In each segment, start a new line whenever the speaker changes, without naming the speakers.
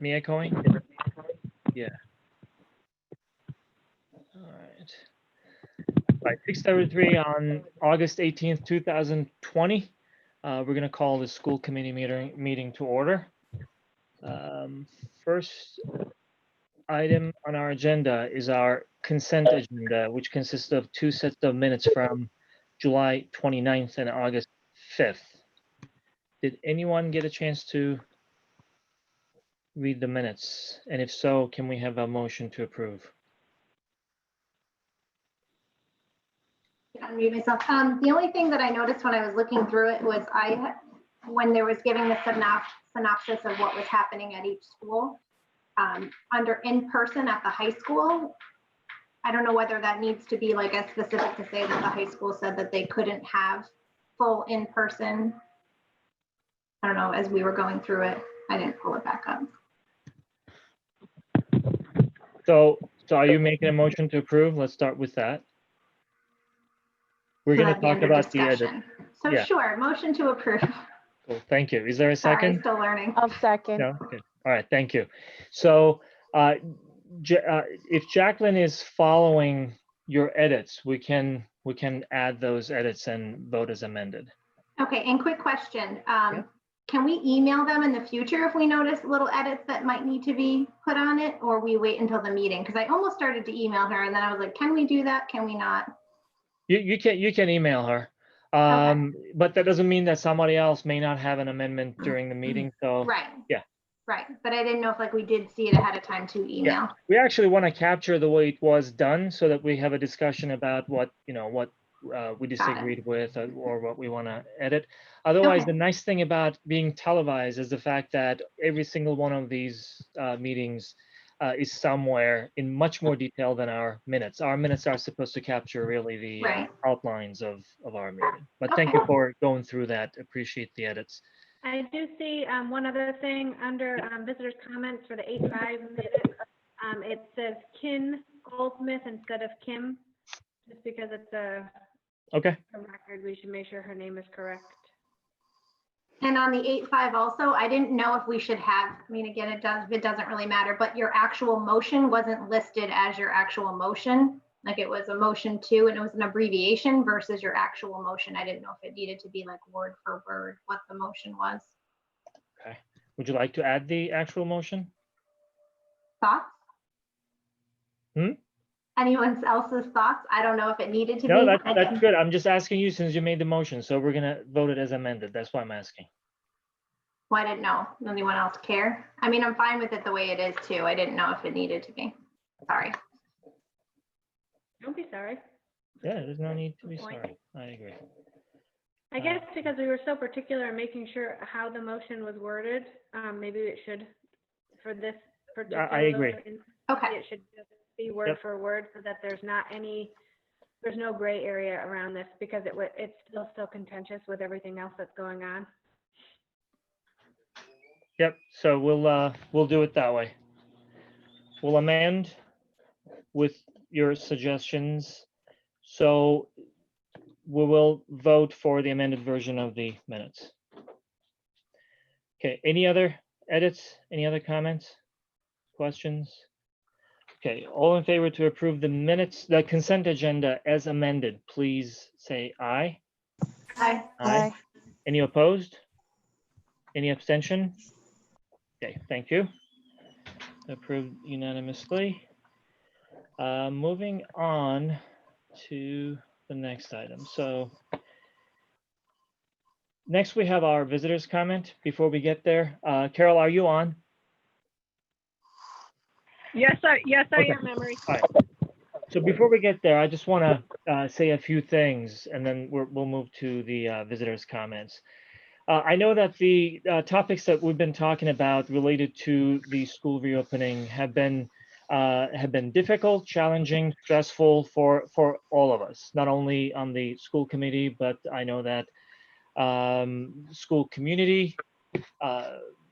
Me echoing? Yeah. All right. All right, 6:33 on August 18th, 2020. We're going to call the school committee meeting to order. First item on our agenda is our consent agenda, which consists of 2 sets of minutes from July 29th and August 5th. Did anyone get a chance to read the minutes? And if so, can we have a motion to approve?
Unmute myself. The only thing that I noticed when I was looking through it was when there was giving the synopsis of what was happening at each school, under in person at the high school, I don't know whether that needs to be like as specific to say that the high school said that they couldn't have full in person. I don't know, as we were going through it, I didn't pull it back up.
So are you making a motion to approve? Let's start with that. We're going to talk about the edit.
So yeah. Sure, motion to approve.
Cool, thank you. Is there a second?
Sorry, still learning.
I'll second.
No? Okay. All right, thank you. So if Jacqueline is following your edits, we can add those edits and vote as amended.
Okay, and quick question. Can we email them in the future if we notice little edits that might need to be put on it, or we wait until the meeting? Because I almost started to email her and then I was like, can we do that? Can we not?
You can email her.
Okay.
But that doesn't mean that somebody else may not have an amendment during the meeting. So
right.
Yeah.
Right. But I didn't know if like we did see it ahead of time to email.
Yeah. We actually want to capture the way it was done so that we have a discussion about what we disagreed with or what we want to edit. Otherwise,
Okay.
The nice thing about being televised is the fact that every single one of these meetings is somewhere in much more detail than our minutes. Our minutes are supposed to capture really the outlines of our meeting. But Thank you for going through that. Appreciate the edits.
I do see one other thing under visitors' comments for the 8-5 minutes. It says Kin Goldsmith instead of Kim, just because it's a record. We should make sure her name is correct.
And on the 8-5 also, I didn't know if we should have, I mean, again, it doesn't really matter, but your actual motion wasn't listed as your actual motion. Like it was a motion 2 and it was an abbreviation versus your actual motion. I didn't know if it needed to be like word for word what the motion was.
Okay. Would you like to add the actual motion?
Thoughts? Anyone else's thoughts? I don't know if it needed to be.
No, that's good. I'm just asking you since you made the motion. So we're going to vote it as amended. That's why I'm asking.
Well, I didn't know. Anyone else care? I mean, I'm fine with it the way it is too. I didn't know if it needed to be. Sorry.
Don't be sorry.
Yeah, there's no need to be sorry. I agree.
I guess because we were so particular in making sure how the motion was worded, maybe it should, for this particular.
I agree.
Okay.
It should just be word for word so that there's no gray area around this, because it's still contentious with everything else that's going on.
Yep. So we'll do it that way. We'll amend with your suggestions. So we will vote for the amended version of the minutes. Okay. Any other edits? Any other comments? Questions? Okay. All in favor to approve the minutes, the consent agenda as amended, please say aye.
Aye.
Aye.
Any opposed? Any abstention? Okay, thank you. Approved unanimously. Moving on to the next item. So next we have our visitors comment. Before we get there, Carol, are you on?
Yes, I am, Emery.
All right. So before we get there, I just want to say a few things, and then we'll move to the visitors comments. I know that the topics that we've been talking about related to the school reopening have been difficult, challenging, stressful for all of us, not only on the school committee, but I know that school community,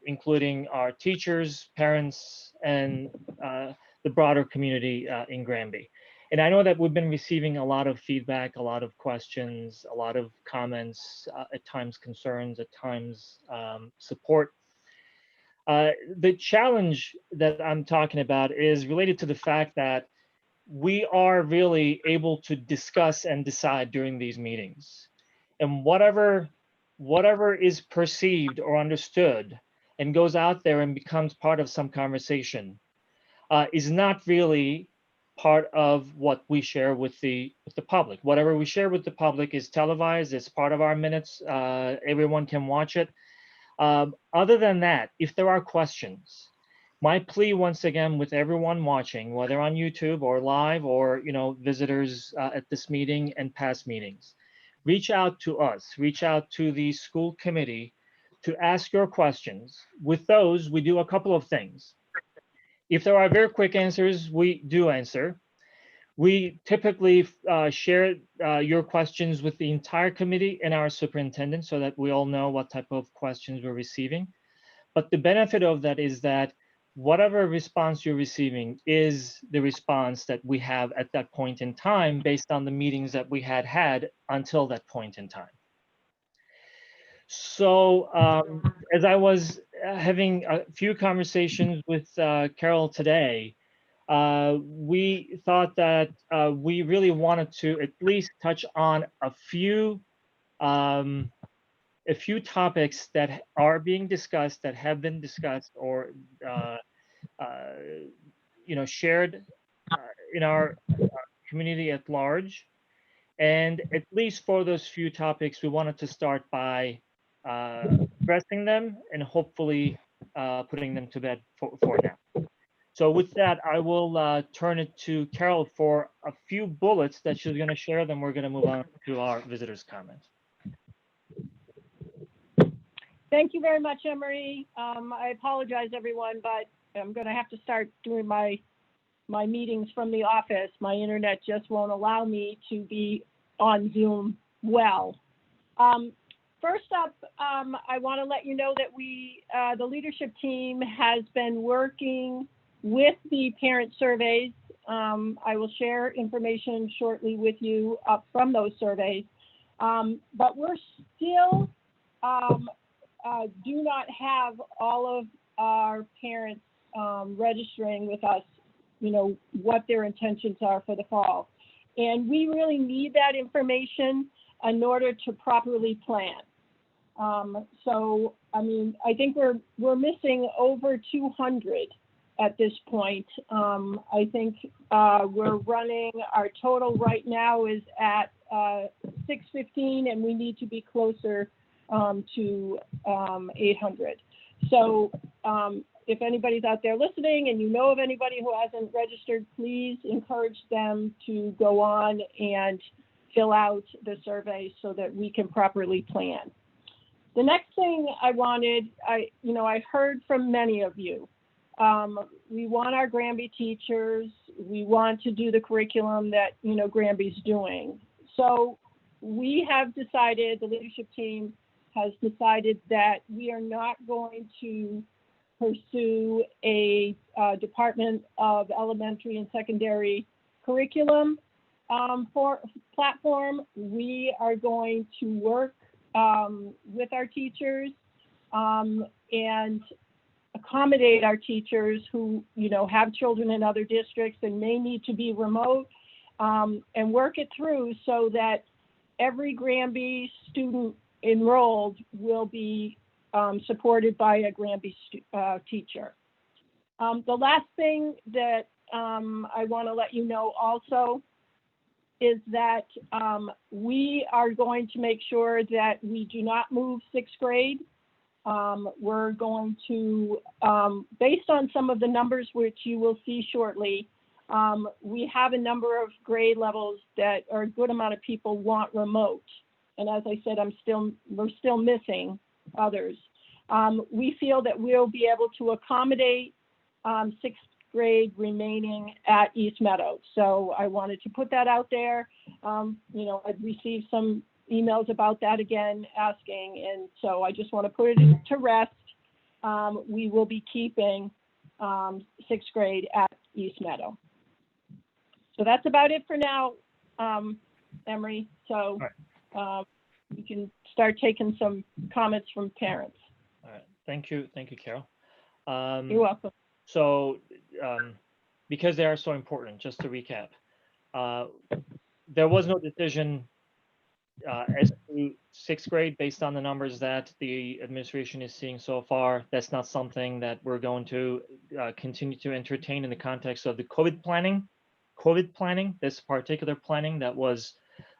including our teachers, parents, and the broader community in Granby. And I know that we've been receiving a lot of feedback, a lot of questions, a lot of comments, at times concerns, at times support. The challenge that I'm talking about is related to the fact that we are really able to discuss and decide during these meetings. And whatever is perceived or understood and goes out there and becomes part of some conversation is not really part of what we share with the public. Whatever we share with the public is televised, it's part of our minutes, everyone can watch it. Other than that, if there are questions, my plea once again with everyone watching, whether on YouTube or live or visitors at this meeting and past meetings, reach out to us, reach out to the school committee to ask your questions. With those, we do a couple of things. If there are very quick answers, we do answer. We typically share your questions with the entire committee and our superintendent so that we all know what type of questions we're receiving. But the benefit of that is that whatever response you're receiving is the response that we have at that point in time based on the meetings that we had until that point in time. So as I was having a few conversations with Carol today, we thought that we really wanted to at least touch on a few topics that are being discussed, that have been discussed, or shared in our community at large. And at least for those few topics, we wanted to start by addressing them and hopefully putting them to bed for now. So with that, I will turn it to Carol for a few bullets that she's going to share. Then we're going to move on to our visitors' comments.
Thank you very much, Emery. I apologize, everyone, but I'm going to have to start doing my meetings from the office. My internet just won't allow me to be on Zoom well. First up, I want to let you know that the leadership team has been working with the parent surveys. I will share information shortly with you from those surveys, but we're still do not have all of our parents registering with us, what their intentions are for the fall. And we really need that information in order to properly plan. So, I think we're missing over 200 at this point. I think we're running, our total right now is at 615, and we need to be closer to 800. So if anybody's out there listening and you know of anybody who hasn't registered, please encourage them to go on and fill out the survey so that we can properly plan. The next thing I heard from many of you. We want our Granby teachers. We want to do the curriculum that, Granby's doing. So we have decided, the leadership team has decided that we are not going to pursue a Department of Elementary and Secondary Curriculum for platform. We are going to work with our teachers and accommodate our teachers who, have children in other districts and may need to be remote, and work it through so that every Granby student enrolled will be supported by a Granby teacher. The last thing that I want to let you know also is that we are going to make sure that we do not move sixth grade. We're going to, based on some of the numbers which you will see shortly, we have a number of grade levels that are a good amount of people want remote. And as I said, we're still missing others. We feel that we'll be able to accommodate sixth grade remaining at East Meadow. So I wanted to put that out there. I've received some emails about that again, asking, and so I just want to put it to rest. We will be keeping sixth grade at East Meadow. So that's about it for now, Emery. So we can start taking some comments from parents.
All right, thank you, Carol.
You're welcome.
So because they are so important, just to recap, there was no decision as to sixth grade based on the numbers that the administration is seeing so far. That's not something that we're going to continue to entertain in the context of the COVID planning, this particular planning that was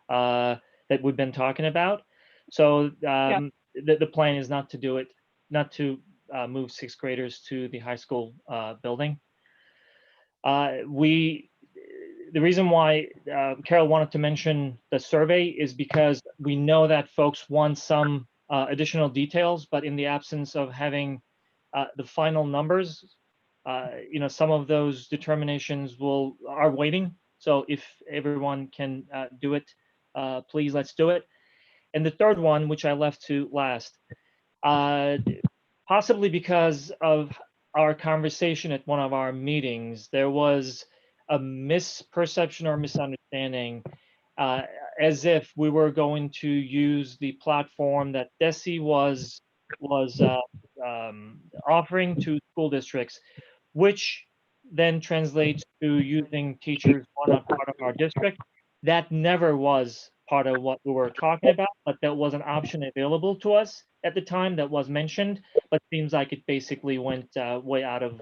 that we've been talking about. So the plan is not to do it, not to move sixth graders to the high school building. The reason why Carol wanted to mention the survey is because we know that folks want some additional details, but in the absence of having the final numbers, some of those determinations are waiting. So if everyone can do it, please, let's do it. And the third one, which I left to last, possibly because of our conversation at one of our meetings, there was a misperception or misunderstanding, as if we were going to use the platform that DESE was offering to school districts, which then translates to using teachers who are not part of our district. That never was part of what we were talking about, but that was an option available to us at the time that was mentioned, but seems like it basically went way out of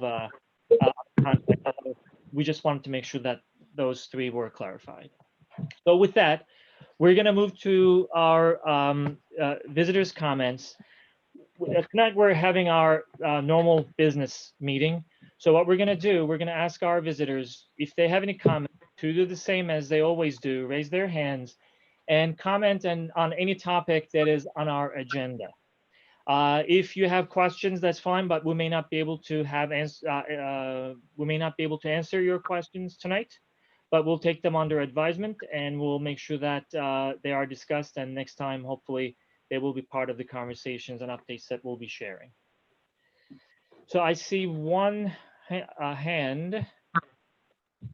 context. So we just wanted to make sure that those three were clarified. So with that, we're going to move to our visitors' comments. Tonight we're having our normal business meeting. So what we're going to do, we're going to ask our visitors if they have any comments to do the same as they always do, raise their hands and comment on any topic that is on our agenda. If you have questions, that's fine, but we may not be able to answer your questions tonight, but we'll take them under advisement and we'll make sure that they are discussed. And next time, hopefully, they will be part of the conversations and updates that we'll be sharing. So I see one hand.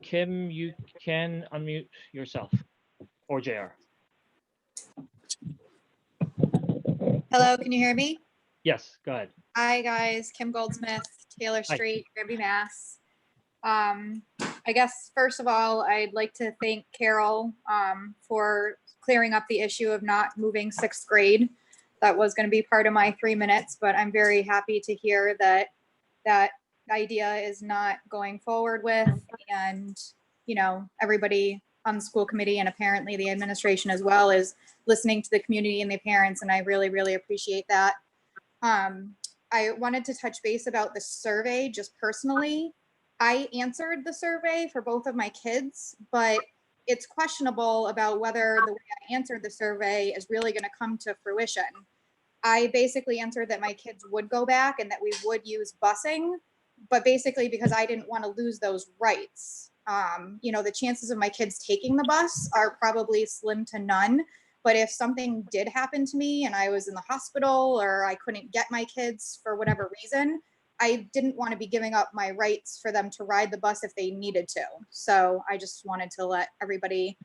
Kim, you can unmute yourself, or JR.
Hello, can you hear me?
Yes, go ahead.
Hi, guys. Kim Goldsmith, Taylor
Hi.
Street, Granby, Mass. I guess, first of all, I'd like to thank Carol for clearing up the issue of not moving sixth grade. That was going to be part of my 3 minutes, but I'm very happy to hear that that idea is not going forward with, and, you know, everybody on the school committee and apparently the administration as well is listening to the community and the parents, and I really, really appreciate that. I wanted to touch base about the survey just personally. I answered the survey for both of my kids, but it's questionable about whether the way I answered the survey is really going to come to fruition. I basically answered that my kids would go back and that we would use busing, but basically because I didn't want to lose those rights. You know, the chances of my kids taking the bus are probably slim to none. But if something did happen to me and I was in the hospital or I couldn't get my kids for whatever reason, I didn't want to be giving up my rights for them to ride the bus if they needed to. So I just wanted to let everybody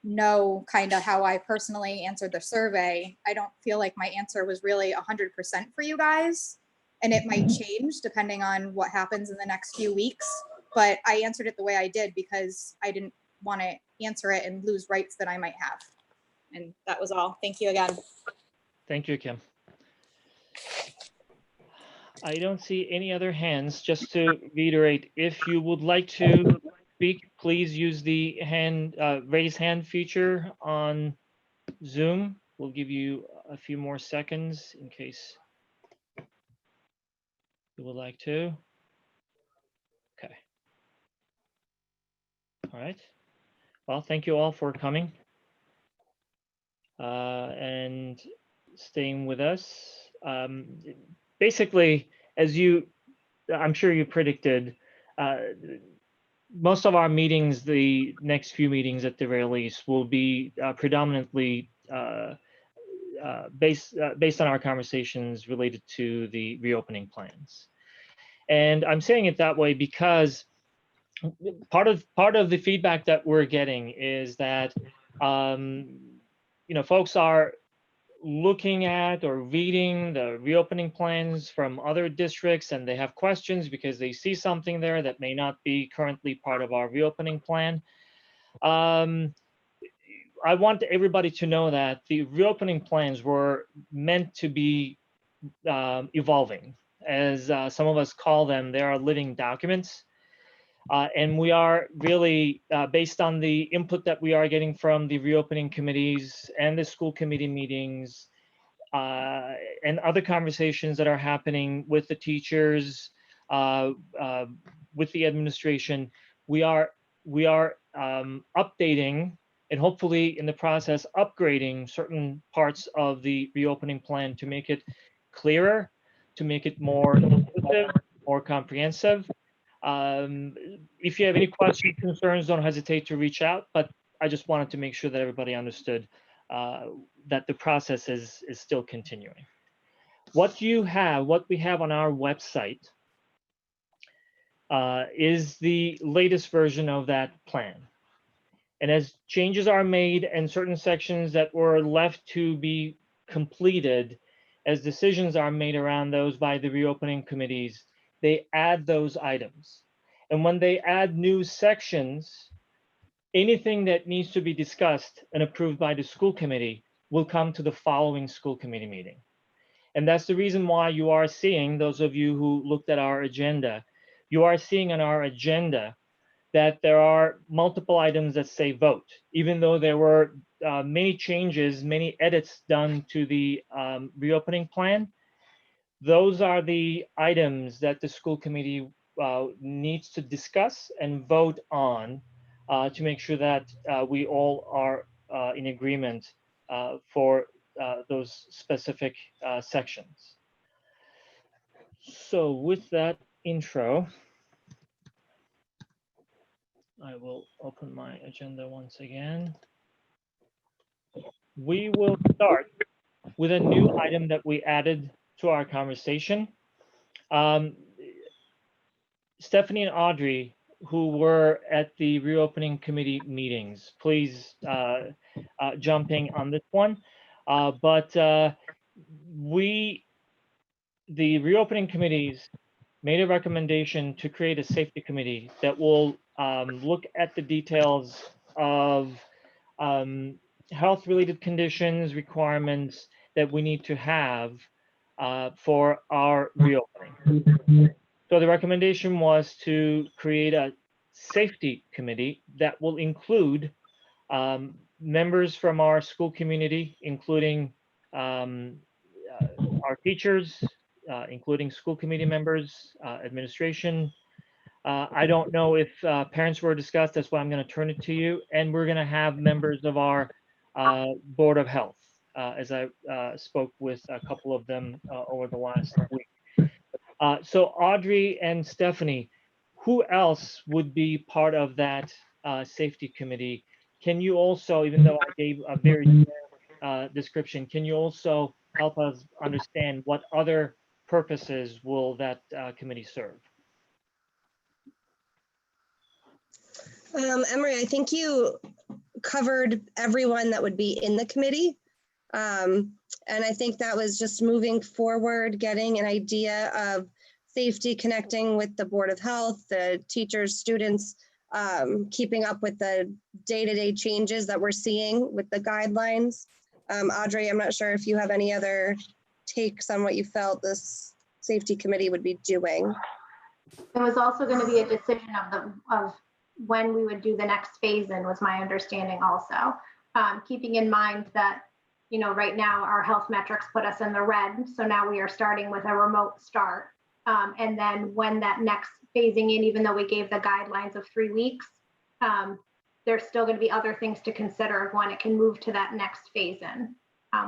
know kind of how I personally answered the survey. I don't feel like my answer was really 100% for you guys, and it might change depending on what happens in the next few weeks. But I answered it the way I did because I didn't want to answer it and lose rights that I might have. And that was all. Thank you again.
Thank you, Kim. I don't see any other hands. Just to reiterate, if you would like to speak, please use the raise hand feature on Zoom. We'll give you a few more seconds in case you would like to. Okay. All right. Well, thank you all for coming and staying with us. Basically, as I'm sure you predicted, most of our meetings, the next few meetings at the very least, will be predominantly based on our conversations related to the reopening plans. And I'm saying it that way because part of the feedback that we're getting is that folks are looking at or reading the reopening plans from other districts and they have questions because they see something there that may not be currently part of our reopening plan. I want everybody to know that the reopening plans were meant to be evolving. As some of us call them, they are living documents. And we are really, based on the input that we are getting from the reopening committees and the school committee meetings, and other conversations that are happening with the teachers, with the administration, we are updating and hopefully in the process upgrading certain parts of the reopening plan to make it clearer, to make it more inclusive, more comprehensive. If you have any questions, concerns, don't hesitate to reach out, but I just wanted to make sure that everybody understood that the process is still continuing. What we have on our website is the latest version of that plan. And as changes are made and certain sections that were left to be completed, as decisions are made around those by the reopening committees, they add those items. And when they add new sections, anything that needs to be discussed and approved by the school committee will come to the following school committee meeting. And that's the reason why you are seeing, those of you who looked at our agenda, you are seeing on our agenda that there are multiple items that say vote, even though there were many changes, many edits done to the reopening plan. Those are the items that the school committee needs to discuss and vote on to make sure that we all are in agreement for those specific sections. So with that intro, I will open my agenda once again. We will start with a new item that we added to our conversation. Stephanie and Audrey, who were at the reopening committee meetings, please jump in on this one. The reopening committees made a recommendation to create a safety committee that will look at the details of health-related conditions, requirements that we need to have for our reopening. So the recommendation was to create a safety committee that will include members from our school community, including our teachers, including school committee members, administration. I don't know if parents were discussed. That's why I'm going to turn it to you. And we're going to have members of our Board of Health, as I spoke with a couple of them over the last week. So Audrey and Stephanie, who else would be part of that safety committee? Can you also, even though I gave a very generic description, can you also help us understand what other purposes will that committee serve?
Emery, I think you covered everyone that would be in the committee. And I think that was just moving forward, getting an idea of safety, connecting with the Board of Health, the teachers, students, keeping up with the day-to-day changes that we're seeing with the guidelines. Audrey, I'm not sure if you have any other takes on what you felt this safety committee would be doing.
It was also going to be a decision of when we would do the next phase in, was my understanding also. Keeping in mind that, you know, right now our health metrics put us in the red. So now we are starting with a remote start. And then when that next phasing in, even though we gave the guidelines of 3 weeks, there's still going to be other things to consider of when it can move to that next phase in,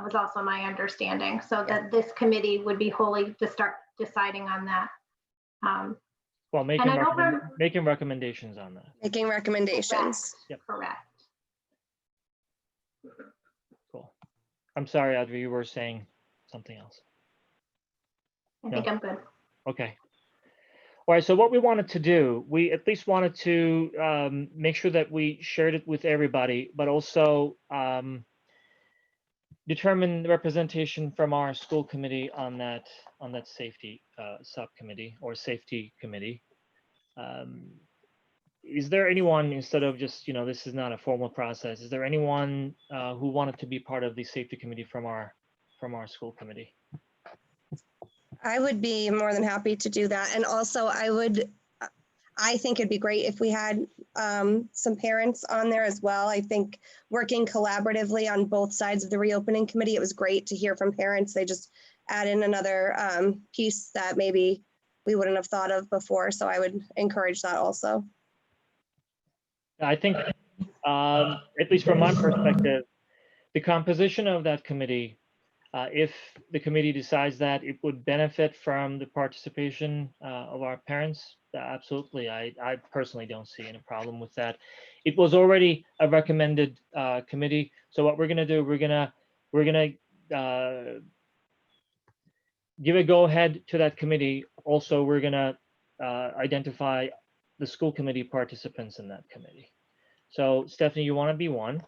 was also my understanding. So that this committee would be wholly to start deciding on that.
Well, making recommendations on that.
Making recommendations.
Yep. Correct.
Cool. I'm sorry, Audrey, you were saying something else.
I think I'm good.
Okay. All right, so what we wanted to do, we at least wanted to make sure that we shared it with everybody, but also determine the representation from our school committee on that safety subcommittee or safety committee. Is there anyone, instead of just, this is not a formal process, is there anyone who wanted to be part of the safety committee from our school committee?
I would be more than happy to do that. And also I think it'd be great if we had some parents on there as well. I think working collaboratively on both sides of the reopening committee, it was great to hear from parents. They just add in another piece that maybe we wouldn't have thought of before. So I would encourage that also.
I think, at least from my perspective, the composition of that committee, if the committee decides that it would benefit from the participation of our parents, absolutely. I personally don't see any problem with that. It was already a recommended committee. So what we're going to do, we're going to give a go ahead to that committee. Also, we're going to identify the school committee participants in that committee. So Stephanie, you want to be one?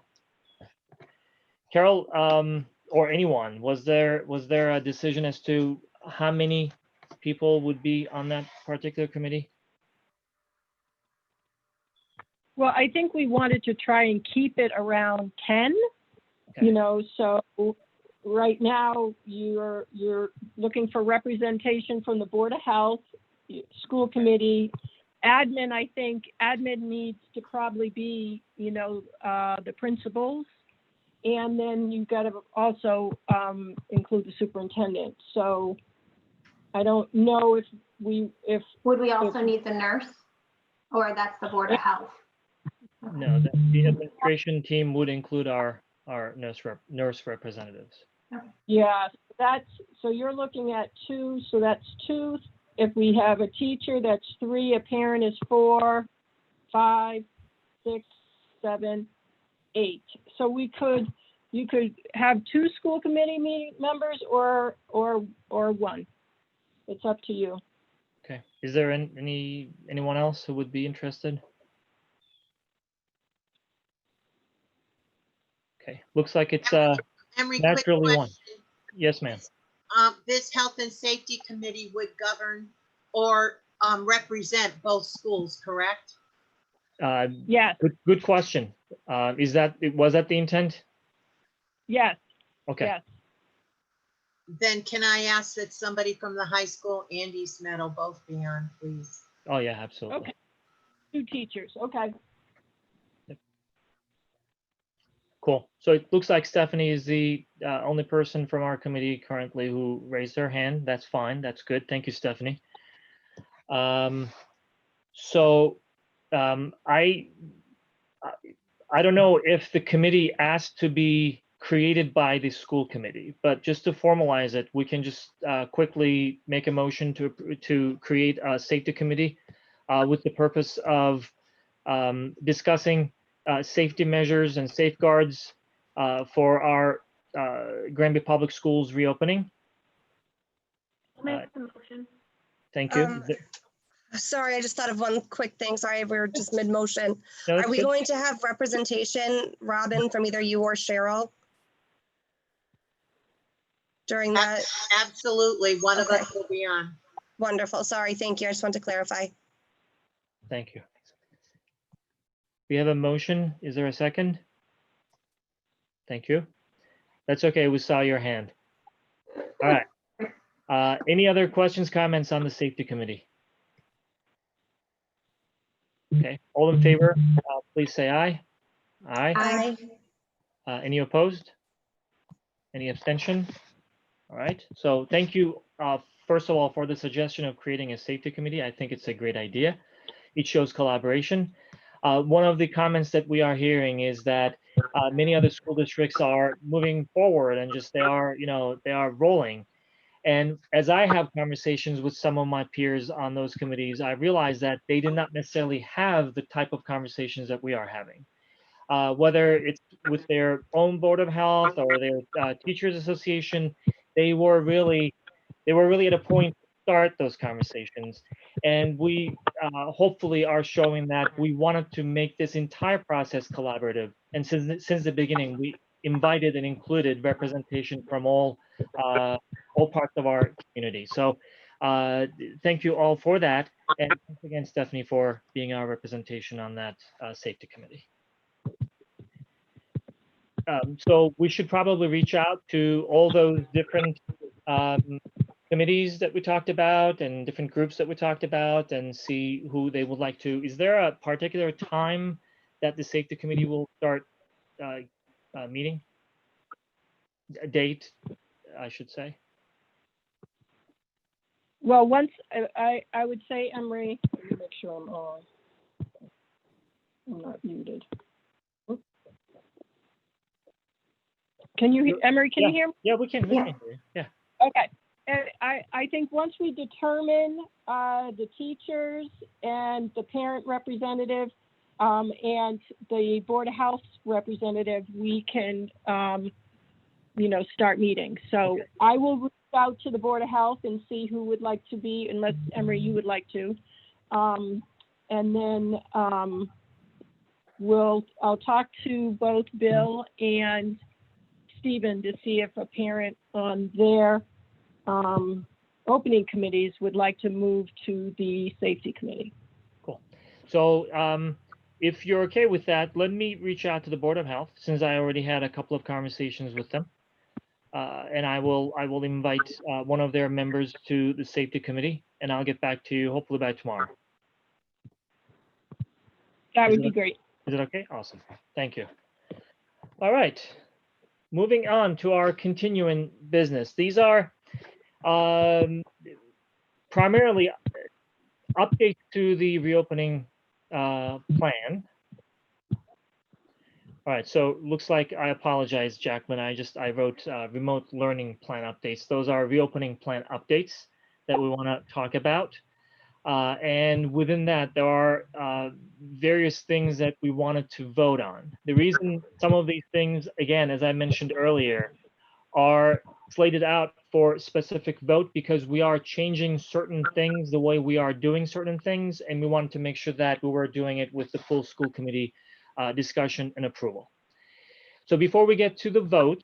Carol, or anyone, was there a decision as to how many people would be on that particular committee?
Well, I think we wanted to try and keep it around 10,
Okay.
So right now you're looking for representation from the Board of Health, school committee, admin. I think admin needs to probably be, the principals. And then you've got to also include the superintendent. So I don't know if
Would we also need the nurse? Or that's the Board of Health?
No, the administration team would include our nurse representatives.
yeah, so you're looking at 2, so that's 2. If we have a teacher, that's 3, a parent is 4, 5, 6, 7, 8. So you could have 2 school committee members or 1. It's up to you.
Okay. Is there anyone else who would be interested? Okay. Looks like it's
Emery, quick
naturally one.
question.
Yes, ma'am.
This health and safety committee would govern or represent both schools, correct?
Yes,
Good question. Was that the intent?
yes,
Okay.
yes.
Then can I ask that somebody from the high school and East Meadow both be on, please?
Oh yeah, absolutely.
Okay. 2 teachers, okay.
Cool. So it looks like Stephanie is the only person from our committee currently who raised her hand. That's fine. That's good. Thank you, Stephanie. I don't know if the committee asked to be created by the school committee, but just to formalize it, we can just quickly make a motion to create a safety committee with the purpose of discussing safety measures and safeguards for our Granby Public Schools reopening.
I'll make the motion.
Thank you.
Sorry, I just thought of one quick thing. Sorry, we were just mid-motion.
No, that's
Are we
good.
going to have representation, Robin, from either you or Cheryl? During that?
Absolutely, one of
Okay.
us will be on.
Wonderful. Sorry, thank you. I just want to clarify.
Thank you. We have a motion. Is there a second? Thank you. That's okay. We saw your hand. All right. Any other questions, comments on the safety committee? Okay. All in favor, please say aye. Aye.
Aye.
Any opposed? Any abstention? All right. So thank you, first of all, for the suggestion of creating a safety committee. I think it's a great idea. It shows collaboration. One of the comments that we are hearing is that many other school districts are moving forward and just they are rolling. And as I have conversations with some of my peers on those committees, I realize that they did not necessarily have the type of conversations that we are having. Whether it's with their own Board of Health or their Teachers Association, they were really at a point to start those conversations. And we hopefully are showing that we wanted to make this entire process collaborative. And since the beginning, invited and included representation from all parts of our community. So thank you all for that. And thanks again, Stephanie, for being our representation on that safety committee. So we should probably reach out to all those different committees that we talked about and different groups that we talked about and see who they would like to. Is there a particular time that the safety committee will start meeting? A date, I should say.
Well, once I would say, Emery, let me make sure I'm on. I'm not muted. Can you, Emery, can you hear me?
Yeah, we can hear you. Yeah.
Okay. And I think once we determine the teachers and the parent representative and the Board of Health representative, we can, start meeting. So okay. I will reach out to the Board of Health and see who would like to be, unless Emery, you would like to. And then I'll talk to both Bill and Stephen to see if a parent on their opening committees would like to move to the safety committee.
Cool. So if you're okay with that, let me reach out to the Board of Health, since I already had a couple of conversations with them. And I will invite one of their members to the safety committee, and I'll get back to you hopefully by tomorrow.
That would be great.
Is it okay? Awesome. Thank you. All right. Moving on to our continuing business. These are primarily updates to the reopening plan. All right, so looks like, I apologize, Jacqueline. I wrote remote learning plan updates. Those are reopening plan updates that we want to talk about. And within that, there are various things that we wanted to vote on. The reason some of these things, again, as I mentioned earlier, are slated out for specific vote because we are changing certain things the way we are doing certain things, and we wanted to make sure that we were doing it with the full school committee discussion and approval. So before we get to the vote,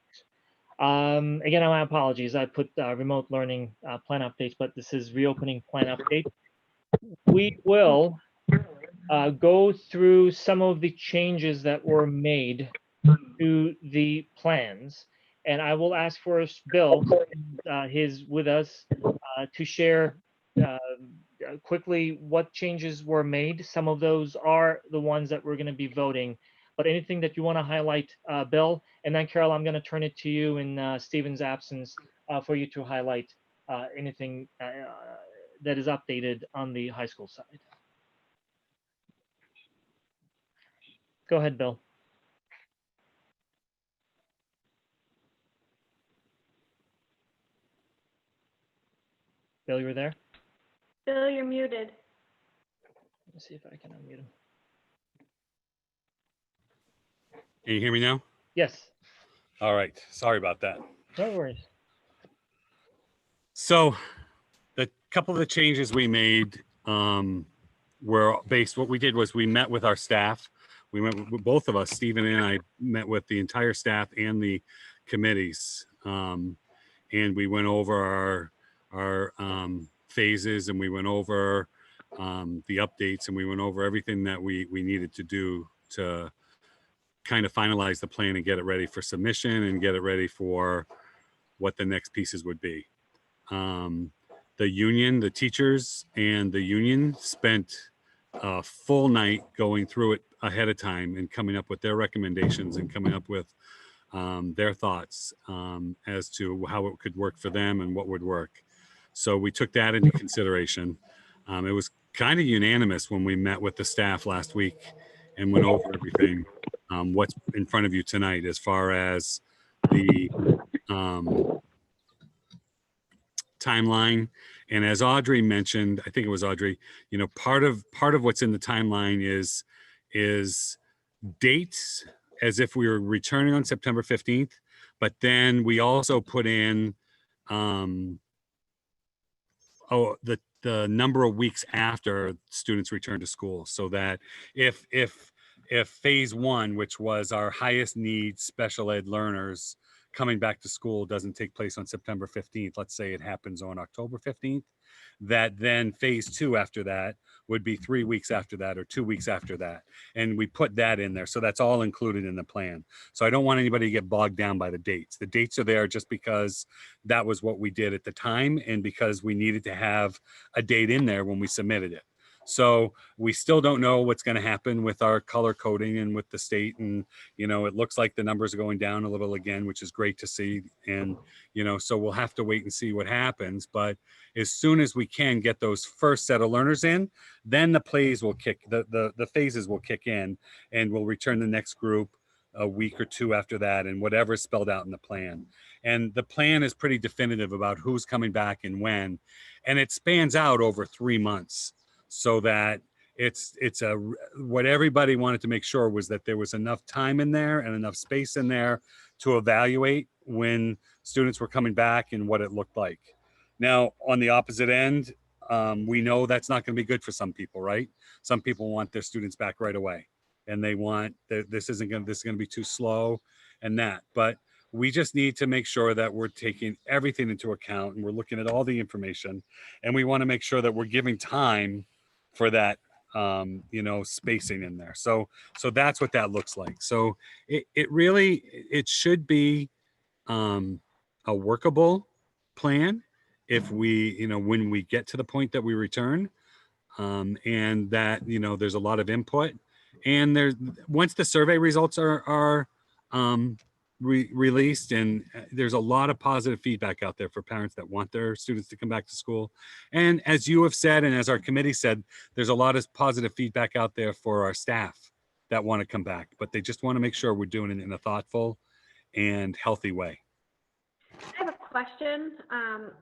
again, my apologies. I put remote learning plan updates, but this is reopening plan update. We will go through some of the changes that were made to the plans, and I will ask first Bill, his with us, to share quickly what changes were made. Some of those are the ones that we're going to be voting, but anything that you want to highlight, Bill, and then Carol, I'm going to turn it to you in Stephen's absence for you to highlight anything that is updated on the high school side. Go ahead, Bill. Bill, you were there?
Bill, you're muted.
Let me see if I can unmute him.
Can you hear me now?
Yes.
All right. Sorry about that.
No worries.
So the couple of the changes we made were based, what we did was we met with our staff. We went with both of us, Stephen and I met with the entire staff and the committees. And we went over our phases, and we went over the updates, and we went over everything that we needed to do to kind of finalize the plan and get it ready for submission and get it ready for what the next pieces would be. The union, the teachers and the union spent a full night going through it ahead of time and coming up with their recommendations and coming up with their thoughts as to how it could work for them and what would work. So we took that into consideration. It was kind of unanimous when we met with the staff last week and went over everything. What's in front of you tonight as far as the timeline. And as Audrey mentioned, I think it was Audrey, part of what's in the timeline is dates as if we were returning on September 15th, but then we also put in the number of weeks after students return to school, so that if if phase one, which was our highest need special ed learners coming back to school, doesn't take place on September 15th, let's say it happens on October 15th, that then phase two after that would be 3 weeks after that or 2 weeks after that. And we put that in there. So that's all included in the plan. So I don't want anybody to get bogged down by the dates. The dates are there just because that was what we did at the time and because we needed to have a date in there when we submitted it. So we still don't know what's going to happen with our color coding and with the state. And, it looks like the numbers are going down a little again, which is great to see. And, so we'll have to wait and see what happens. But as soon as we can get those first set of learners in, then the phases will kick in and we'll return the next group a week or two after that and whatever's spelled out in the plan. And the plan is pretty definitive about who's coming back and when. And it spans out over 3 months. So that what everybody wanted to make sure was that there was enough time in there and enough space in there to evaluate when students were coming back and what it looked like. Now, on the opposite end, we know that's not going to be good for some people, right? Some people want their students back right away, and they want this is going to be too slow, and that. But we just need to make sure that we're taking everything into account and we're looking at all the information, and we want to make sure that we're giving time for that spacing in there. So that's what that looks like. So it should be a workable plan if we, when we get to the point that we return, and that, there's a lot of input, and once the survey results are released, and there's a lot of positive feedback out there for parents that want their students to come back to school. And as you have said, and as our committee said, there's a lot of positive feedback out there for our staff that want to come back, but they just want to make sure we're doing it in a thoughtful and healthy way.
I have a question,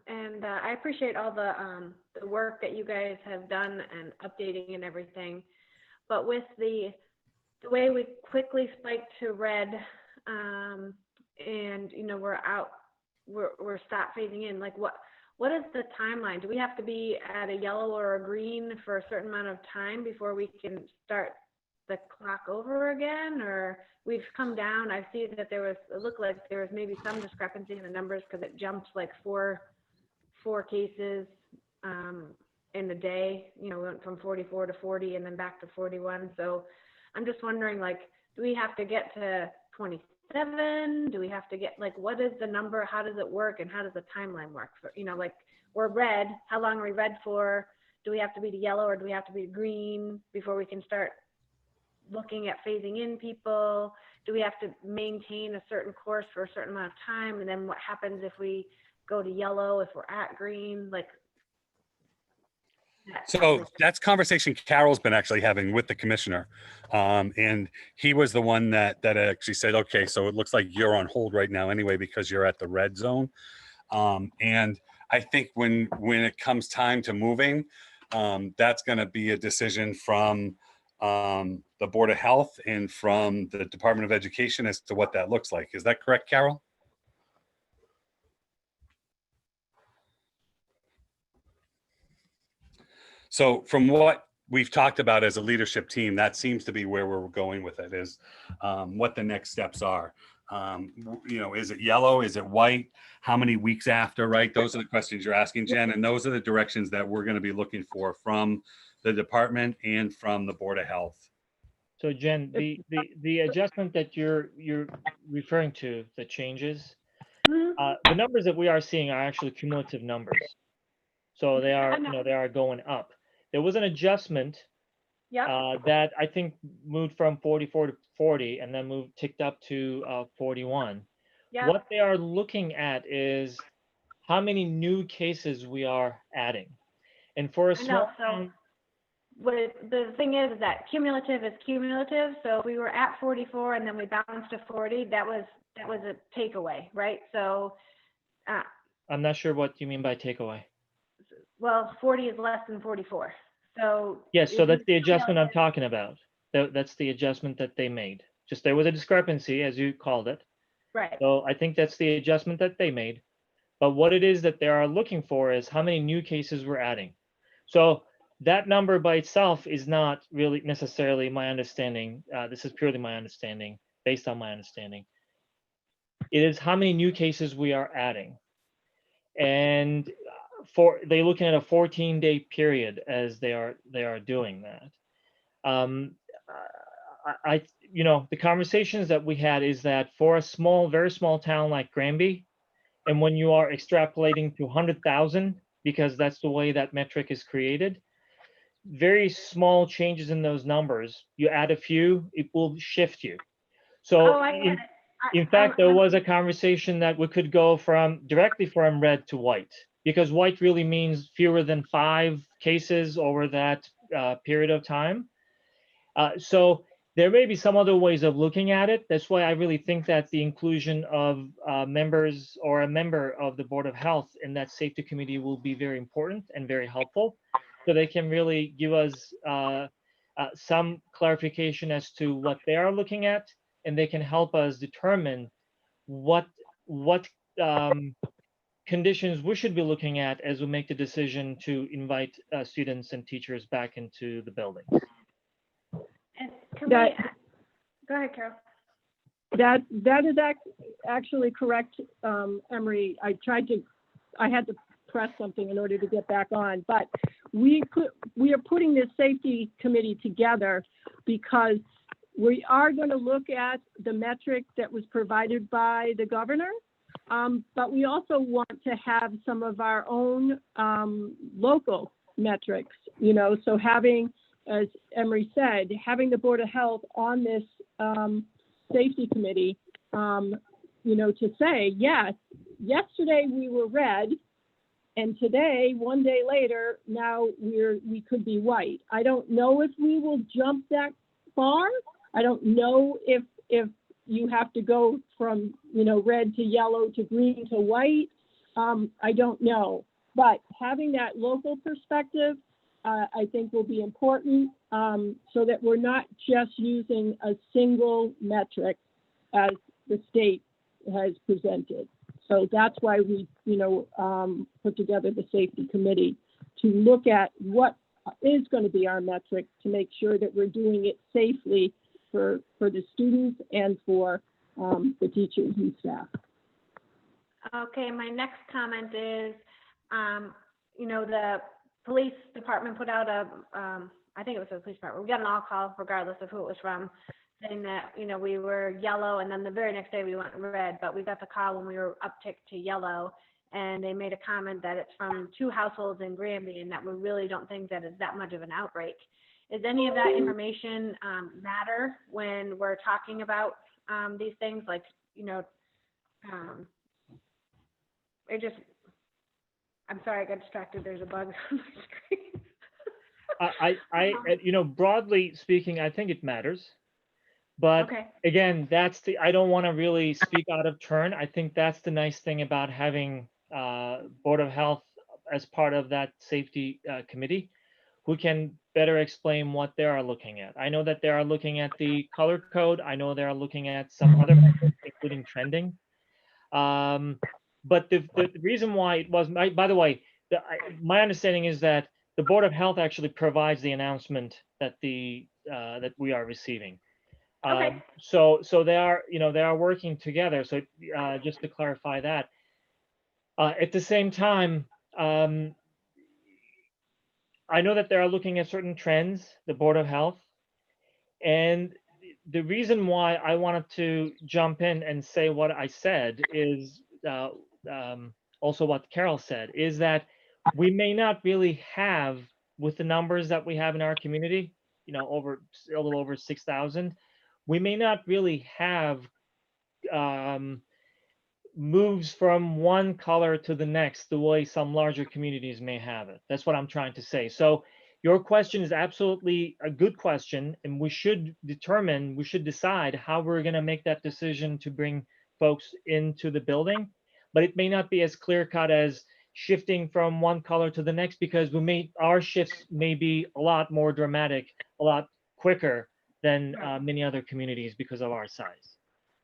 and I appreciate all the work that you guys have done and updating and everything. But with the way we quickly spiked to red, and we're stopped phasing in, like what is the timeline? Do we have to be at a yellow or a green for a certain amount of time before we can start the clock over again? Or we've come down? I see that it looked like there was maybe some discrepancy in the numbers because it jumped like four cases in a day, went from 44 to 40 and then back to 41. So I'm just wondering, do we have to get to 27? Do we have to get, what is the number? How does it work? And how does the timeline work? For, we're red. How long are we red for? Do we have to be to yellow or do we have to be to green before we can start looking at phasing in people? Do we have to maintain a certain course for a certain amount of time? And then what happens if we go to yellow, if we're at green?
So that's conversation Carol's been actually having with the commissioner. And he was the one that actually said, okay, so it looks like you're on hold right now anyway, because you're at the red zone. And I think when it comes time to moving, that's going to be a decision from the Board of Health and from the Department of Education as to what that looks like. Is that correct, Carol? So from what we've talked about as a leadership team, that seems to be where we're going with it, is what the next steps are. Is it yellow? Is it white? How many weeks after, right? Those are the questions you're asking, Jen, and those are the directions that we're going to be looking for from the department and from the Board of Health.
So Jen, the adjustment that you're referring to, the changes, the numbers that we are seeing are actually cumulative numbers. So they are going up. There was an adjustment that I think moved from 44 to 40 and then ticked up to 41. Yep. What they are looking at is how many new cases we are adding. And for a small town,
the thing is that cumulative is cumulative. So if we were at 44 and then we bounced to 40, that was a takeaway, right? So
I'm not sure what you mean by takeaway.
Well, 40 is less than 44. So
yes, so that's the adjustment I'm talking about. That's the adjustment that they made. Just there was a discrepancy, as you called it.
Right.
So I think that's the adjustment that they made. But what it is that they are looking for is how many new cases we're adding. So That number by itself is not really necessarily my understanding. This is purely my understanding, based on my understanding. It is how many new cases we are adding. And they're looking at a 14-day period as they are doing that. The conversations that we had is that for a very small town like Granby, and when you are extrapolating to 100,000, because that's the way that metric is created, very small changes in those numbers, you add a few, it will shift you. So
Oh, I get it.
in fact, there was a conversation that we could go directly from red to white, because white really means fewer than 5 cases over that period of time. So there may be some other ways of looking at it. That's why I really think that the inclusion of members or a member of the Board of Health in that safety committee will be very important and very helpful. So they can really give us some clarification as to what they are looking at, and they can help us determine what conditions we should be looking at as we make the decision to invite students and teachers back into the building.
And can
That-
go ahead, Carol.
That is actually correct, Emery. I had to press something in order to get back on, but we are putting this safety committee together because we are going to look at the metric that was provided by the governor, but we also want to have some of our own local metrics, so having, as Emery said, having the Board of Health on this safety committee, to say, yes, yesterday we were red, and today, one day later, now we could be white. I don't know if we will jump that far. I don't know if you have to go from, red to yellow to green to white. I don't know. But having that local perspective, I think will be important, so that we're not just using a single metric as the state has presented. So that's why we, put together the safety committee to look at what is going to be our metric to make sure that we're doing it safely for the students and for the teachers and staff.
Okay, my next comment is, the police department put out I think it was the police department, we got an all call regardless of who it was from, saying that, we were yellow, and then the very next day we went red, but we got the call when we were upticked to yellow, and they made a comment that it's from 2 households in Granby, and that we really don't think that it's that much of an outbreak. Is any of that information matter when we're talking about these things? Like, I'm sorry, I got distracted. There's a bug on my screen.
Broadly speaking, I think it matters. But
Okay.
again, I don't want to really speak out of turn. I think that's the nice thing about having Board of Health as part of that safety committee, who can better explain what they are looking at. I know that they are looking at the color code. I know they are looking at some other metrics, including trending. But the reason why it was, by the way, my understanding is that the Board of Health actually provides the announcement that that we are receiving.
Okay.
So they are working together. So just to clarify that, at the same time, I know that they are looking at certain trends, the Board of Health, and the reason why I wanted to jump in and say what I said is also what Carol said, is that we may not really have, with the numbers that we have in our community, a little over 6,000, we may not really have moves from one color to the next the way some larger communities may have it. That's what I'm trying to say. So your question is absolutely a good question, and we should decide how we're going to make that decision to bring folks into the building. But it may not be as clear cut as shifting from one color to the next, because our shifts may be a lot more dramatic, a lot quicker than many other communities because of our size.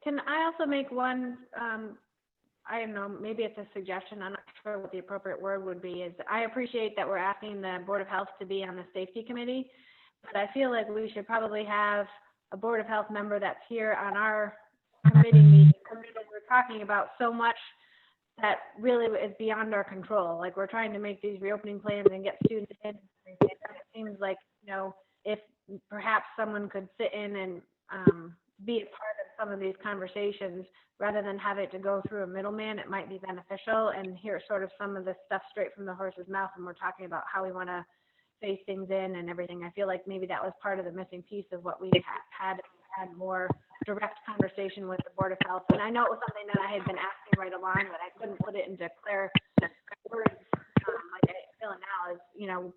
Can I also make one, I don't know, maybe it's a suggestion, I'm not sure what the appropriate word would be, is I appreciate that we're asking the Board of Health to be on the safety committee, but I feel like we should probably have a Board of Health member that's here on our committee meeting, because we're talking about so much that really is beyond our control. Like, we're trying to make these reopening plans and get students in. It seems like, you know, if perhaps someone could sit in and be a part of some of these conversations rather than have it to go through a middleman, it might be beneficial and hear sort of some of the stuff straight from the horse's mouth when we're talking about how we want to face things in and everything. I feel like maybe that was part of the missing piece of what we had more direct conversation with the Board of Health. And I know it was something that I had been asking right along, but I couldn't put it into clear words like I feel it now is, you know,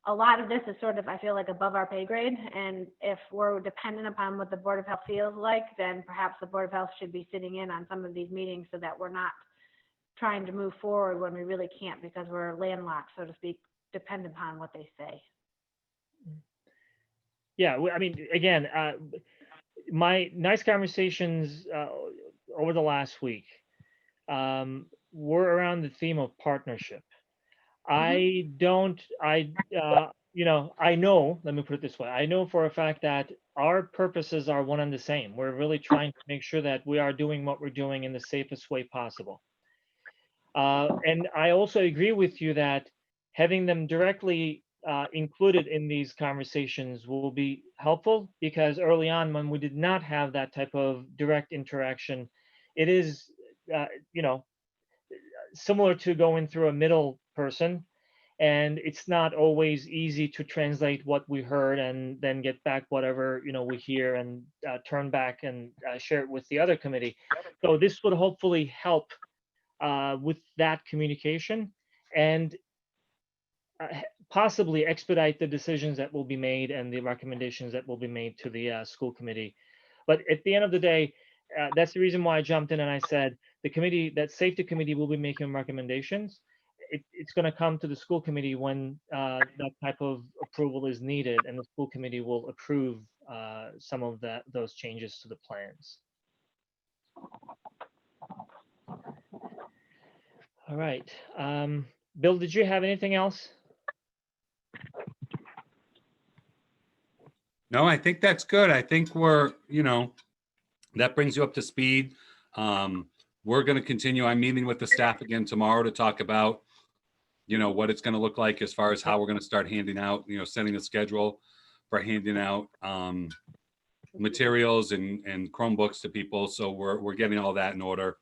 a lot of this is sort of, I feel like, above our pay grade. And if we're dependent upon what the Board of Health feels like, then perhaps the Board of Health should be sitting in on some of these meetings so that we're not trying to move forward when we really can't because we're landlocked, so to speak, dependent upon what they say.
Yeah, I mean, again, my nice conversations over the last week were around the theme of partnership. I know, let me put it this way. I know for a fact that our purposes are one and the same. We're really trying to make sure that we are doing what we're doing in the safest way possible. And I also agree with you that having them directly included in these conversations will be helpful, because early on when we did not have that type of direct interaction, it is, similar to going through a middle person, and it's not always easy to translate what we heard and then get back whatever we hear and turn back and share it with the other committee. So this would hopefully help with that communication and possibly expedite the decisions that will be made and the recommendations that will be made to the school committee. But at the end of the day, that's the reason why I jumped in and I said the committee, that safety committee, will be making recommendations. It's going to come to the school committee when that type of approval is needed, and the school committee will approve some of those changes to the plans. All right. Bill, did you have anything else?
No, I think that's good. I think we're, that brings you up to speed. We're going to continue. I'm meeting with the staff again tomorrow to talk about, what it's going to look like as far as how we're going to start handing out, setting a schedule for handing out materials and Chromebooks to people. So we're getting all that in order,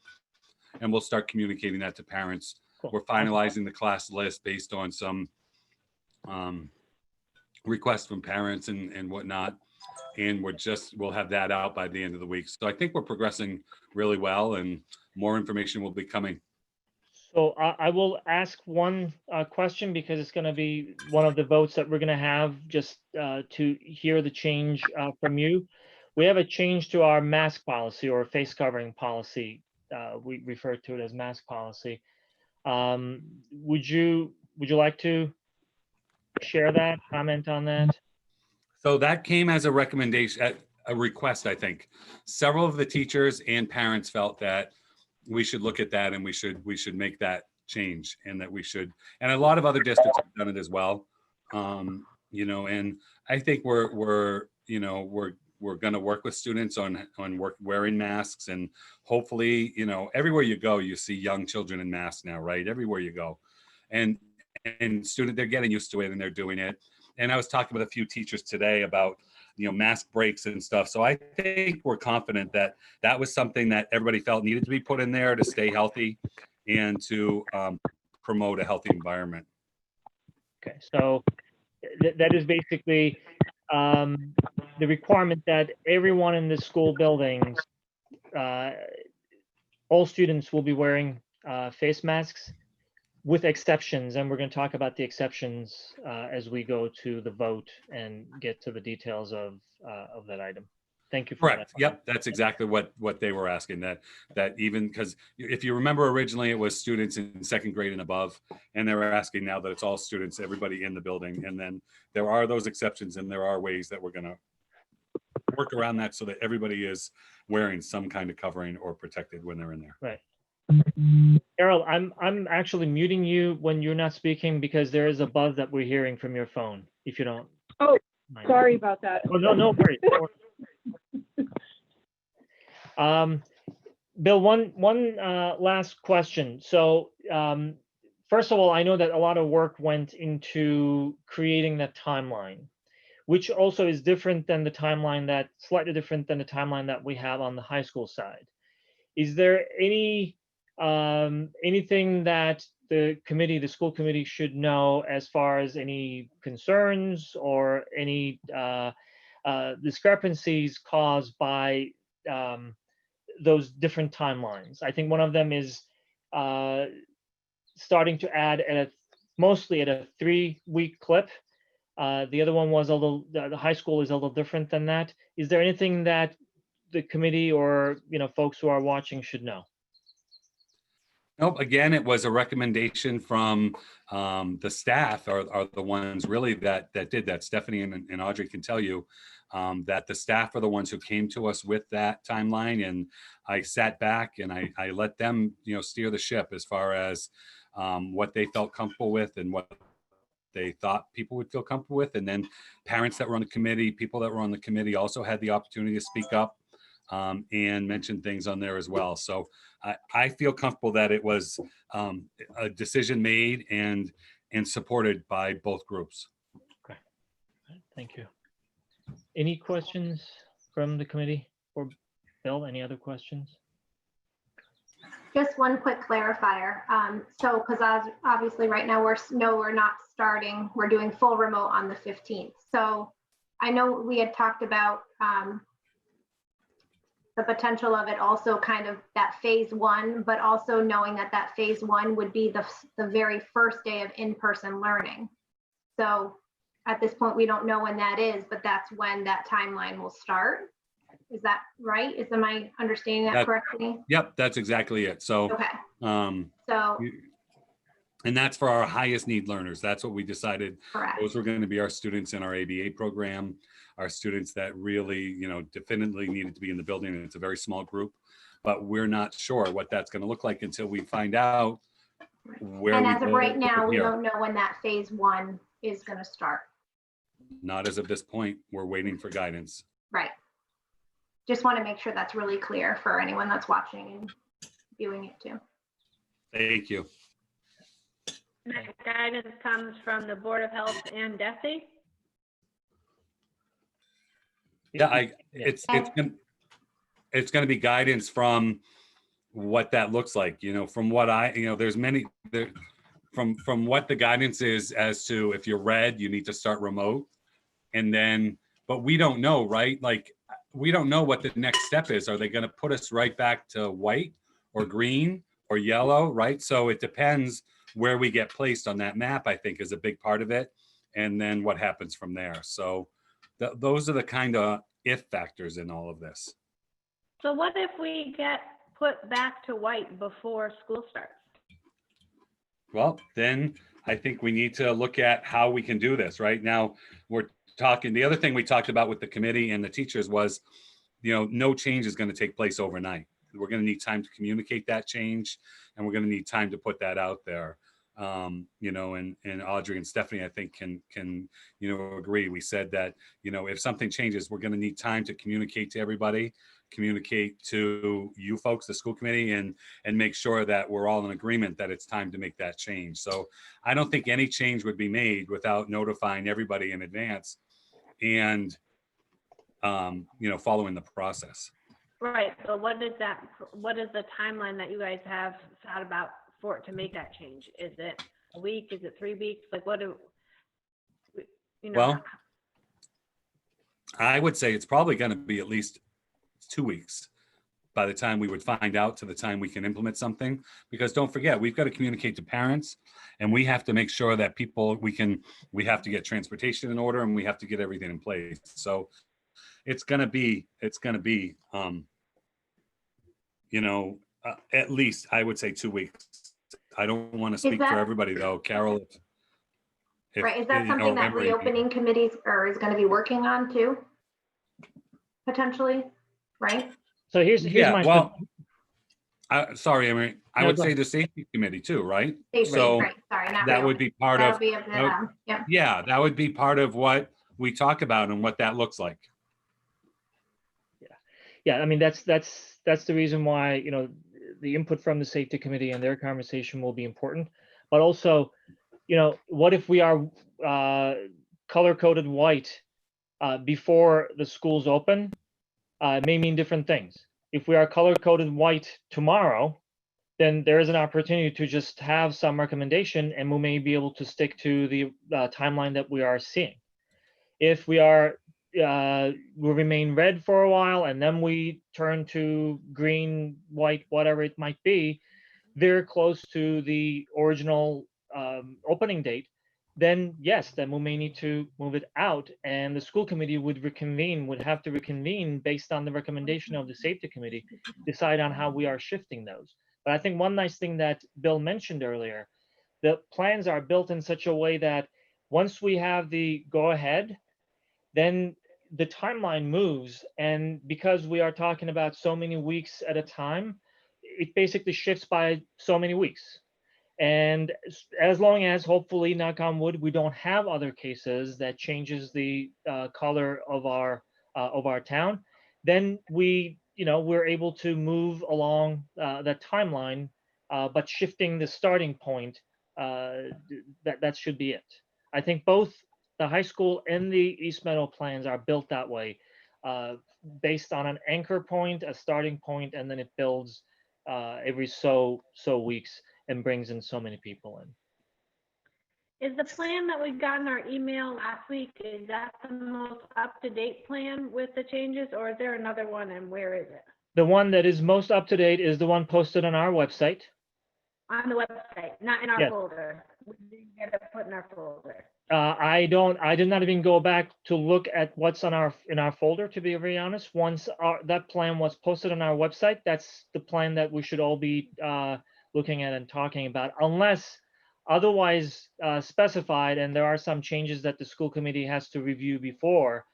and we'll start communicating that to parents.
Cool.
We're finalizing the class list based on some requests from parents and whatnot. And we'll have that out by the end of the week. So I think we're progressing really well, and more information will be coming.
So I will ask one question, because it's going to be one of the votes that we're going to have, just to hear the change from you. We have a change to our mask policy, or face covering policy. We refer to it as mask policy. Would you like to share that, comment on that?
So that came as a recommendation, a request, I think. Several of the teachers and parents felt that we should look at that, and we should make that change, and that we should, and a lot of other districts have done it as well. And I think we're going to work with students on wearing masks, and hopefully, everywhere you go, you see young children in masks now, right? Everywhere you go, and they're getting used to it, and they're doing it. And I was talking with a few teachers today about, mask breaks and stuff. So I think we're confident that that was something that everybody felt needed to be put in there to stay healthy and to promote a healthy environment.
Okay, so that is basically the requirement that everyone in the school buildings, all students will be wearing face masks, with exceptions, and we're going to talk about the exceptions as we go to the vote and get to the details of that item. Thank you for
Correct.
that.
Yep, that's exactly what they were asking. That even, because if you remember, originally it was students in second grade and above, and they were asking now that it's all students, everybody in the building. And then there are those exceptions, and there are ways that we're going to work around that so that everybody is wearing some kind of covering or protected when they're in there.
Right. Carol, I'm actually muting you when you're not speaking because there is a buzz that we're hearing from your phone, if you don't
Oh,
mind.
sorry about that.
Oh, no worries. No worries. Bill, one last question. So, first of all, I know that a lot of work went into creating that timeline, which also is different than the timeline slightly different than the timeline that we have on the high school side. Is there anything that the school committee should know as far as any concerns or any discrepancies caused by those different timelines? I think one of them is starting to add mostly at a 3-week clip. The other one was the high school is a little different than that. Is there anything that the committee or folks who are watching should know?
Nope, again, it was a recommendation from the staff are the ones really that did that. Stephanie and Audrey can tell you that the staff are the ones who came to us with that timeline, and I sat back and I let them steer the ship as far as what they felt comfortable with and what they thought people would feel comfortable with. And then parents that were on the committee, people that were on the committee also had the opportunity to speak up and mention things on there as well. So I feel comfortable that it was a decision made and supported by both groups.
Okay, thank you. Any questions from the committee or Bill? Any other questions?
Just one quick clarifier. So, because obviously right now we're not starting, we're doing full remote on the 15th. So I know we had talked about the potential of it also kind of that phase 1, but also knowing that phase 1 would be the very first day of in-person learning. So at this point, we don't know when that is, but that's when that timeline will start. Is that right? Am I understanding that correctly?
Yep, that's exactly it. So,
okay.
And that's for our highest need learners. That's what we decided.
Correct.
Those were going to be our students in our ABA program, our students that really, definitely needed to be in the building. And it's a very small group, but we're not sure what that's going to look like until we find out where.
And as of right now, we don't know when that phase 1 is going to start.
Not as of this point. We're waiting for guidance.
Right. Just want to make sure that's really clear for anyone that's watching and viewing it too.
Thank you.
That guidance comes from the Board of Health and DESE?
Yeah, it's going to be guidance from what that looks like, from what there's many from what the guidance is as to if you're red, you need to start remote. And then, but we don't know, right? Like, we don't know what the next step is. Are they going to put us right back to white or green or yellow, right? So it depends where we get placed on that map, I think, is a big part of it. And then what happens from there. So those are the kind of if factors in all of this.
So what if we get put back to white before school starts?
Well, then I think we need to look at how we can do this. Right now, we're talking, the other thing we talked about with the committee and the teachers was, no change is going to take place overnight. We're going to need time to communicate that change, and we're going to need time to put that out there. And Audrey and Stephanie, I think, can agree. We said that, if something changes, we're going to need time to communicate to everybody, communicate to you folks, the school committee, and make sure that we're all in agreement that it's time to make that change. So I don't think any change would be made without notifying everybody in advance and, following the process.
Right. So what is the timeline that you guys have thought about for it to make that change? Is it a week? Is it 3 weeks? Like,
Well, I would say it's probably going to be at least 2 weeks by the time we would find out to the time we can implement something, because don't forget, we've got to communicate to parents, and we have to make sure that we have to get transportation in order, and we have to get everything in place. So it's going to be at least, I would say, 2 weeks. I don't want to speak for everybody though, Carol.
Right, is that something that reopening committees is going to be working on too? Potentially, right?
So here's my
Sorry, Emery, I
No,
would
go
say
ahead.
the safety committee too, right?
Safety,
So
right, sorry, not
that
real.
would be part
That'll
of,
be up to them, yeah.
yeah, that would be part of what we talk about and what that looks like.
Yeah, I mean, that's the reason why, you know, the input from the safety committee and their conversation will be important. But also, you know, what if we are color-coded white before the schools open? It may mean different things. If we are color-coded white tomorrow, then there is an opportunity to just have some recommendation, and we may be able to stick to the timeline that we are seeing. If we are will remain red for a while and then we turn to green, white, whatever it might be, very close to the original opening date, then yes, then we may need to move it out, and the school committee would have to reconvene based on the recommendation of the safety committee, decide on how we are shifting those. But I think one nice thing that Bill mentioned earlier, the plans are built in such a way that once we have the go ahead, then the timeline moves. And because we are talking about so many weeks at a time, it basically shifts by so many weeks. And as long as, hopefully, knock on wood, we don't have other cases that changes the color of our town, then we're able to move along that timeline, but shifting the starting point, that should be it. I think both the high school and the East Meadow plans are built that way, based on an anchor point, a starting point, and then it builds every so weeks and brings in so many people in.
Is the plan that we got in our email last week, is that the most up-to-date plan with the changes, or is there another one, and where is it?
The one that is most up to date is the one posted on our website.
On the website, not in our
Yes.
folder. We didn't get it put in our folder.
I did not even go back to look at what's in our folder, to be very honest. Once that plan was posted on our website, that's the plan that we should all be looking at and talking about, unless otherwise specified, and there are some changes that the school committee has to review before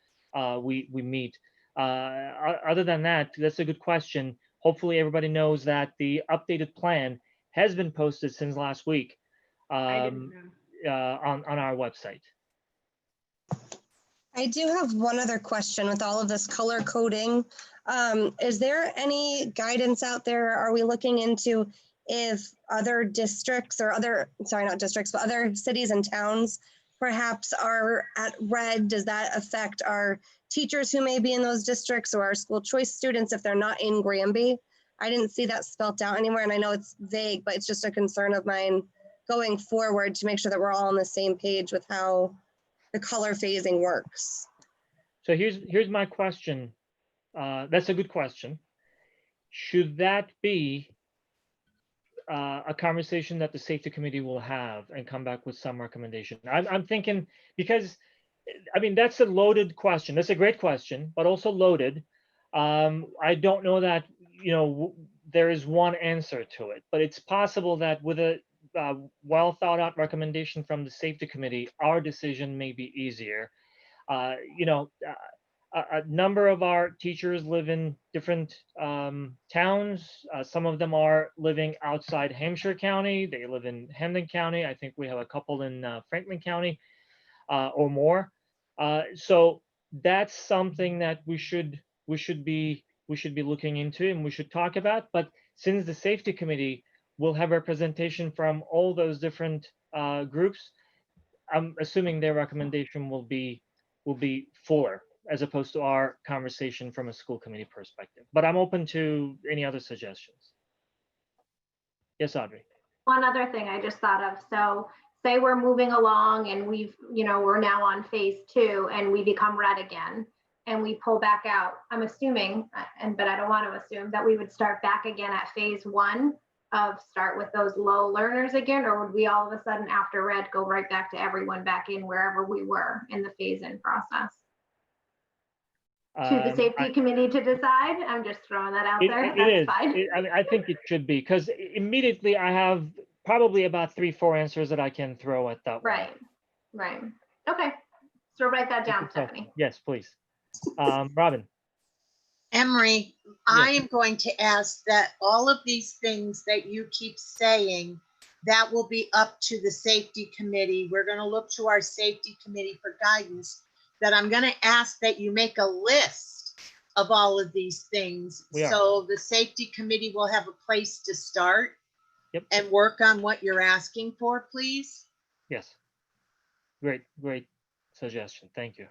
we meet. Other than that, that's a good question. Hopefully everybody knows that the updated plan has been posted since last week.
I didn't know.
On our website.
I do have one other question with all of this color coding. Is there any guidance out there? Are we looking into if other districts or not districts, but other cities and towns perhaps are at red? Does that affect our teachers who may be in those districts or our school choice students if they're not in Granby? I didn't see that spelt out anywhere, and I know it's vague, but it's just a concern of mine going forward to make sure that we're all on the same page with how the color phasing works.
So here's my question. That's a good question. Should that be a conversation that the safety committee will have and come back with some recommendation? I'm thinking, because I mean, that's a loaded question. That's a great question, but also loaded. I don't know that, there is one answer to it, but it's possible that with a well thought out recommendation from the safety committee, our decision may be easier. A number of our teachers live in different towns. Some of them are living outside Hampshire County. They live in Hamden County. I think we have a couple in Franklin County or more. So that's something that we should be looking into and we should talk about. But since the safety committee will have representation from all those different groups, I'm assuming their recommendation will be fuller as opposed to our conversation from a school committee perspective. But I'm open to any other suggestions. Yes, Audrey.
One other thing I just thought of. So say we're moving along and we're now on phase 2 and we become red again and we pull back out. I'm assuming, but I don't want to assume, that we would start back again at phase 1 of start with those low learners again, or would we all of a sudden after red go right back to everyone back in wherever we were in the phase-in process? To the safety committee to decide. I'm just throwing that out there. That's fine.
I think it should be, because immediately I have probably about 3-4 answers that I can throw at that.
Right. Okay. So write that down, Stephanie.
Yes, please. Robin.
Emery, I am going to ask that all of these things that you keep saying, that will be up to the safety committee. We're going to look to our safety committee for guidance. That I'm going to ask that you make a list of all of these things.
We are.
So the safety committee will have a place to start.
Yep.
And work on what you're asking for, please.
Yes. Great suggestion. Thank you.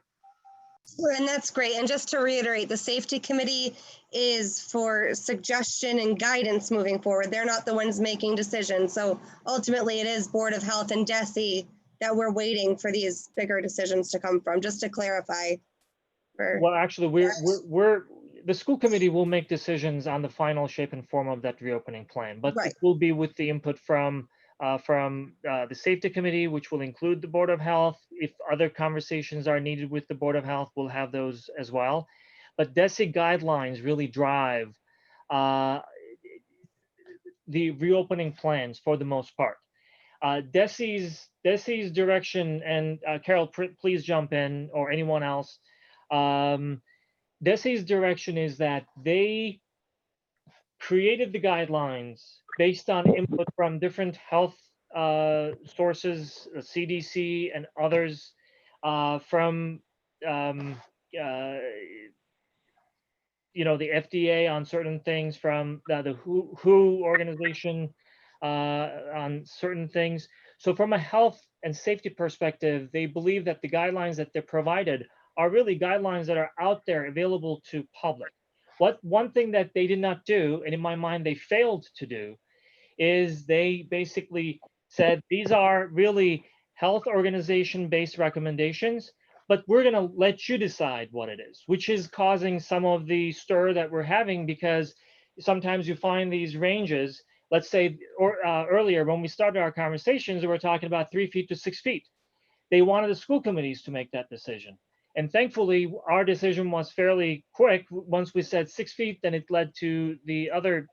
And that's great. And just to reiterate, the safety committee is for suggestion and guidance moving forward. They're not the ones making decisions. So ultimately it is Board of Health and DESE that we're waiting for these bigger decisions to come from, just to clarify.
Well, actually, the school committee will make decisions on the final shape and form of that reopening plan, but
Right.
it will be with the input from the safety committee, which will include the Board of Health. If other conversations are needed with the Board of Health, we'll have those as well. But DESE guidelines really drive the reopening plans for the most part. DESE's direction, and Carol, please jump in, or anyone else. DESE's direction is that they created the guidelines based on input from different health sources, CDC and others, from the FDA on certain things, from the WHO organization on certain things. So from a health and safety perspective, they believe that the guidelines that they're provided are really guidelines that are out there available to public. One thing that they did not do, and in my mind they failed to do, is they basically said these are really health organization based recommendations, but we're going to let you decide what it is, which is causing some of the stir that we're having, because sometimes you find these ranges. Let's say earlier when we started our conversations, we were talking about 3 feet to 6 feet. They wanted the school committees to make that decision. And thankfully, our decision was fairly quick. Once we said 6 feet, then it led to the other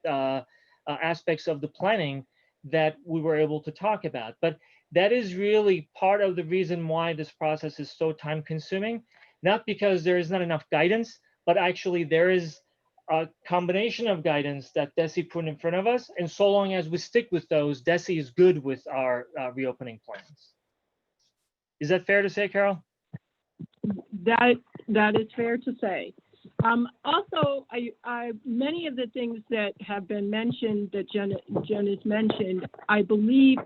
aspects of the planning that we were able to talk about. But that is really part of the reason why this process is so time consuming, not because there is not enough guidance, but actually there is a combination of guidance that DESE put in front of us. And so long as we stick with those, DESE is good with our reopening plans. Is that fair to say, Carol?
That is fair to say. Also, many of the things that have been mentioned, that Jen has mentioned, I believe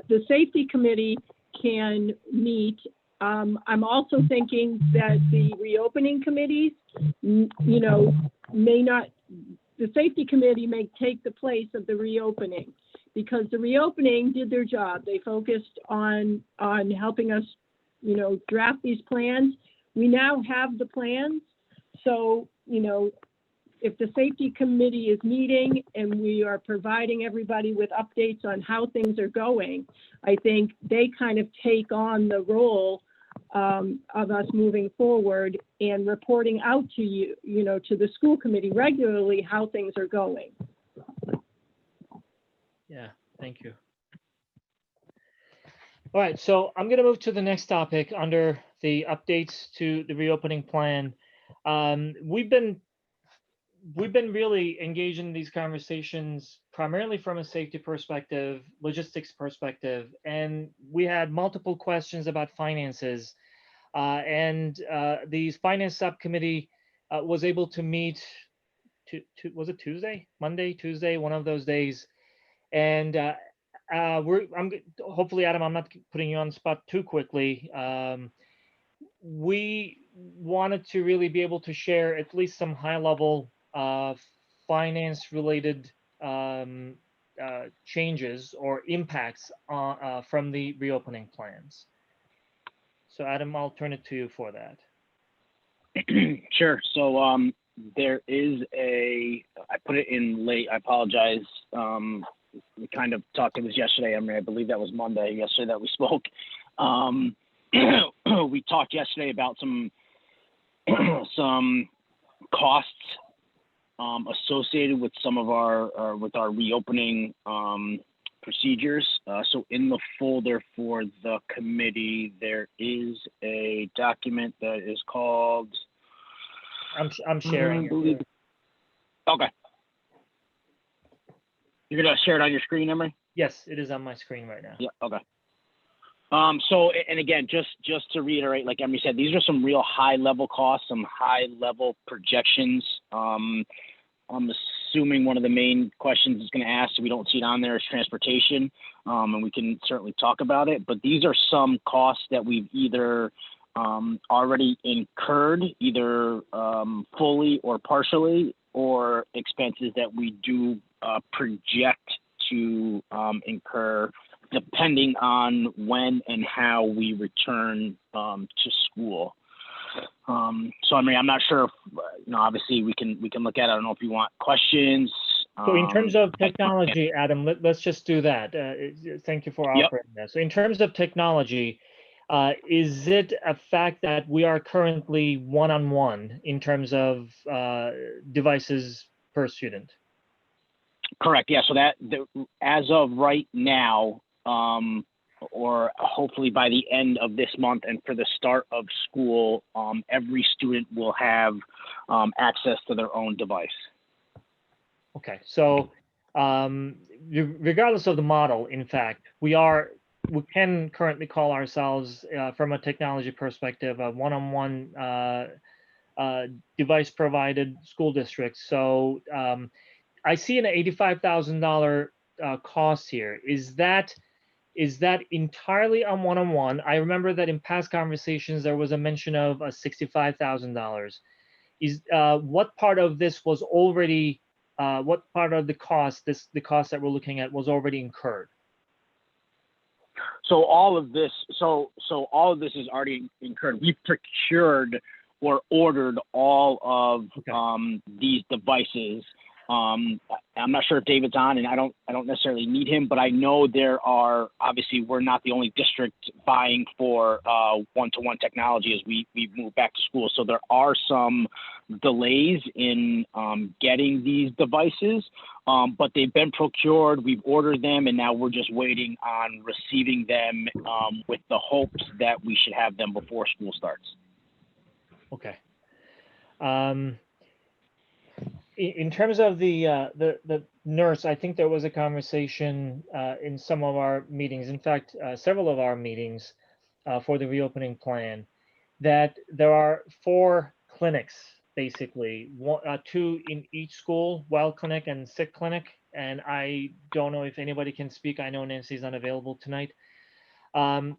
the safety committee can meet. I'm also thinking that the reopening committees, may not, the safety committee may take the place of the reopening, because the reopening did their job. They focused on helping us, draft these plans. We now have the plans. So, if the safety committee is meeting and we are providing everybody with updates on how things are going, I think they kind of take on the role of us moving forward and reporting out to you, to the school committee regularly how things are going.
Yeah, thank you. All right, so I'm going to move to the next topic under the updates to the reopening plan. We've been really engaged in these conversations primarily from a safety perspective, logistics perspective, and we had multiple questions about finances. The finance subcommittee was able to meet, was it Tuesday, Monday, Tuesday, one of those days. And hopefully, Adam, I'm not putting you on the spot too quickly. We wanted to really be able to share at least some high-level finance-related changes or impacts from the reopening plans. So, Adam, I'll turn it to you for that.
Sure. So there is I put it in late. I apologize. We kind of talked to this yesterday. I believe that was Monday, yesterday that we spoke. We talked yesterday about some costs associated with some of our reopening procedures. So in the folder for the committee, there is a document that is called.
I'm sharing.
You're gonna share it on your screen, Emery?
Yes, it is on my screen right now.
Yeah, okay. So, and again, just to reiterate, like Emery said, these are some real high level costs, some high level projections. I'm assuming one of the main questions is going to ask, so we don't see it on there, is transportation. And we can certainly talk about it, but these are some costs that we've either already incurred, either fully or partially, or expenses that we do project to incur depending on when and how we return to school. So I mean, I'm not sure if, obviously we can look at it. I don't know if you want questions.
So in terms of technology, Adam, let's just do that. Thank you for
Yep.
offering that. So in terms of technology, is it a fact that we are currently one-on-one in terms of devices per student?
Correct. Yeah. So as of right now, or hopefully by the end of this month and for the start of school, every student will have access to their own device.
Okay, so regardless of the model, in fact, we can currently call ourselves, from a technology perspective, a one-on-one device provided school district. So I see an $85,000 cost here. Is that entirely on one-on-one? I remember that in past conversations there was a mention of a $65,000. Is what part of this was already what part of the cost the cost that we're looking at was already incurred?
So all of this is already incurred. We've procured or ordered all of these devices. I'm not sure if David's on, and I don't necessarily need him, but I know there are, obviously we're not the only district vying for one-to-one technology as we move back to school. So there are some delays in getting these devices, but they've been procured, we've ordered them, and now we're just waiting on receiving them with the hopes that we should have them before school starts.
Okay. In terms of the nurse, I think there was a conversation in some of our meetings, in fact, several of our meetings for the reopening plan, that there are 4 clinics, basically, 2 in each school, Wild Clinic and Sick Clinic. And I don't know if anybody can speak. I know Nancy's unavailable tonight. I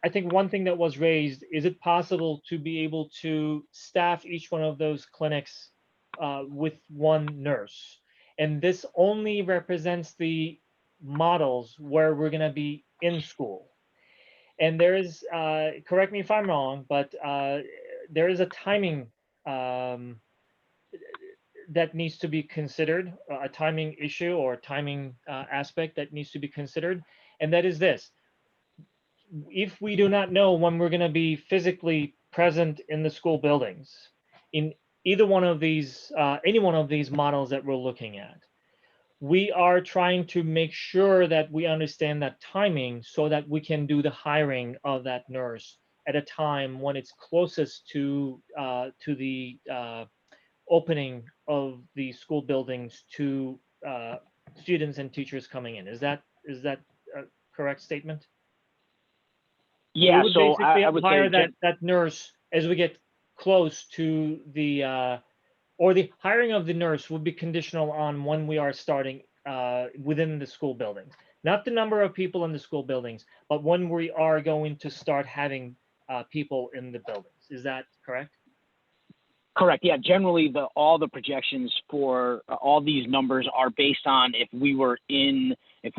think one thing that was raised, is it possible to be able to staff each one of those clinics with one nurse? And this only represents the models where we're going to be in school. And there is, correct me if I'm wrong, but there is a timing that needs to be considered, a timing issue or timing aspect that needs to be considered. And that is this: if we do not know when we're going to be physically present in the school buildings, in either one of these, any one of these models that we're looking at, we are trying to make sure that we understand that timing so that we can do the hiring of that nurse at a time when it's closest to the opening of the school buildings to students and teachers coming in. Is that a correct statement?
Yeah, so
basically
I would
hire
say
that nurse as we get close to the or the hiring of the nurse would be conditional on when we are starting within the school buildings, not the number of people in the school buildings, but when we are going to start having people in the buildings. Is that correct?
Correct. Yeah. Generally, all the projections for all these numbers are based on if we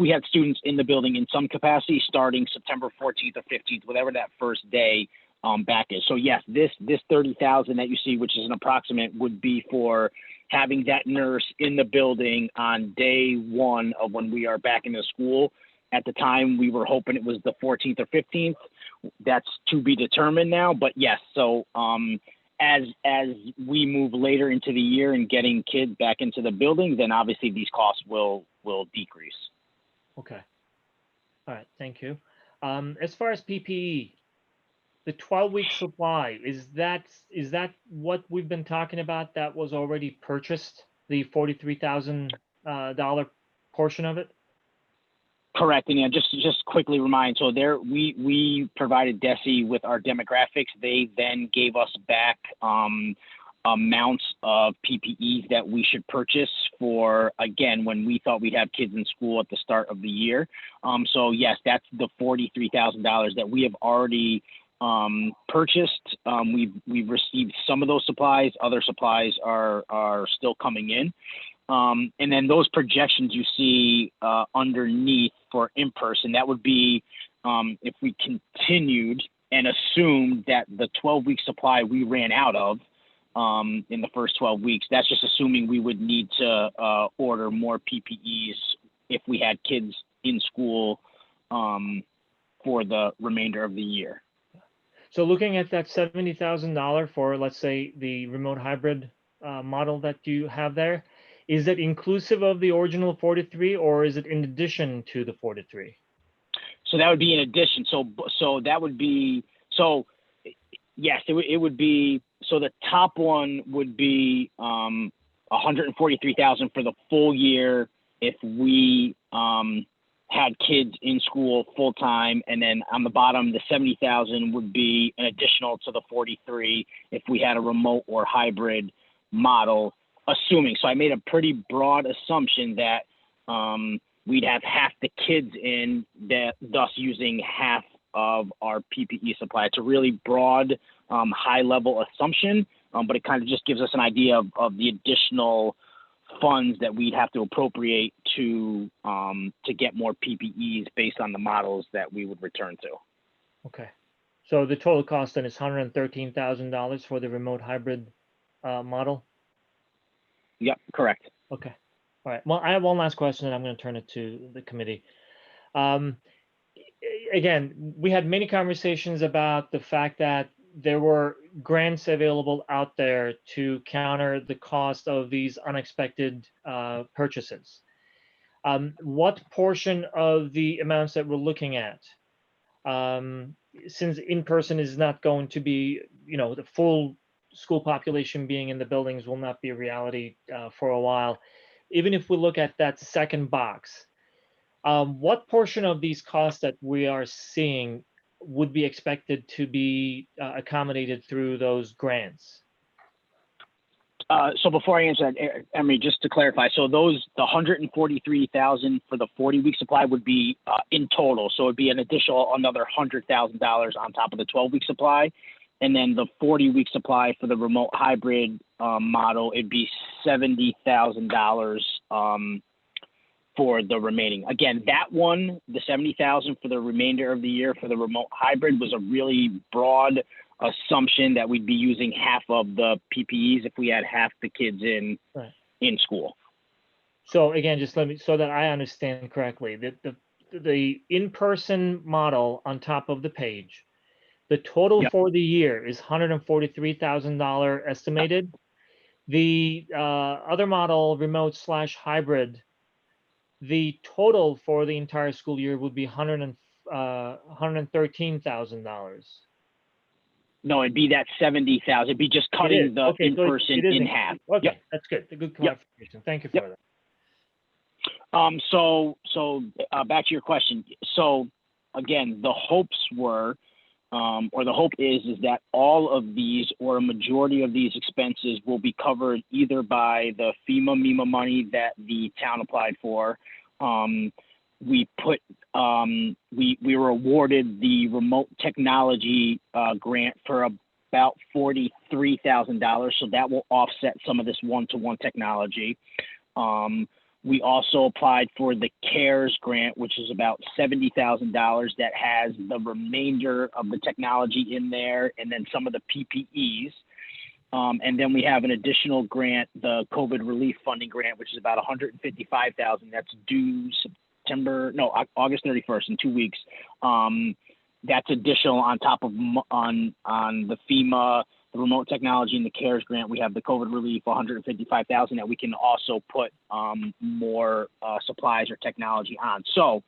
had students in the building in some capacity starting September 14th or 15th, whatever that first day back is. So yes, this 30,000 that you see, which is an approximate, would be for having that nurse in the building on day 1 of when we are back into school. At the time, we were hoping it was the 14th or 15th. That's to be determined now. But yes, so as we move later into the year and getting kids back into the building, then obviously these costs will decrease.
Okay. All right. Thank you. As far as PPE, the 12-week supply, is that what we've been talking about that was already purchased, the 43,000 dollar portion of it?
Correct. And yeah, just quickly remind, so there, we provided DESE with our demographics. They then gave us back amounts of PPEs that we should purchase for, again, when we thought we'd have kids in school at the start of the year. So yes, that's the $43,000 that we have already purchased. We've received some of those supplies. Other supplies are still coming in. And then those projections you see underneath for in-person, that would be if we continued and assumed that the 12-week supply we ran out of in the first 12 weeks, that's just assuming we would need to order more PPEs if we had kids in school for the remainder of the year.
So looking at that $70,000 for, let's say, the remote hybrid model that you have there, is that inclusive of the original 43, or is it in addition to the 43?
So that would be in addition. So that would be, so yes, it would be, so the top one would be $143,000 for the full year if we had kids in school full time, and then on the bottom, the $70,000 would be an additional to the 43 if we had a remote or hybrid model, assuming. So I made a pretty broad assumption that we'd have half the kids in, that thus using half of our PPE supply. It's a really broad, high level assumption, but it kind of just gives us an idea of the additional funds that we'd have to appropriate to get more PPEs based on the models that we would return to.
Okay. So the total cost then is $113,000 for the remote hybrid model?
Yep, correct.
Okay. All right. Well, I have one last question, and I'm going to turn it to the committee. Again, we had many conversations about the fact that there were grants available out there to counter the cost of these unexpected purchases. What portion of the amounts that we're looking at, since in-person is not going to be, the full school population being in the buildings will not be a reality for a while, even if we look at that second box, what portion of these costs that we are seeing would be expected to be accommodated through those grants?
So before I answer that, Emery, just to clarify, so the $143,000 for the 40-week supply would be in total. So it'd be an additional another $100,000 on top of the 12-week supply. And then the 40-week supply for the remote hybrid model, it'd be $70,000 for the remaining. Again, that one, the $70,000 for the remainder of the year for the remote hybrid, was a really broad assumption that we'd be using half of the PPEs if we had half the kids in school.
So again, just let me, so that I understand correctly, the in-person model on top of the page, the total for the year is $143,000 estimated. The other model, remote / hybrid, the total for the entire school year would be $113,000.
No, it'd be that $70,000. It'd be just cutting the in-person in half.
Okay,
yep.
That's good. A good clarification. Thank you for that.
So back to your question. So again, the hopes were, or the hope is that all of these or a majority of these expenses will be covered either by the MEMA money that the town applied for. We were awarded the remote technology grant for about $43,000, so that will offset some of this one-to-one technology. We also applied for the CARES grant, which is about $70,000 that has the remainder of the technology in there and then some of the PPEs. And then we have an additional grant, the COVID relief funding grant, which is about $155,000. That's due August 31st, in 2 weeks. That's additional on top of on the FEMA, the remote technology, and the CARES grant. We have the COVID relief, $155,000 that we can also put more supplies or technology on. So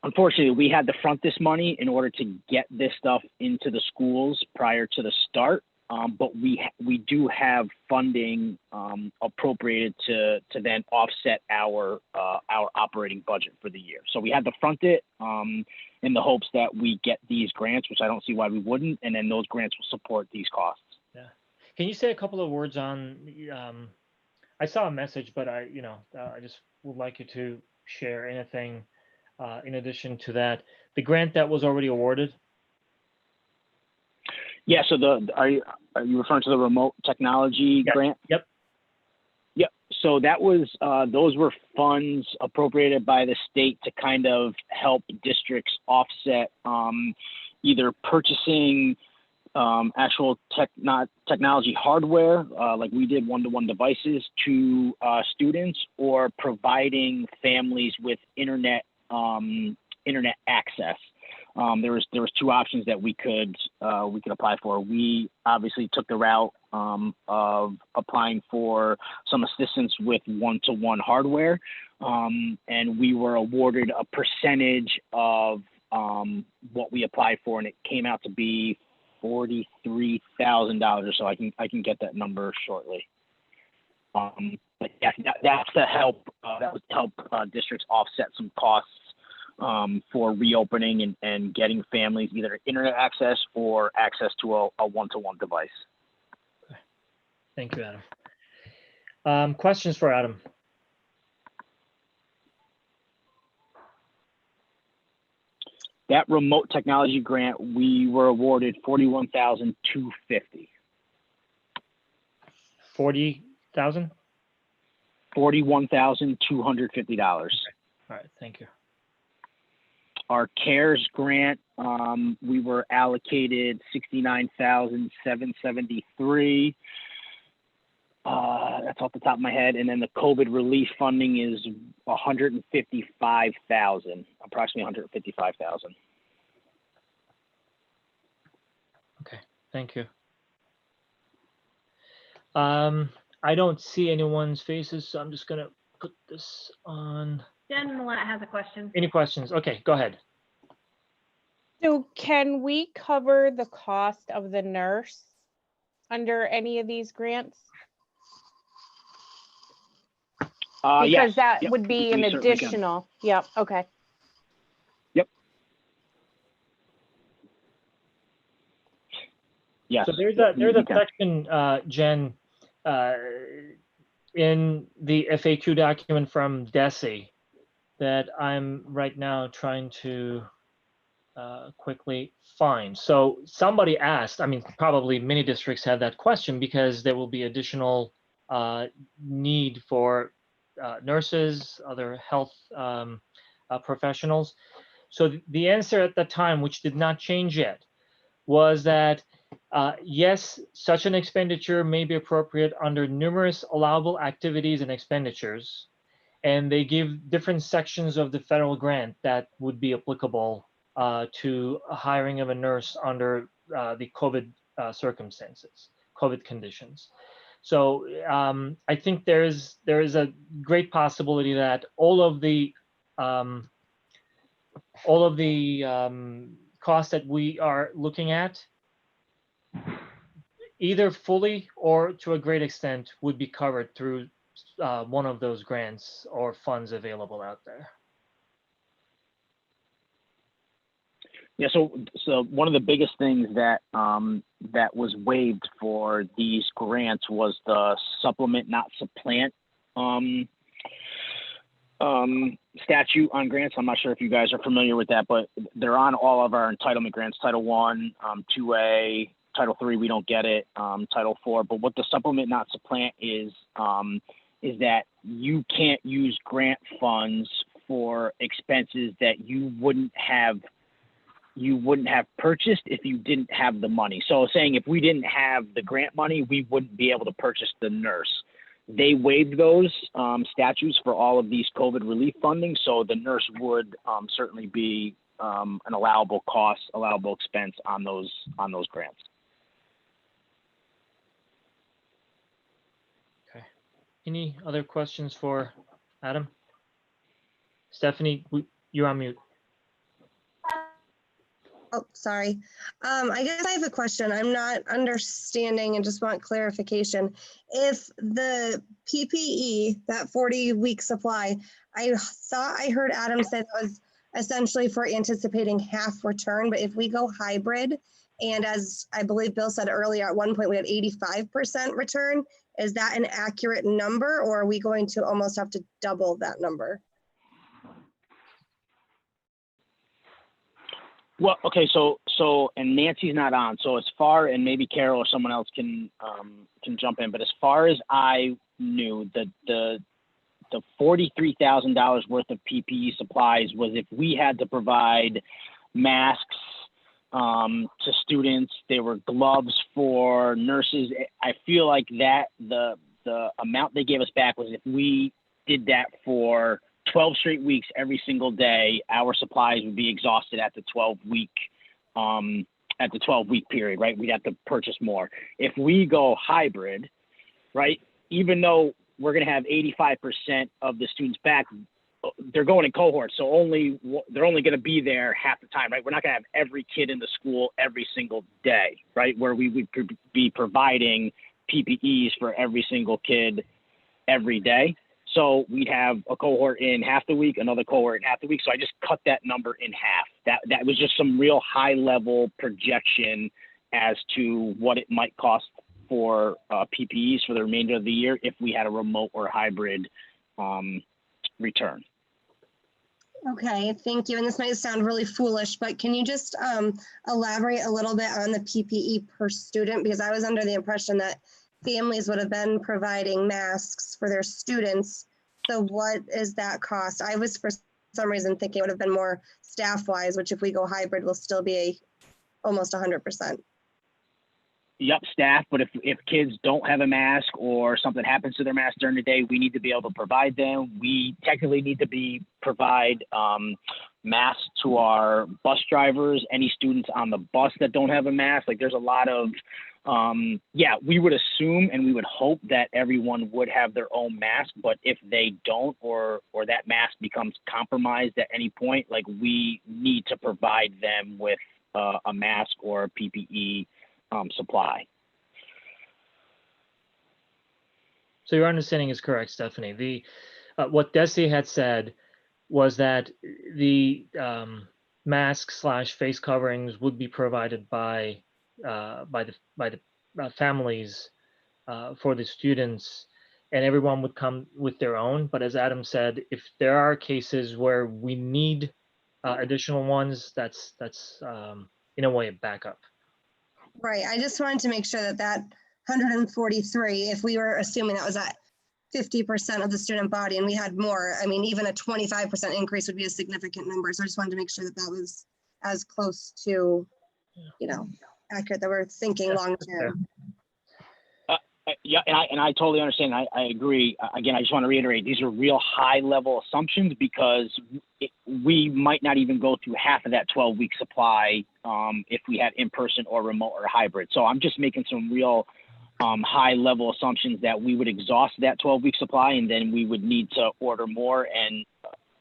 unfortunately, we had to front this money in order to get this stuff into the schools prior to the start. but we do have funding appropriated to then offset our operating budget for the year. So we had to front it in the hopes that we get these grants, which I don't see why we wouldn't, and then those grants will support these costs.
Yeah. Can you say a couple of words on, I saw a message, but I just would like you to share anything in addition to that. The grant that was already awarded?
Yeah, so are you referring to the remote technology grant?
Yep.
Yep. So that was those were funds appropriated by the state to kind of help districts offset either purchasing actual technology hardware, like we did one-to-one devices to students, or providing families with internet access. There was two options that we could apply for. We obviously took the route of applying for some assistance with one-to-one hardware, and we were awarded a percentage of what we applied for, and it came out to be $43,000 or so. I can get that number shortly. But yeah, that's to help. That was to help districts offset some costs for reopening and getting families either internet access or access to a one-to-one device.
Okay. Thank you, Adam. Questions for Adam?
That remote technology grant, we were awarded $41,250.
40,000?
$41,250.
All right, thank you.
Our CARES grant, we were allocated $69,773. That's off the top of my head. And then the COVID relief funding is $155,000, approximately $155,000.
Okay, thank you. I don't see anyone's faces, so I'm just gonna put this on.
Jen Millette has a question.
Any questions? Okay, go ahead.
So can we cover the cost of the nurse under any of these grants? Because
yes.
that
Yep.
would be an
We certainly can.
additional. Yep. Okay.
Yep. Yes.
So there's
Yep,
a
we can.
section, Jen, in the FAQ document from DESE that I'm right now trying to quickly find. So somebody asked, I mean, probably many districts have that question because there will be additional need for nurses, other health professionals. So the answer at the time, which did not change yet, was that yes, such an expenditure may be appropriate under numerous allowable activities and expenditures, and they give different sections of the federal grant that would be applicable to hiring of a nurse under the COVID circumstances, COVID conditions. So I think there is a great possibility that all of the costs that we are looking at, either fully or to a great extent, would be covered through one of those grants or funds available out there.
Yeah, so one of the biggest things that that was waived for these grants was the supplement not supplant statute on grants. I'm not sure if you guys are familiar with that, but they're on all of our entitlement grants, Title I, 2A, Title III, we don't get it, Title IV. But what the supplement not supplant is that you can't use grant funds for expenses that you wouldn't have purchased if you didn't have the money. So saying if we didn't have the grant money, we wouldn't be able to purchase the nurse. They waived those statutes for all of these COVID relief funding. So the nurse would certainly be an allowable cost, allowable expense on those grants.
Okay. Any other questions for Adam? Stephanie, you're on mute.
Oh, sorry. I guess I have a question. I'm not understanding and just want clarification. If the PPE, that 40-week supply, I thought I heard Adam say that was essentially for anticipating half return, but if we go hybrid, and as I believe Bill said earlier, at one point we had 85% return, is that an accurate number, or are we going to almost have to double that number?
Well, okay, so and Nancy's not on, so as far, and maybe Carol or someone else can jump in, but as far as I knew, the $43,000 worth of PPE supplies was if we had to provide masks to students, there were gloves for nurses. I feel like that the amount they gave us back was if we did that for 12 straight weeks every single day, our supplies would be exhausted at the 12-week period, right? We'd have to purchase more. If we go hybrid, right, even though we're going to have 85% of the students back, they're going in cohorts, so they're only going to be there half the time, right? We're not going to have every kid in the school every single day, right? Where we would be providing PPEs for every single kid every day. So we'd have a cohort in half the week, another cohort in half the week. So I just cut that number in half. That was just some real high level projection as to what it might cost for PPEs for the remainder of the year if we had a remote or hybrid return.
Okay, thank you. And this might sound really foolish, but can you just elaborate a little bit on the PPE per student? Because I was under the impression that families would have been providing masks for their students. So what is that cost? I was for some reason thinking it would have been more staff-wise, which if we go hybrid will still be almost 100%.
Yep, staff, but if kids don't have a mask or something happens to their mask during the day, we need to be able to provide them. We technically need to provide masks to our bus drivers, any students on the bus that don't have a mask. Like there's a lot of, we would assume and we would hope that everyone would have their own mask, but if they don't or that mask becomes compromised at any point, like we need to provide them with a mask or a PPE supply.
So your understanding is correct, Stephanie. What Desi had said was that the masks / face coverings would be provided by the families for the students, and everyone would come with their own. But as Adam said, if there are cases where we need additional ones, that's in a way a backup.
Right, I just wanted to make sure that 143, if we were assuming that was at 50% of the student body and we had more, I mean, even a 25% increase would be a significant number. So I just wanted to make sure that was as close to, accurate that we're thinking long term.
Yeah, and I totally understand. I agree. Again, I just want to reiterate, these are real high level assumptions because we might not even go through half of that 12-week supply if we had in-person or remote or hybrid. So I'm just making some real high level assumptions that we would exhaust that 12-week supply and then we would need to order more and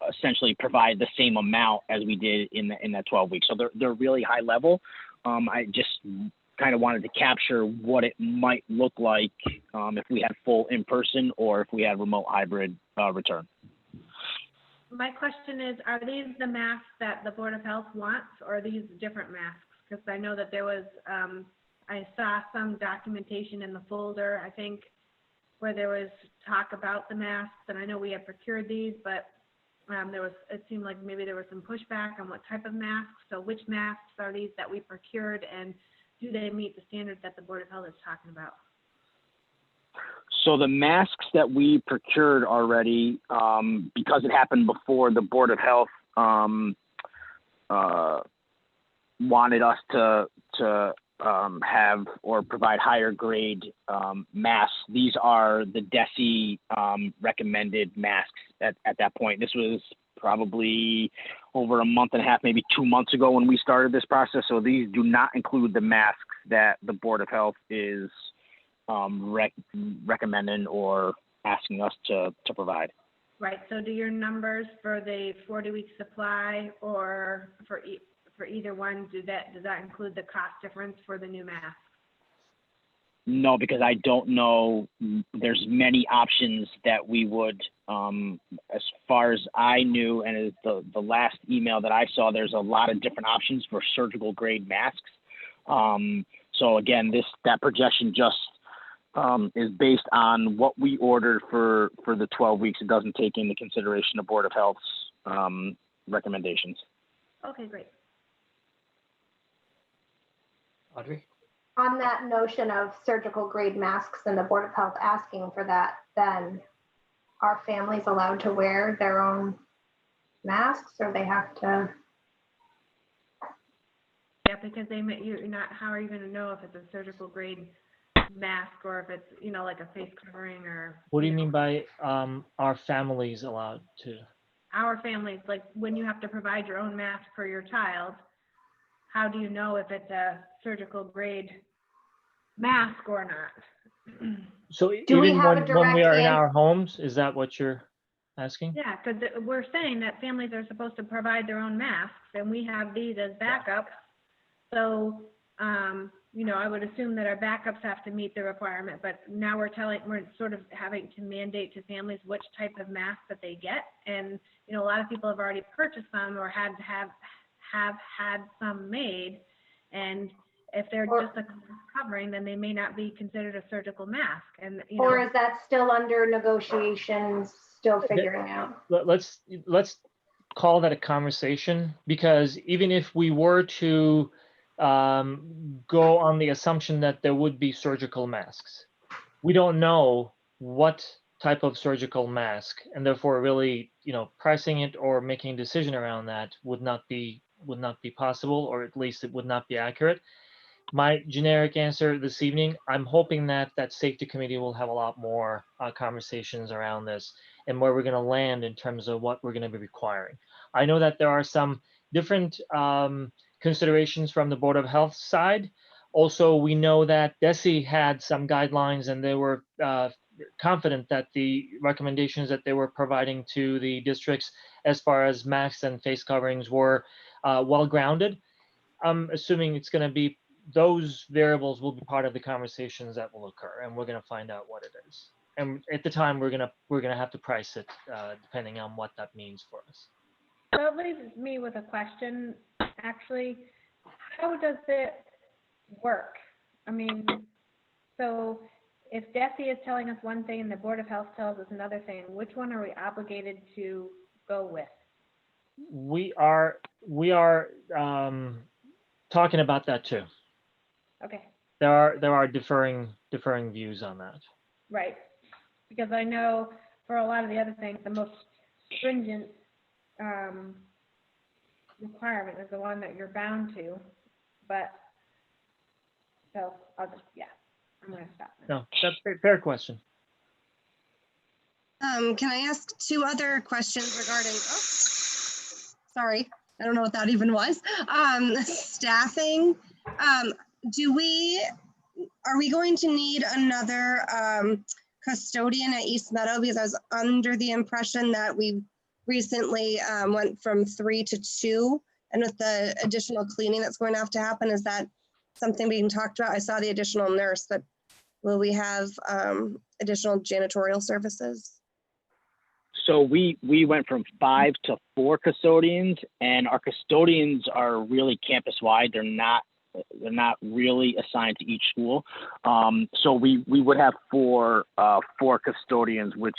essentially provide the same amount as we did in that 12 weeks. So they're really high level. I just kind of wanted to capture what it might look like if we had full in-person or if we had remote hybrid return.
My question is, are these the masks that the Board of Health wants, or are these different masks? Because I know that there was, I saw some documentation in the folder, I think, where there was talk about the masks, and I know we had procured these, but it seemed like maybe there was some pushback on what type of masks. So which masks are these that we procured, and do they meet the standards that the Board of Health is talking about?
So the masks that we procured already, because it happened before the Board of Health wanted us to have or provide higher grade masks. These are the DESE recommended masks at that point. This was probably over a month and a half, maybe 2 months ago when we started this process. So these do not include the masks that the Board of Health is recommending or asking us to provide.
Right, so do your numbers for the 40-week supply or for either one? Does that include the cost difference for the new mask?
No, because I don't know, there's many options that we would, as far as I knew, and as the last email that I saw, there's a lot of different options for surgical grade masks. So again, that projection just is based on what we ordered for the 12 weeks. It doesn't take into consideration the Board of Health's recommendations.
Okay, great.
Audrey?
On that notion of surgical grade masks and the Board of Health asking for that, then are families allowed to wear their own masks, or they have to?
Yeah, because you're not, how are you going to know if it's a surgical grade mask or if it's, like a face covering or?
What do you mean by are families allowed to?
Our families, like when you have to provide your own mask for your child, how do you know if it's a surgical grade mask or not?
So
Do we
even
have a
when we
direct
are in
answer?
our homes, is that what you're asking?
Yeah, because we're saying that families are supposed to provide their own masks, and we have these as backups. So, I would assume that our backups have to meet the requirement, but now we're sort of having to mandate to families which type of mask that they get. And, a lot of people have already purchased them or have had some made. And if they're just a covering, then they may not be considered a surgical mask. And,
Or is that still under negotiations, still figuring out?
Let's call that a conversation, because even if we were to go on the assumption that there would be surgical masks, we don't know what type of surgical mask, and therefore really, pricing it or making a decision around that would not be possible, or at least it would not be accurate. My generic answer this evening, I'm hoping that safety committee will have a lot more conversations around this and where we're going to land in terms of what we're going to be requiring. I know that there are some different considerations from the Board of Health side. Also, we know that DESE had some guidelines, and they were confident that the recommendations that they were providing to the districts as far as masks and face coverings were well-grounded. I'm assuming it's going to be, those variables will be part of the conversations that will occur, and we're going to find out what it is. And at the time, we're going to have to price it depending on what that means for us.
So it leaves me with a question, actually. How does it work? I mean, so if DESE is telling us one thing and the Board of Health tells us another thing, which one are we obligated to go with?
We are talking about that too.
Okay.
There are differing views on that.
Right. Because I know for a lot of the other things, the most stringent requirement is the one that you're bound to. But so I'm going to stop now.
No, that's a fair question.
Can I ask two other questions regarding, sorry, I don't know what that even was. Staffing, are we going to need another custodian at East Meadow? Because I was under the impression that we recently went from 3 to 2, and with the additional cleaning that's going to have to happen, is that something we can talk about? I saw the additional nurse, but will we have additional janitorial services?
So we went from 5 to 4 custodians, and our custodians are really campus-wide. They're not really assigned to each school. So we would have four custodians, which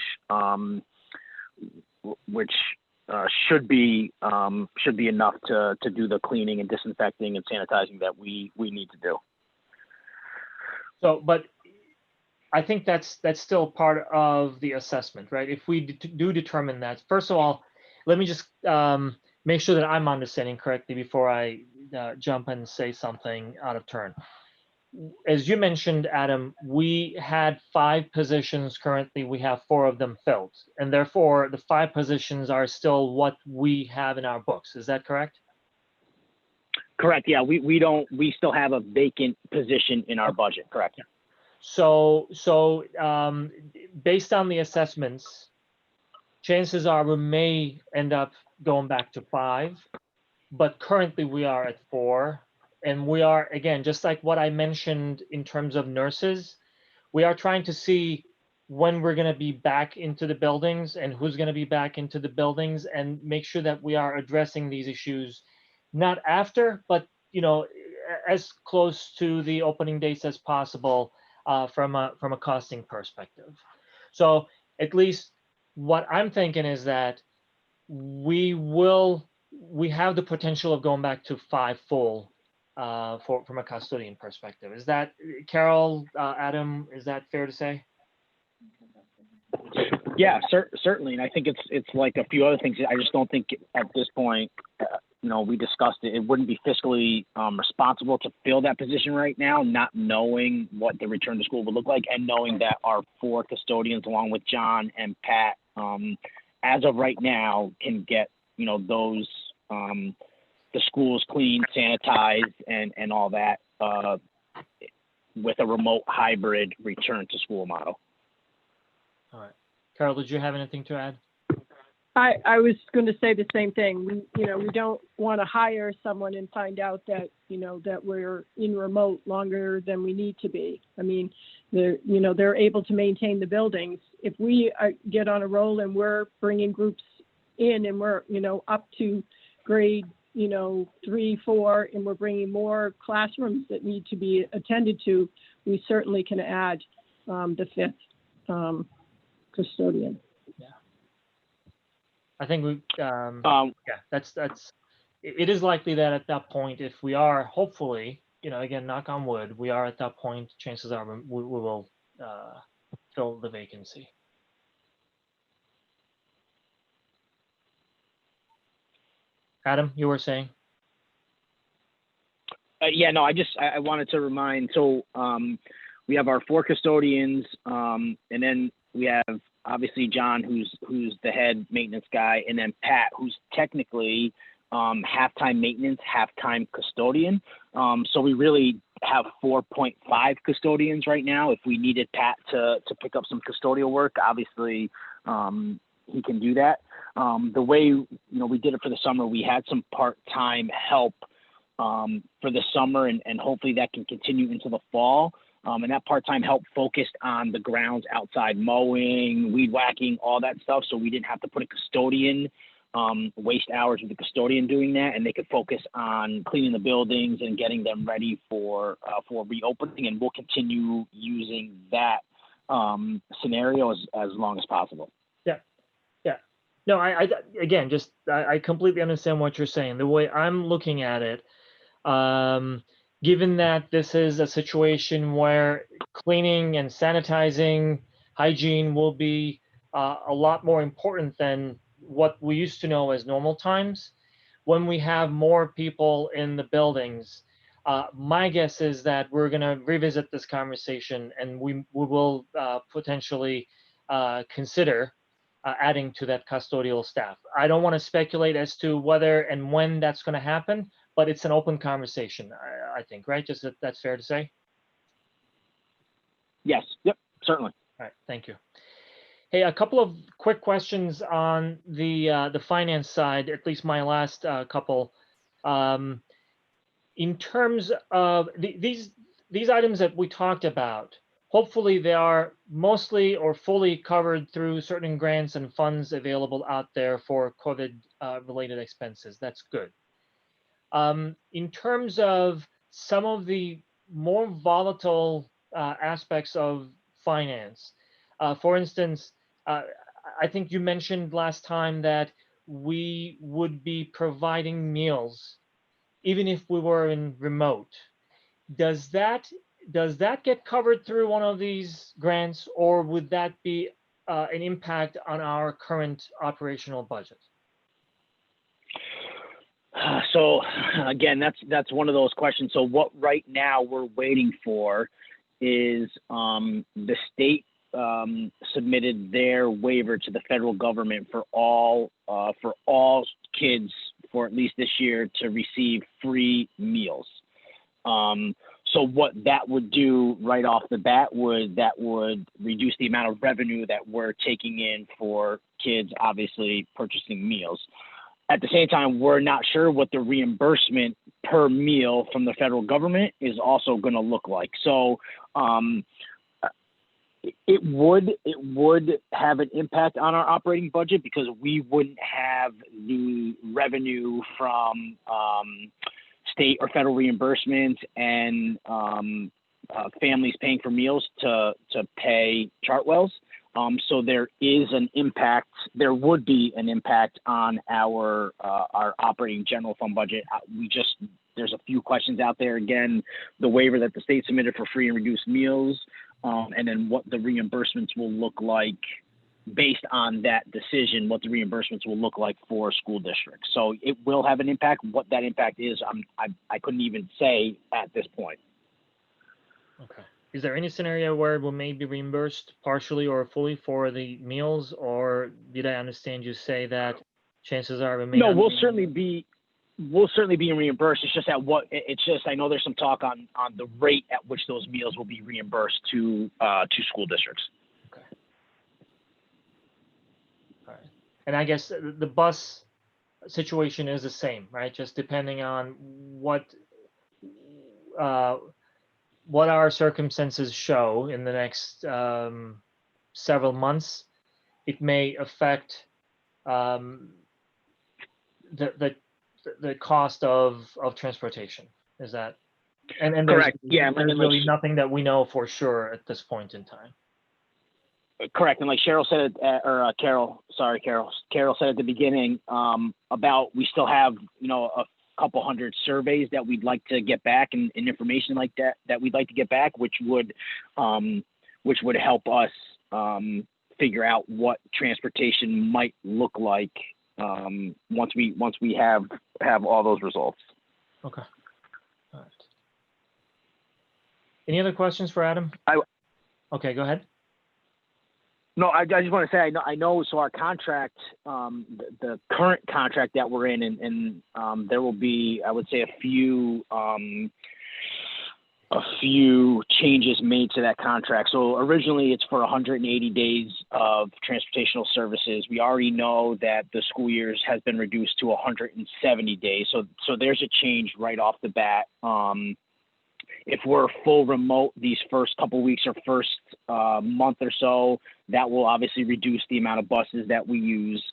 should be enough to do the cleaning and disinfecting and sanitizing that we need to do.
So, but I think that's still part of the assessment, right? If we do determine that, first of all, let me just make sure that I'm understanding correctly before I jump and say something out of turn. As you mentioned, Adam, we had 5 positions currently. We have 4 of them filled, and therefore the 5 positions are still what we have in our books. Is that correct?
Correct. Yeah, we still have a vacant position in our budget. Correct.
So based on the assessments, chances are we may end up going back to 5. but currently we are at 4. And we are, again, just like what I mentioned in terms of nurses, we are trying to see when we're going to be back into the buildings and who's going to be back into the buildings, and make sure that we are addressing these issues, not after, but, you know, as close to the opening dates as possible, from a costing perspective. So at least what I'm thinking is that we have the potential of going back to 5 full, from a custodian perspective. Is that, Carol, Adam, is that fair to say?
Yeah, certainly. And I think it's like a few other things. I just don't think at this point, you know, we discussed it. It wouldn't be fiscally responsible to fill that position right now, not knowing what the return to school would look like, and knowing that our 4 custodians, along with John and Pat, as of right now, can get, you know, those the schools clean, sanitized, and all that, with a remote hybrid return to school model.
All right. Carol, did you have anything to add?
I was going to say the same thing. We don't want to hire someone and find out that, you know, that we're in remote longer than we need to be. I mean, they're able to maintain the buildings. If we get on a roll and we're bringing groups in and we're, you know, up to grade, you know, 3, 4, and we're bringing more classrooms that need to be attended to, we certainly can add the 5th custodian.
I think we, yeah, that's, it is likely that at that point, if we are, hopefully, you know, again, knock on wood, we are at that point, chances are we will fill the vacancy. Adam, you were saying?
Yeah, no, I wanted to remind, so we have our 4 custodians, and then we have obviously John, who's the head maintenance guy, and then Pat, who's technically half-time maintenance, half-time custodian. So we really have 4.5 custodians right now. If we needed Pat to pick up some custodial work, obviously he can do that. The way, you know, we did it for the summer, we had some part-time help for the summer, and hopefully that can continue into the fall. And that part-time help focused on the grounds outside, mowing, weed whacking, all that stuff. So we didn't have to put a custodian, waste hours with the custodian doing that, and they could focus on cleaning the buildings and getting them ready for reopening. And we'll continue using that scenario as long as possible.
Yeah. No, I again, just I completely understand what you're saying. The way I'm looking at it, given that this is a situation where cleaning and sanitizing, hygiene will be a lot more important than what we used to know as normal times, when we have more people in the buildings, my guess is that we're going to revisit this conversation, and we will potentially consider adding to that custodial staff. I don't want to speculate as to whether and when that's going to happen, but it's an open conversation, I think, right? Just that's fair to say?
Yes. Yep. Certainly.
All right. Thank you. Hey, a couple of quick questions on the finance side, at least my last couple. In terms of these items that we talked about, hopefully they are mostly or fully covered through certain grants and funds available out there for COVID related expenses. That's good. In terms of some of the more volatile aspects of finance, for instance, I think you mentioned last time that we would be providing meals even if we were in remote. Does that get covered through one of these grants, or would that be an impact on our current operational budget?
So again, that's one of those questions. So what right now we're waiting for is the state submitted their waiver to the federal government for all kids for at least this year to receive free meals. So what that would do right off the bat would reduce the amount of revenue that we're taking in for kids, obviously purchasing meals. at the same time, we're not sure what the reimbursement per meal from the federal government is also going to look like. So it would have an impact on our operating budget because we wouldn't have the revenue from state or federal reimbursements and families paying for meals to pay Chartwells. So there is an impact. There would be an impact on our operating general fund budget. There's a few questions out there. Again, the waiver that the state submitted for free and reduced meals, and then what the reimbursements will look like based on that decision, what the reimbursements will look like for school districts. So it will have an impact. What that impact is, I couldn't even say at this point.
Okay. Is there any scenario where it will maybe be reimbursed partially or fully for the meals, or did I understand you say that chances are it may
No,
not
we'll
be?
certainly be reimbursed. It's just I know there's some talk on the rate at which those meals will be reimbursed to school districts.
Okay. All right. And I guess the bus situation is the same, right? Just depending on what our circumstances show in the next several months, it may affect the cost of transportation. Is that? And
Correct. Yeah.
There's really nothing that we know for sure at this point in time.
Correct. And like Cheryl said, Carol said at the beginning about we still have, a couple hundred surveys that we'd like to get back and information like that we'd like to get back, which would help us figure out what transportation might look like once we have all those results.
Okay. All right. Any other questions for Adam? Okay, go ahead.
No, I just want to say I know. So our contract, the current contract that we're in, and there will be, I would say, a few changes made to that contract. So originally it's for 180 days of transportational services. We already know that the school years has been reduced to 170 days. So there's a change right off the bat. If we're full remote these first couple weeks or first month or so, that will obviously reduce the amount of buses that we use.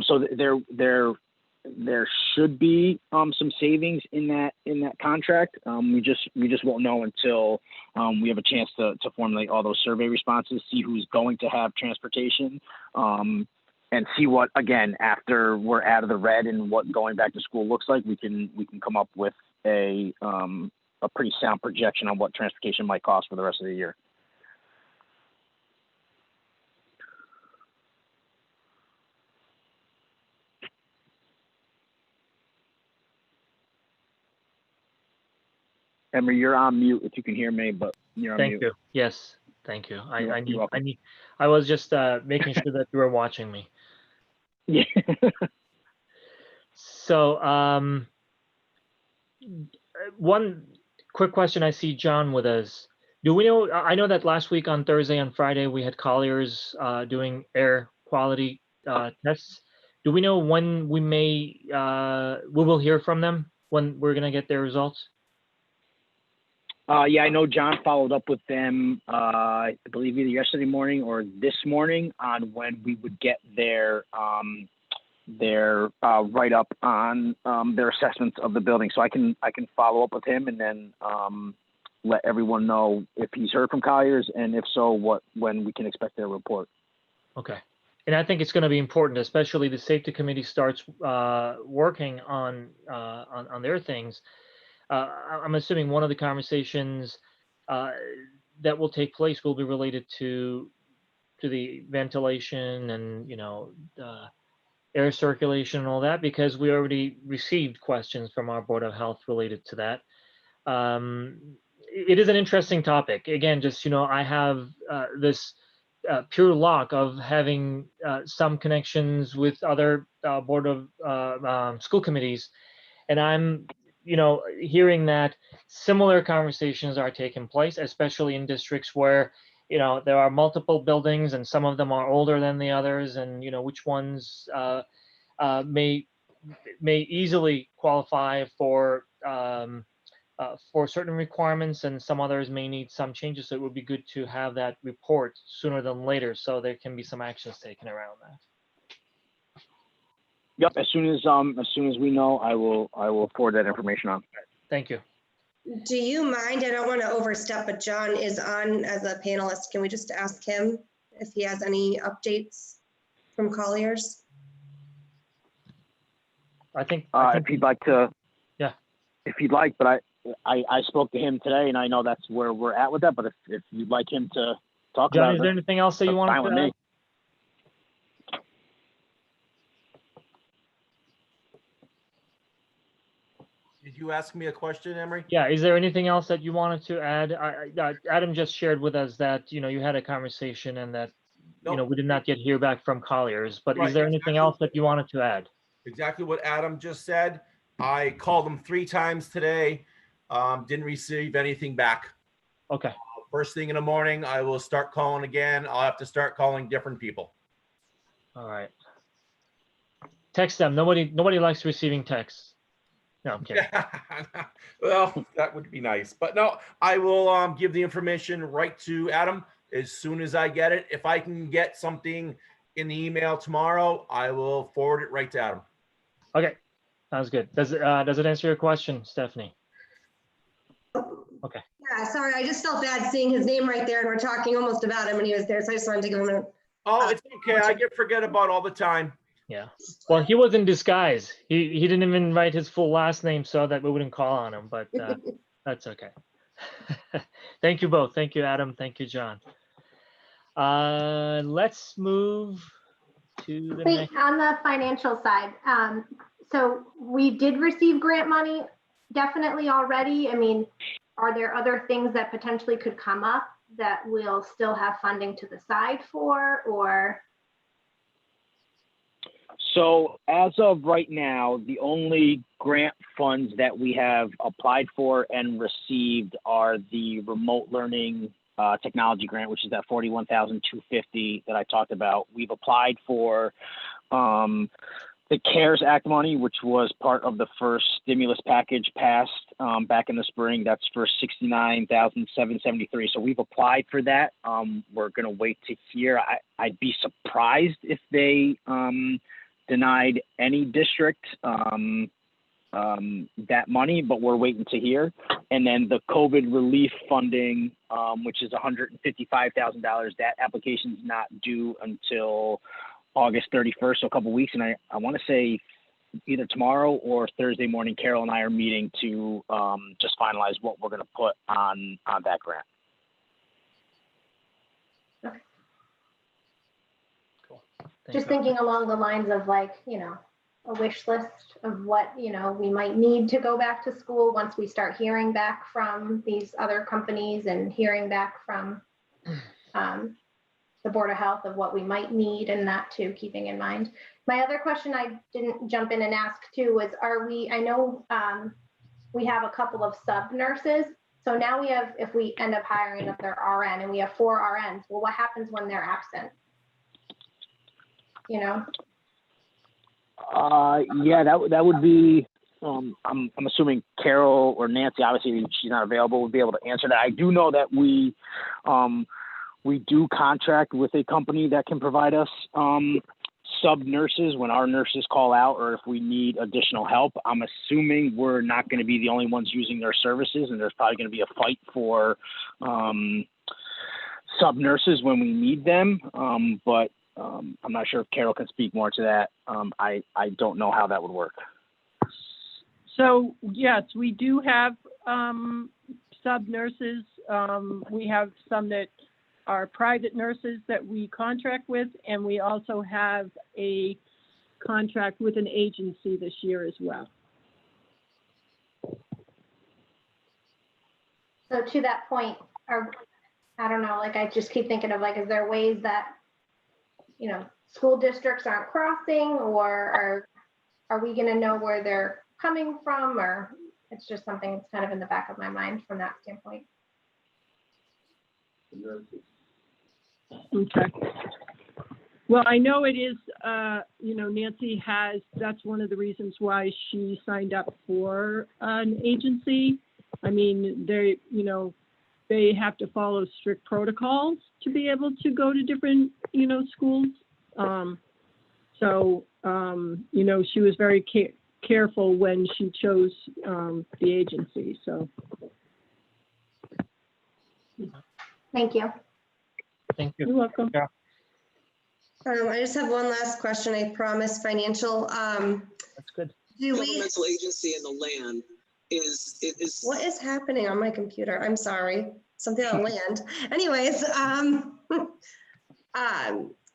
So there should be some savings in that contract. We just won't know until we have a chance to formulate all those survey responses, see who's going to have transportation, and see what, again, after we're out of the red and what going back to school looks like, we can come up with a pretty sound projection on what transportation might cost for the rest of the year. Emery, you're on mute if you can hear me, but you're on mute.
Thank you. Yes, thank you.
You're welcome.
I was just making sure that you were watching me.
Yeah.
So, one quick question. I see John with us. Do we know? I know that last week on Thursday and Friday we had Colliers doing air quality tests. Do we know when we will hear from them, when we're gonna get their results?
Yeah, I know John followed up with them, I believe either yesterday morning or this morning on when we would get their write-up on their assessments of the building. So I can follow up with him and then let everyone know if he's heard from Colliers, and if so, when we can expect their report.
Okay. And I think it's going to be important, especially the safety committee starts working on their things. I'm assuming one of the conversations that will take place will be related to the ventilation and air circulation and all that, because we already received questions from our Board of Health related to that. It is an interesting topic. Again, just I have this pure luck of having some connections with other Board of School committees, and I'm hearing that similar conversations are taking place, especially in districts where, there are multiple buildings and some of them are older than the others, and, which ones may may easily qualify for certain requirements, and some others may need some changes. So it would be good to have that report sooner than later, so there can be some actions taken around that.
Yep, as soon as we know, I will forward that information on.
Thank you.
Do you mind? I don't want to overstep, but John is on as a panelist. Can we just ask him if he has any updates from Colliers?
I think
If he'd like to.
Yeah.
If he'd like, but I spoke to him today, and I know that's where we're at with that. But if you'd like him to talk
John,
about
is
it,
there anything else that you
that's
want
fine with
to
me.
add?
Did you ask me a question, Emery?
Yeah, is there anything else that you wanted to add? Adam just shared with us that, you had a conversation and that,
Nope.
we did not hear back from Colliers, but is
Right,
there anything else that you wanted to add?
Exactly what Adam just said. I called him 3 times today. Didn't receive anything back.
Okay,
First thing in the morning, I will start calling again. I'll have to start calling different people.
all right. Text them. Nobody likes receiving texts. No, I'm kidding.
Well, that would be nice. But no, I will give the information right to Adam as soon as I get it. If I can get something in the email tomorrow, I will forward it right to Adam.
Okay, sounds good. Does it answer your question, Stephanie? Okay.
Yeah, sorry, I just felt bad seeing his name right there and we're talking almost about him when he was there. So I just wanted to give him a,
Oh, it's okay. I get forget about all the time.
Yeah. Well, he was in disguise. He didn't even write his full last name so that we wouldn't call on him, but that's okay. Thank you both. Thank you, Adam. Thank you, John. Let's move to the
Wait,
next.
on the financial side, so we did receive grant money definitely already. I mean, are there other things that potentially could come up that we'll still have funding to the side for, or?
So as of right now, the only grant funds that we have applied for and received are the remote learning technology grant, which is that $41,250 that I talked about. We've applied for the CARES Act money, which was part of the first stimulus package passed back in the spring. That's for $69,773. So we've applied for that. We're going to wait to hear. I'd be surprised if they denied any district that money, but we're waiting to hear. And then the COVID relief funding, which is $155,000, that application is not due until August 31st, so a couple weeks. And I want to say either tomorrow or Thursday morning, Carol and I are meeting to just finalize what we're going to put on that grant.
Just thinking along the lines of like, a wish list of what, we might need to go back to school once we start hearing back from these other companies and hearing back from the Board of Health of what we might need, and that too, keeping in mind. My other question I didn't jump in and ask too was, I know we have a couple of sub nurses. So now if we end up hiring another RN and we have 4 RNs, well, what happens when they're absent?
Yeah, that would be, I'm assuming Carol or Nancy, obviously she's not available, would be able to answer that. I do know that we do contract with a company that can provide us sub nurses when our nurses call out or if we need additional help. I'm assuming we're not going to be the only ones using their services, and there's probably going to be a fight for sub nurses when we need them. But I'm not sure if Carol can speak more to that. I don't know how that would work.
So yes, we do have sub nurses. We have some that are private nurses that we contract with, and we also have a contract with an agency this year as well.
So to that point, I don't know, like I just keep thinking of like, is there ways that, school districts aren't crossing, or are we going to know where they're coming from, or it's just something that's kind of in the back of my mind from that standpoint.
Okay. Well, I know it is Nancy that's one of the reasons why she signed up for an agency. I mean, they have to follow strict protocols to be able to go to different, schools. She was very careful when she chose the agency, so.
Thank you.
Thank you.
You're welcome.
I just have one last question. I promise financial.
That's good.
Governmental agency in the land is.
What is happening on my computer? I'm sorry. Something on land. Anyways,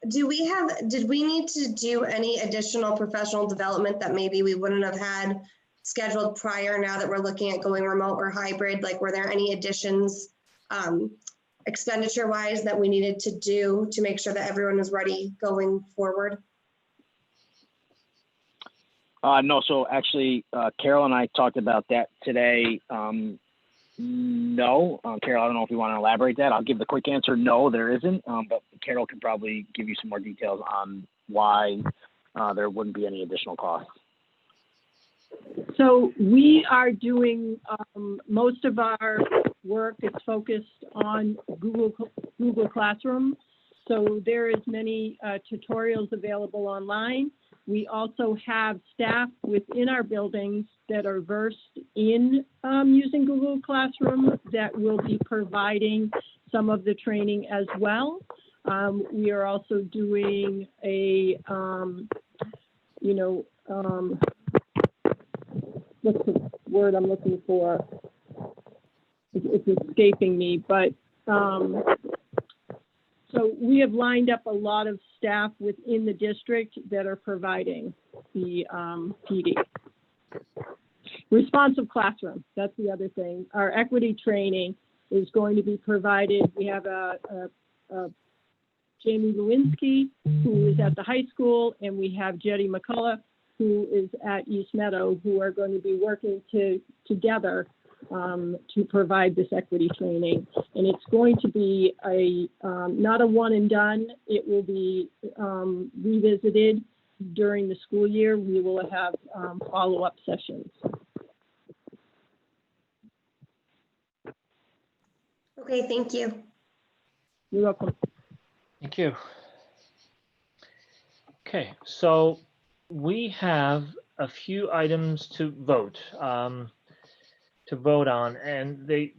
did we need to do any additional professional development that maybe we wouldn't have had scheduled prior now that we're looking at going remote or hybrid? Like, were there any additions expenditure wise that we needed to do to make sure that everyone was ready going forward?
No, so actually, Carol and I talked about that today. No, Carol, I don't know if you want to elaborate that. I'll give the quick answer. No, there isn't. But Carol can probably give you some more details on why there wouldn't be any additional costs.
So we are doing most of our work is focused on Google Classroom. So there is many tutorials available online. We also have staff within our buildings that are versed in using Google Classroom that will be providing some of the training as well. We are also doing a, what's the word I'm looking for? It's escaping me, but so we have lined up a lot of staff within the district that are providing the PD. Responsive classroom, that's the other thing. Our equity training is going to be provided. We have Jamie Lewinsky, who is at the high school, and we have Jetty McCullough, who is at East Meadow, who are going to be working together to provide this equity training. And it's going to be not a one and done. It will be revisited during the school year. We will have follow-up sessions.
Okay, thank you.
You're welcome.
Thank you. Okay, so we have a few items to vote on, and they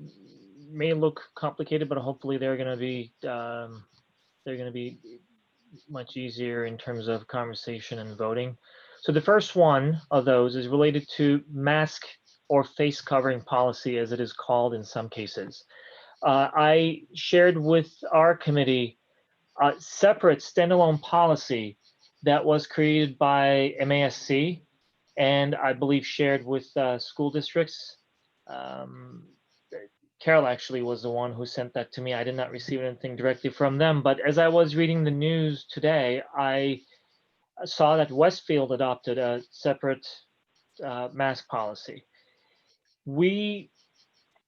may look complicated, but hopefully they're going to be much easier in terms of conversation and voting. So the first one of those is related to mask or face covering policy, as it is called in some cases. I shared with our committee a separate standalone policy that was created by MASC and I believe shared with school districts. Carol actually was the one who sent that to me. I did not receive anything directly from them, but as I was reading the news today, I saw that Westfield adopted a separate mask policy. We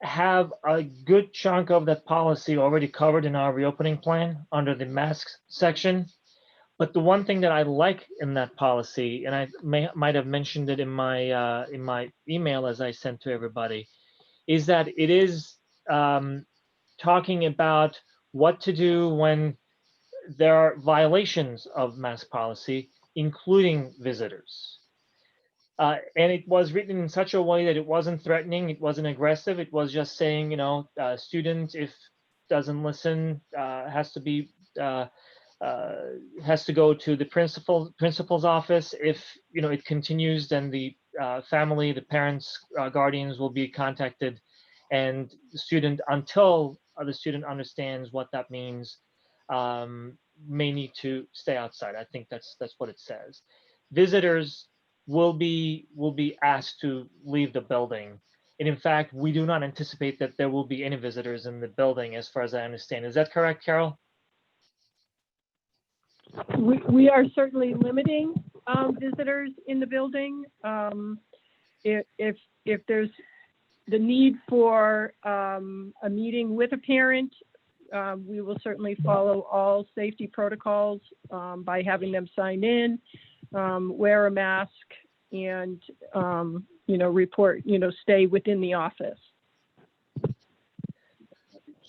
have a good chunk of that policy already covered in our reopening plan under the masks section. But the one thing that I like in that policy, and I might have mentioned it in my email as I sent to everybody, is that it is talking about what to do when there are violations of mask policy, including visitors. And it was written in such a way that it wasn't threatening, it wasn't aggressive. It was just saying, student, if doesn't listen, has to go to the principal's office. If it continues, then the family, the parents, guardians will be contacted, and the student, until the student understands what that means, may need to stay outside. I think that's what it says. Visitors will be asked to leave the building. And in fact, we do not anticipate that there will be any visitors in the building, as far as I understand. Is that correct, Carol?
We are certainly limiting visitors in the building. If there's the need for a meeting with a parent, we will certainly follow all safety protocols by having them sign in, wear a mask, and, report, stay within the office.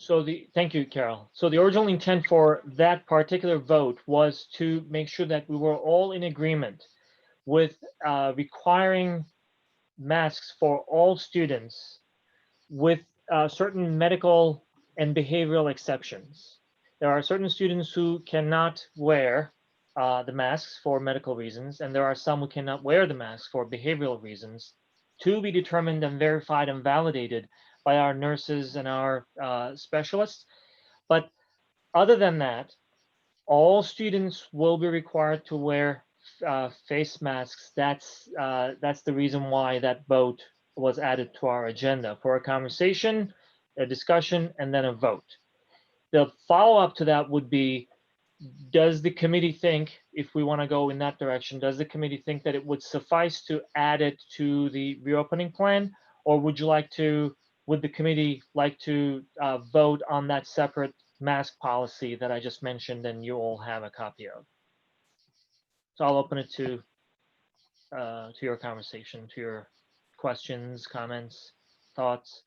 So thank you, Carol. So the original intent for that particular vote was to make sure that we were all in agreement with requiring masks for all students with certain medical and behavioral exceptions. There are certain students who cannot wear the masks for medical reasons, and there are some who cannot wear the masks for behavioral reasons, to be determined and verified and validated by our nurses and our specialists. But other than that, all students will be required to wear face masks. That's the reason why that vote was added to our agenda, for a conversation, a discussion, and then a vote. The follow-up to that would be, does the committee think, if we want to go in that direction, does the committee think that it would suffice to add it to the reopening plan? Or would the committee like to vote on that separate mask policy that I just mentioned and you all have a copy of? So I'll open it to your conversation, to your questions, comments, thoughts.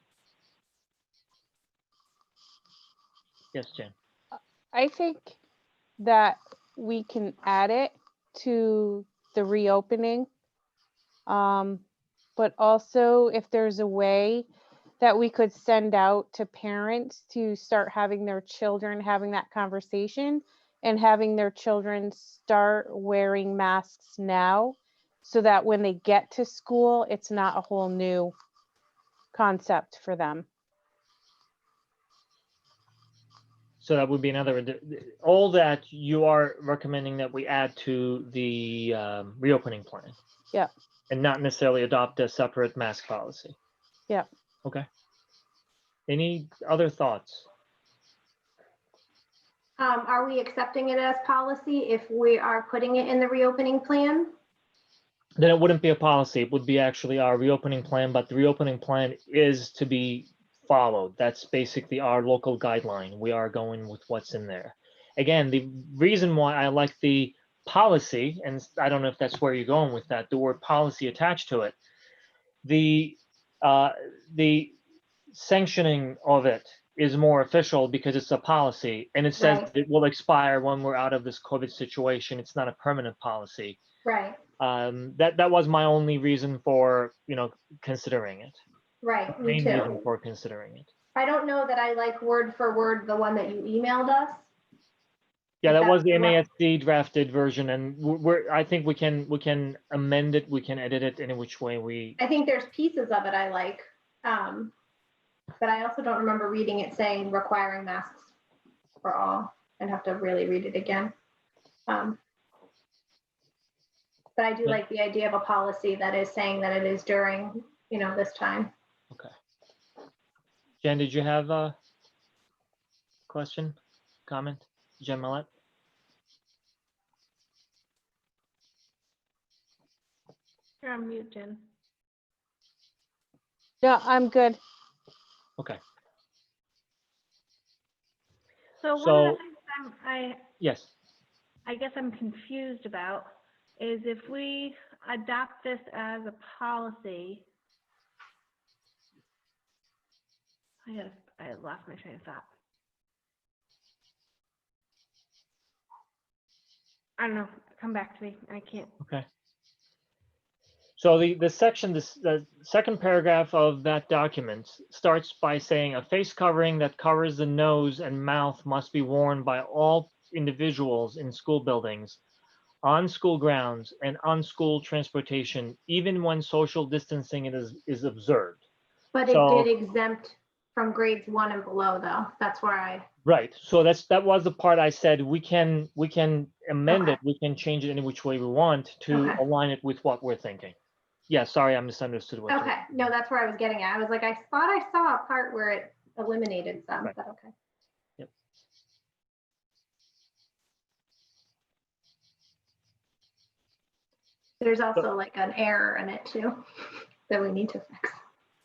Yes, Jen.
I think that we can add it to the reopening. But also if there's a way that we could send out to parents to start having their children having that conversation and having their children start wearing masks now, so that when they get to school, it's not a whole new concept for them.
So that would be another, all that you are recommending that we add to the reopening plan.
Yeah.
And not necessarily adopt a separate mask policy.
Yeah.
Okay. Any other thoughts?
Are we accepting it as policy if we are putting it in the reopening plan?
Then it wouldn't be a policy. It would be actually our reopening plan, but the reopening plan is to be followed. That's basically our local guideline. We are going with what's in there. Again, the reason why I like the policy, and I don't know if that's where you're going with that, the word policy attached to it, the sanctioning of it is more official because it's a policy, and it says
Right.
it will expire when we're out of this COVID situation. It's not a permanent policy.
Right,
That was my only reason for considering it.
right, me
Main reason
too.
for considering it.
I don't know that I like word for word the one that you emailed us.
Yeah, that was the
That's the one-
MASC drafted version, and I think we can amend it, we can edit it any which way we.
I think there's pieces of it I like, but I also don't remember reading it saying requiring masks for all. I'd have to really read it again. But I do
Yeah.
like the idea of a policy that is saying that it is during, this time.
Okay. Jen, did you have a question, comment? Jen Millett?
You're on mute, Jen.
Yeah, I'm good.
Okay.
So one
So-
of the things
Yes.
I guess I'm confused about is if we adopt this as a policy. I lost my train of thought. I don't know. Come back to me. I can't.
Okay. So the section, the second paragraph of that document starts by saying a face covering that covers the nose and mouth must be worn by all individuals in school buildings, on school grounds, and on school transportation, even when social distancing is observed.
But
So-
it did exempt from grades 1 and below though. That's where I,
Right. So that was the part I said we can amend
Okay.
it. We can change it any which way we want to
Okay.
align it with what we're thinking. Yeah, sorry, I misunderstood what you.
okay, no, that's where I was getting at. I was like, I thought I saw a part where it eliminated some,
Right.
but okay.
Yep.
There's also like an error in it too, that we need to fix.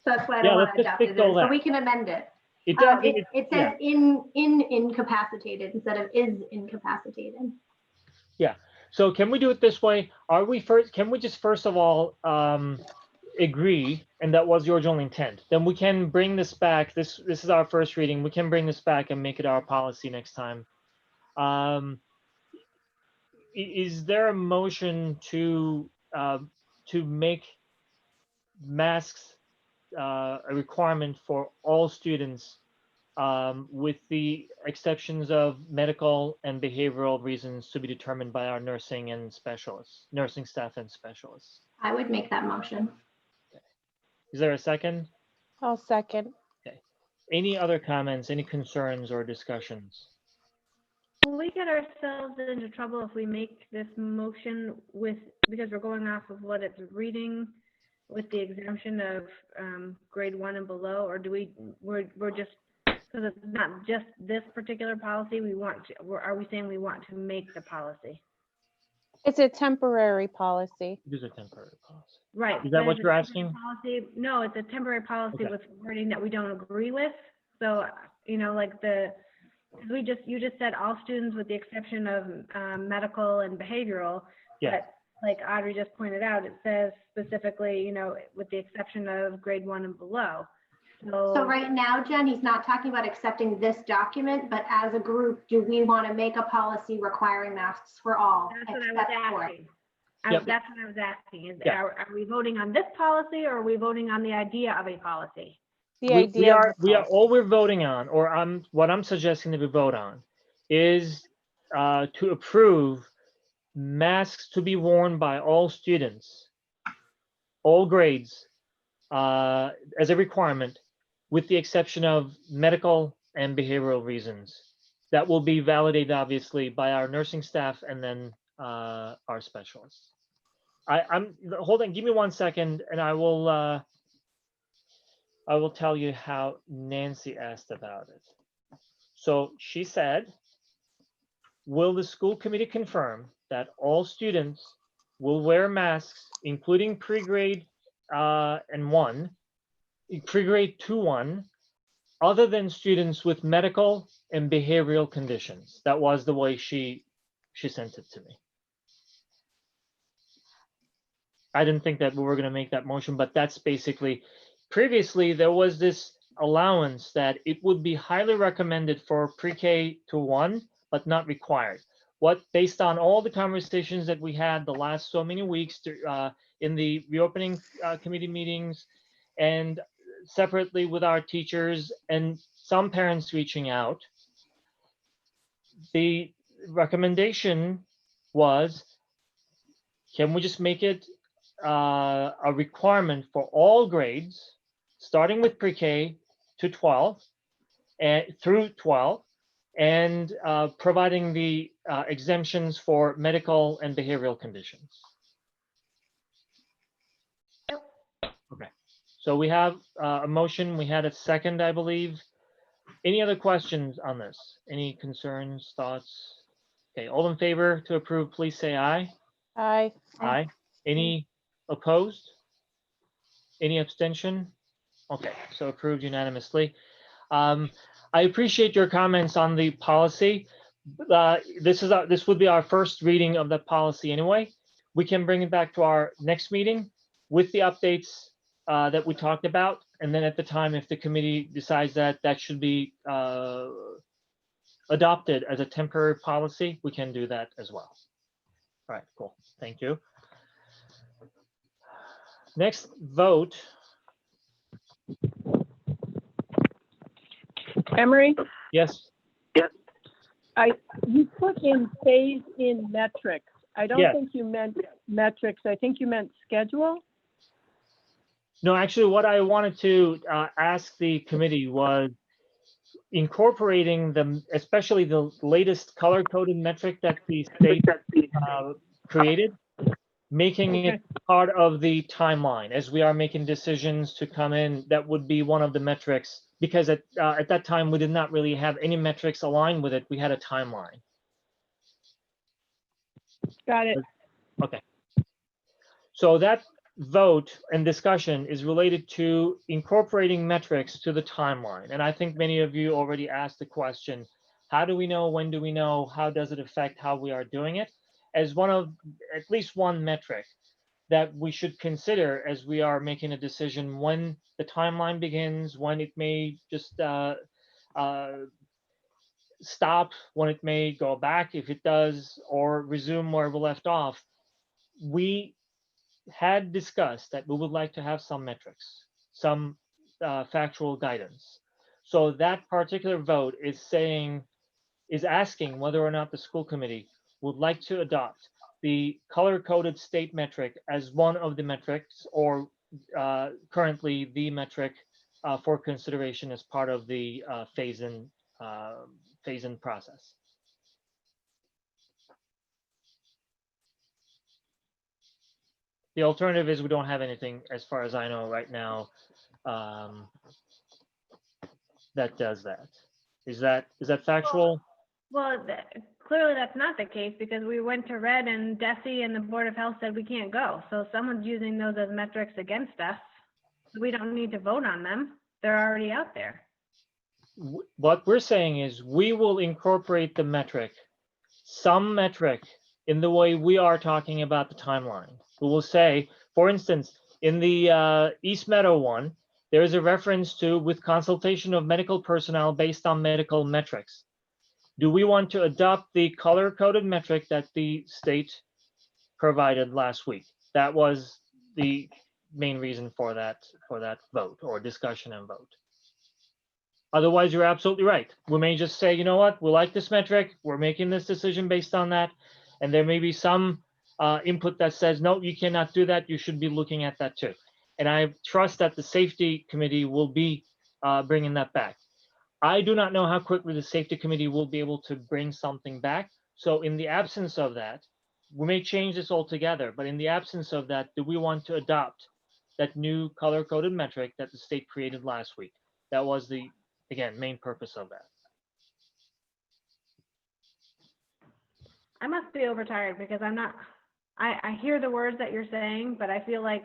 So that's why I
Yeah,
don't
let's
want to
just
adopt it,
fix all
so
that.
we can amend it.
It does.
It says in incapacitated instead of is incapacitated.
So can we do it this way? Can we just first of all agree, and that was the original intent? Then we can bring this back. This is our first reading. We can bring this back and make it our policy next time. Is there a motion to make masks a requirement for all students, with the exceptions of medical and behavioral reasons to be determined by our nursing staff and specialists?
I would make that motion.
Is there a second?
I'll second.
Any other comments, any concerns or discussions?
Will we get ourselves into trouble if we make this motion because we're going off of what it's reading with the exemption of grade 1 and below, or we're just, because it's not just this particular policy, are we saying we want to make the policy?
It's a temporary policy.
It is a temporary policy.
Right.
Is that
but
what
it's a
you're
temporary
asking?
Policy. No, it's a temporary policy
Okay.
with wording that we don't agree with. So, like you just said all students with the exception of medical and behavioral.
Yeah.
But like Audrey just pointed out, it says specifically, with the exception of grade 1 and below.
So right now, Jen, he's not talking about accepting this document, but as a group, do we want to make a policy requiring masks for all?
That's what I was
except for-
asking.
Yep.
That's what I was asking.
Yeah.
Are we voting on this policy or are we voting on the idea of a policy?
The idea.
All we're voting on, or what I'm suggesting that we vote on, is to approve masks to be worn by all students, all grades, as a requirement, with the exception of medical and behavioral reasons. That will be validated, obviously, by our nursing staff and then our specialists. Hold on, give me 1 second, and I will tell you how Nancy asked about it. So she said, will the school committee confirm that all students will wear masks, including pre-grade and 1, pre-grade 2-1, other than students with medical and behavioral conditions? That was the way she sent it to me. I didn't think that we were going to make that motion, but that's basically, previously there was this allowance that it would be highly recommended for pre-K to 1, but not required. Based on all the conversations that we had the last so many weeks in the reopening committee meetings, and separately with our teachers and some parents reaching out, the recommendation was, can we just make it a requirement for all grades, starting with pre-K to 12 and through 12, and providing the exemptions for medical and behavioral conditions. Okay, so we have a motion. We had a second, I believe. Any other questions on this? Any concerns, thoughts? Okay, all in favor to approve, please say aye.
Aye.
Aye. Any opposed? Any abstention? Okay, so approved unanimously. I appreciate your comments on the policy. This would be our first reading of the policy anyway. We can bring it back to our next meeting with the updates that we talked about. And then at the time, if the committee decides that that should be adopted as a temporary policy, we can do that as well. All right, cool. Thank you. Next vote.
Emery,
Yes.
you put in phase in metrics. I don't
Yes.
think you meant metrics. I think you meant schedule.
No, actually, what I wanted to ask the committee was incorporating especially the latest color-coded metric that the state created, making it part of the timeline as we are making decisions to come in. That would be one of the metrics, because at that time we did not really have any metrics aligned with it. We had a timeline.
Got it.
Okay. So that vote and discussion is related to incorporating metrics to the timeline. And I think many of you already asked the question, how do we know, when do we know, how does it affect how we are doing it? As one of, at least one metric that we should consider as we are making a decision when the timeline begins, when it may just stop, when it may go back if it does, or resume where we left off. We had discussed that we would like to have some metrics, some factual guidance. So that particular vote is asking whether or not the school committee would like to adopt the color-coded state metric as one of the metrics, or currently the metric for consideration as part of the phase-in process. The alternative is we don't have anything, as far as I know right now, that does that. Is that factual?
Well, clearly that's not the case, because we went to red and DESI and the Board of Health said we can't go. So someone's using those as metrics against us. We don't need to vote on them. They're already out there.
What we're saying is we will incorporate the metric, some metric, in the way we are talking about the timeline. We will say, for instance, in the East Meadow one, there is a reference to with consultation of medical personnel based on medical metrics. Do we want to adopt the color-coded metric that the state provided last week? That was the main reason for that vote or discussion and vote. Otherwise, you're absolutely right. We may just say, you know what, we like this metric, we're making this decision based on that, and there may be some input that says, no, you cannot do that, you should be looking at that too. And I trust that the safety committee will be bringing that back. I do not know how quickly the safety committee will be able to bring something back. So in the absence of that, we may change this altogether, but in the absence of that, do we want to adopt that new color-coded metric that the state created last week? That was the, again, main purpose of that.
I must be overtired, because I'm not, I hear the words that you're saying, but I feel like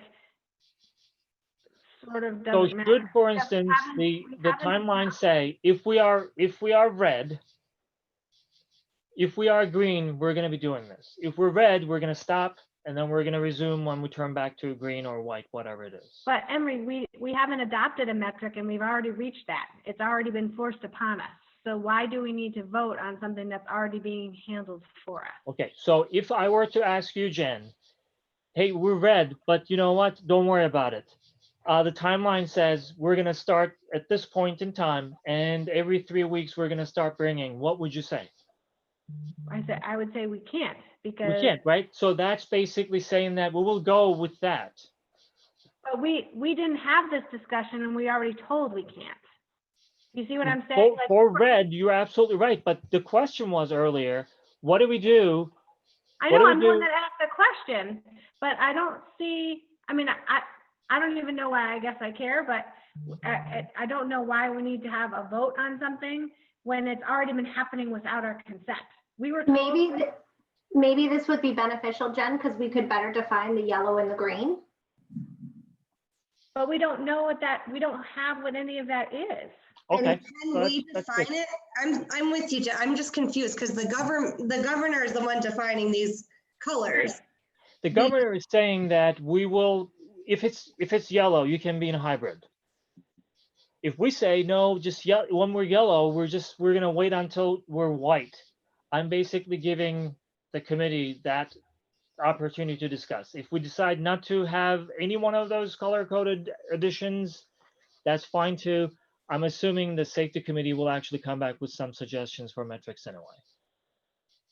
sort of
So
doesn't matter.
should, for instance, the timeline say, if we are red, if we are green, we're going to be doing this. If we're red, we're going to stop, and then we're going to resume when we turn back to green or white, whatever it is.
But Emery, we haven't adopted a metric, and we've already reached that. It's already been forced upon us. So why do we need to vote on something that's already being handled for us?
Okay, so if I were to ask you, Jen, hey, we're red, but you know what? Don't worry about it. The timeline says we're going to start at this point in time, and every 3 weeks we're going to start bringing. What would you say?
I would say we can't, because
We can't, right? So that's basically saying that we will go with that.
but we didn't have this discussion, and we already told we can't. You see what I'm saying? Like,
For red, you're absolutely right. But the question was earlier, what do we do?
I
What
know
do we
I'm the one
do?
that asked the question, but I don't see, I mean, I don't even know why I guess I care, but I don't know why we need to have a vote on something when it's already been happening without our consent. We were told,
Maybe this would be beneficial, Jen, because we could better define the yellow and the green.
but we don't know what that, we don't have what any of that is.
Okay.
And can we define it? I'm with you, Jen. I'm just confused because the governor is the one defining these colors.
The governor is saying that we will, if it's yellow, you can be in a hybrid. If we say no, just when we're yellow, we're going to wait until we're white. I'm basically giving the committee that opportunity to discuss. If we decide not to have any one of those color-coded additions, that's fine too. I'm assuming the safety committee will actually come back with some suggestions for metrics anyway.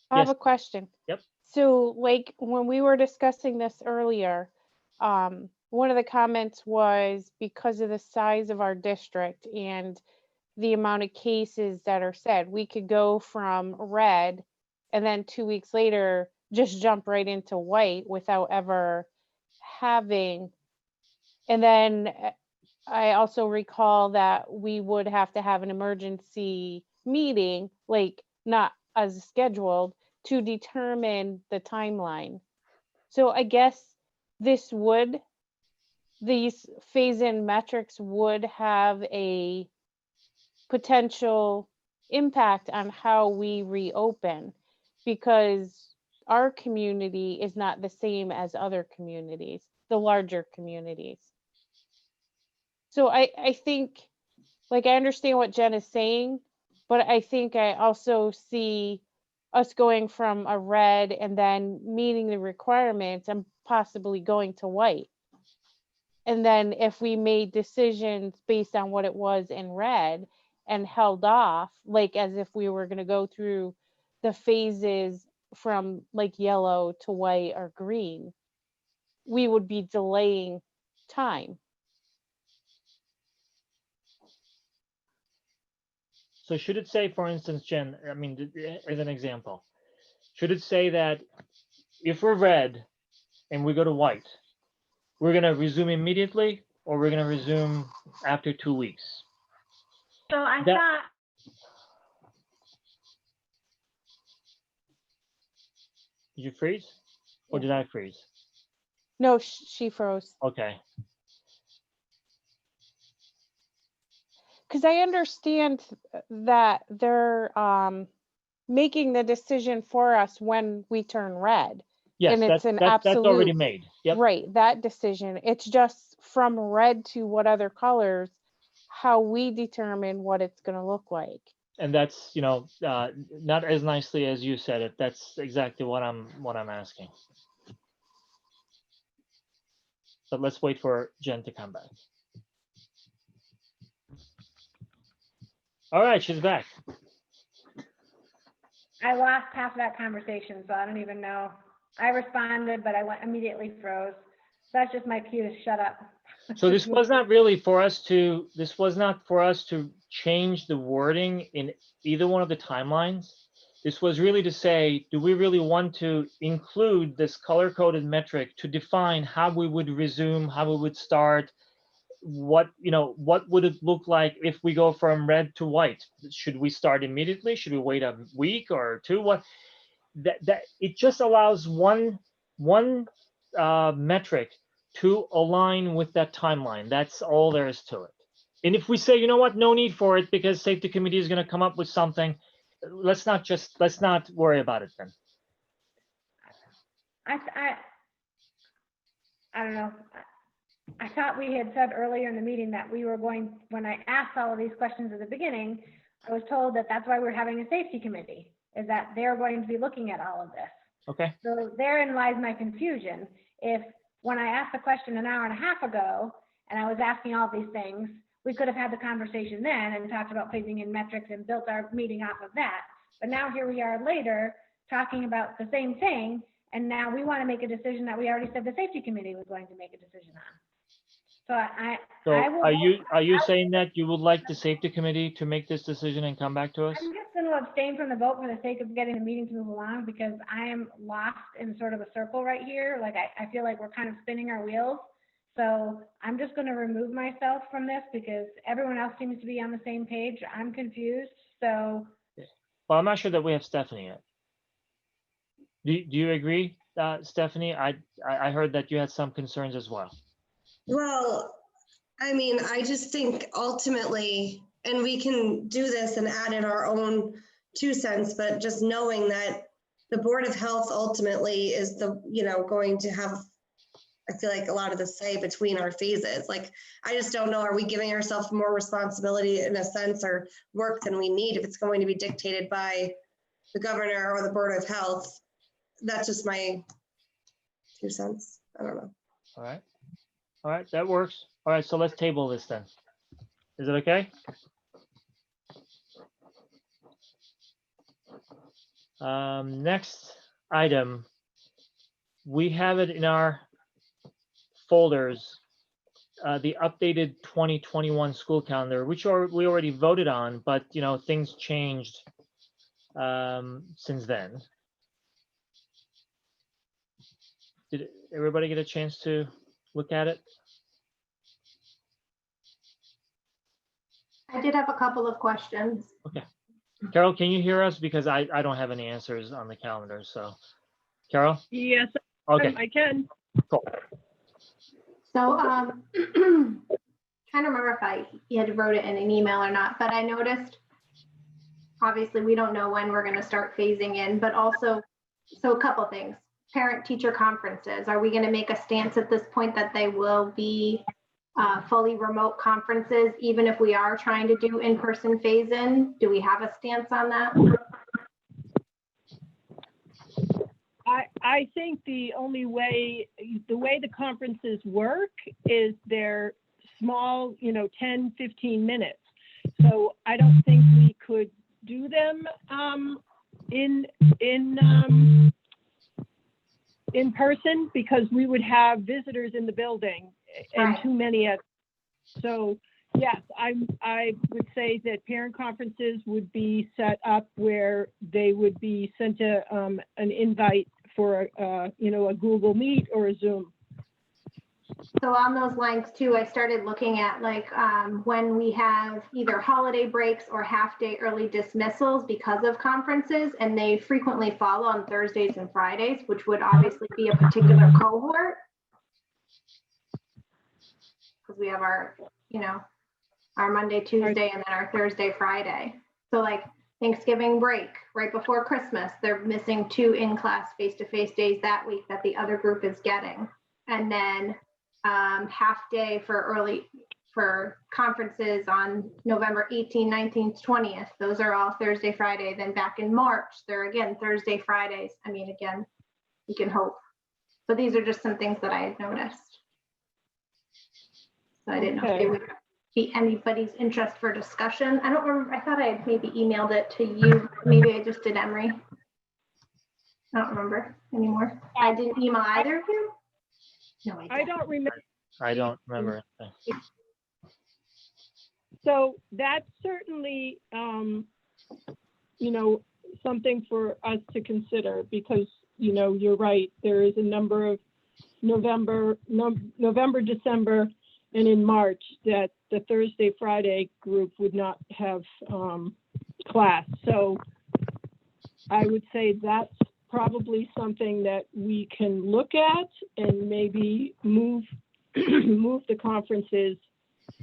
I have
Yes.
a question.
Yep.
So like when we were discussing this earlier, one of the comments was because of the size of our district and the amount of cases that are said, we could go from red and then 2 weeks later just jump right into white without ever having. And then I also recall that we would have to have an emergency meeting, like not as scheduled, to determine the timeline. So I guess this would these phase-in metrics would have a potential impact on how we reopen, because our community is not the same as other communities, the larger communities. So I think, like, I understand what Jen is saying, but I think I also see us going from a red and then meeting the requirements and possibly going to white. And then if we made decisions based on what it was in red and held off, like as if we were going to go through the phases from like yellow to white or green, we would be delaying time.
So should it say, for instance, Jen, I mean, as an example, should it say that if we're red and we go to white, we're going to resume immediately, or we're going to resume after 2 weeks?
So I
That-
thought,
Did you freeze? Or
Yeah.
did I freeze?
No, she froze.
Okay.
Because I understand that they're making the decision for us when we turn red.
Yes,
And it's an
that's already
absolute-
made. Yep.
Right, that decision. It's just from red to what other colors, how we determine what it's going to look like.
And that's, not as nicely as you said it. That's exactly what I'm asking. But let's wait for Jen to come back. All right, she's back.
I lost half of that conversation, so I don't even know. I responded, but I immediately froze. That's just my cue to shut up.
So this was not really for us to, this was not for us to change the wording in either one of the timelines. This was really to say, do we really want to include this color-coded metric to define how we would resume, how we would start, what would it look like if we go from red to white? Should we start immediately? Should we wait a week or two? What that it just allows one metric to align with that timeline. That's all there is to it. And if we say, you know what, no need for it because safety committee is going to come up with something, let's not worry about it then.
I don't know. I thought we had said earlier in the meeting that we were going, when I asked all of these questions at the beginning, I was told that that's why we're having a safety committee, is that they're going to be looking at all of this.
Okay.
So therein lies my confusion. If when I asked the question an hour and a half ago, and I was asking all these things, we could have had the conversation then and talked about phasing in metrics and built our meeting off of that. But now here we are later talking about the same thing, and now we want to make a decision that we already said the safety committee was going to make a decision on. So
So
I will.
are you saying that you would like the safety committee to make this decision and come back to us?
I'm just going to abstain from the vote for the sake of getting the meeting to move along, because I am lost in sort of a circle right here. Like I feel like we're kind of spinning our wheels. So I'm just going to remove myself from this because everyone else seems to be on the same page. I'm confused. So.
Well, I'm not sure that we have Stephanie yet. Do you agree, Stephanie? I heard that you had some concerns as well.
Well, I mean, I just think ultimately, and we can do this and add in our own 2 cents, but just knowing that the Board of Health ultimately is going to have, I feel like, a lot of the say between our phases. Like, I just don't know, are we giving ourselves more responsibility in a sense or work than we need if it's going to be dictated by the governor or the Board of Health? That's just my 2 cents. I don't know.
All right, that works. All right, so let's table this then. Is it okay? Next item, we have it in our folders, the updated 2021 school calendar, which we already voted on, but things changed since then. Did everybody get a chance to look at it?
I did have a couple of questions.
Okay. Carol, can you hear us? Because I don't have any answers on the calendar, so. Carol?
Yes,
Okay,
I can.
cool.
So, trying to remember if you had wrote it in an email or not, but I noticed, obviously, we don't know when we're going to start phasing in, but also, so a couple things. Parent-teacher conferences, are we going to make a stance at this point that they will be fully remote conferences, even if we are trying to do in-person phase-in? Do we have a stance on that?
I think the only way, the way the conferences work is they're small, 10, 15 minutes. So I don't think we could do them in person, because we would have visitors in the building and
Right.
too many. So yes, I would say that parent conferences would be set up where they would be sent an invite for a Google Meet or a Zoom.
So on those lines too, I started looking at when we have either holiday breaks or half-day early dismissals because of conferences, and they frequently fall on Thursdays and Fridays, which would obviously be a particular cohort. Because we have our Monday, Tuesday, and then our Thursday, Friday. So like Thanksgiving break, right before Christmas, they're missing 2 in-class face-to-face days that week that the other group is getting. And then half day for conferences on November 18th, 19th, 20th. Those are all Thursday, Friday. Then back in March, they're again Thursday, Fridays. I mean, again, you can hope. But these are just some things that I had noticed. So I didn't know if they would be anybody's interest for discussion. I don't remember. I thought I had maybe emailed it to you. Maybe I just did Emery. I don't remember anymore. I didn't email either of you? No,
I don't remember.
I don't remember.
So that's certainly, something for us to consider, because, you're right. There is a number of November, December, and in March that the Thursday, Friday group would not have class. So I would say that's probably something that we can look at and maybe move the conferences,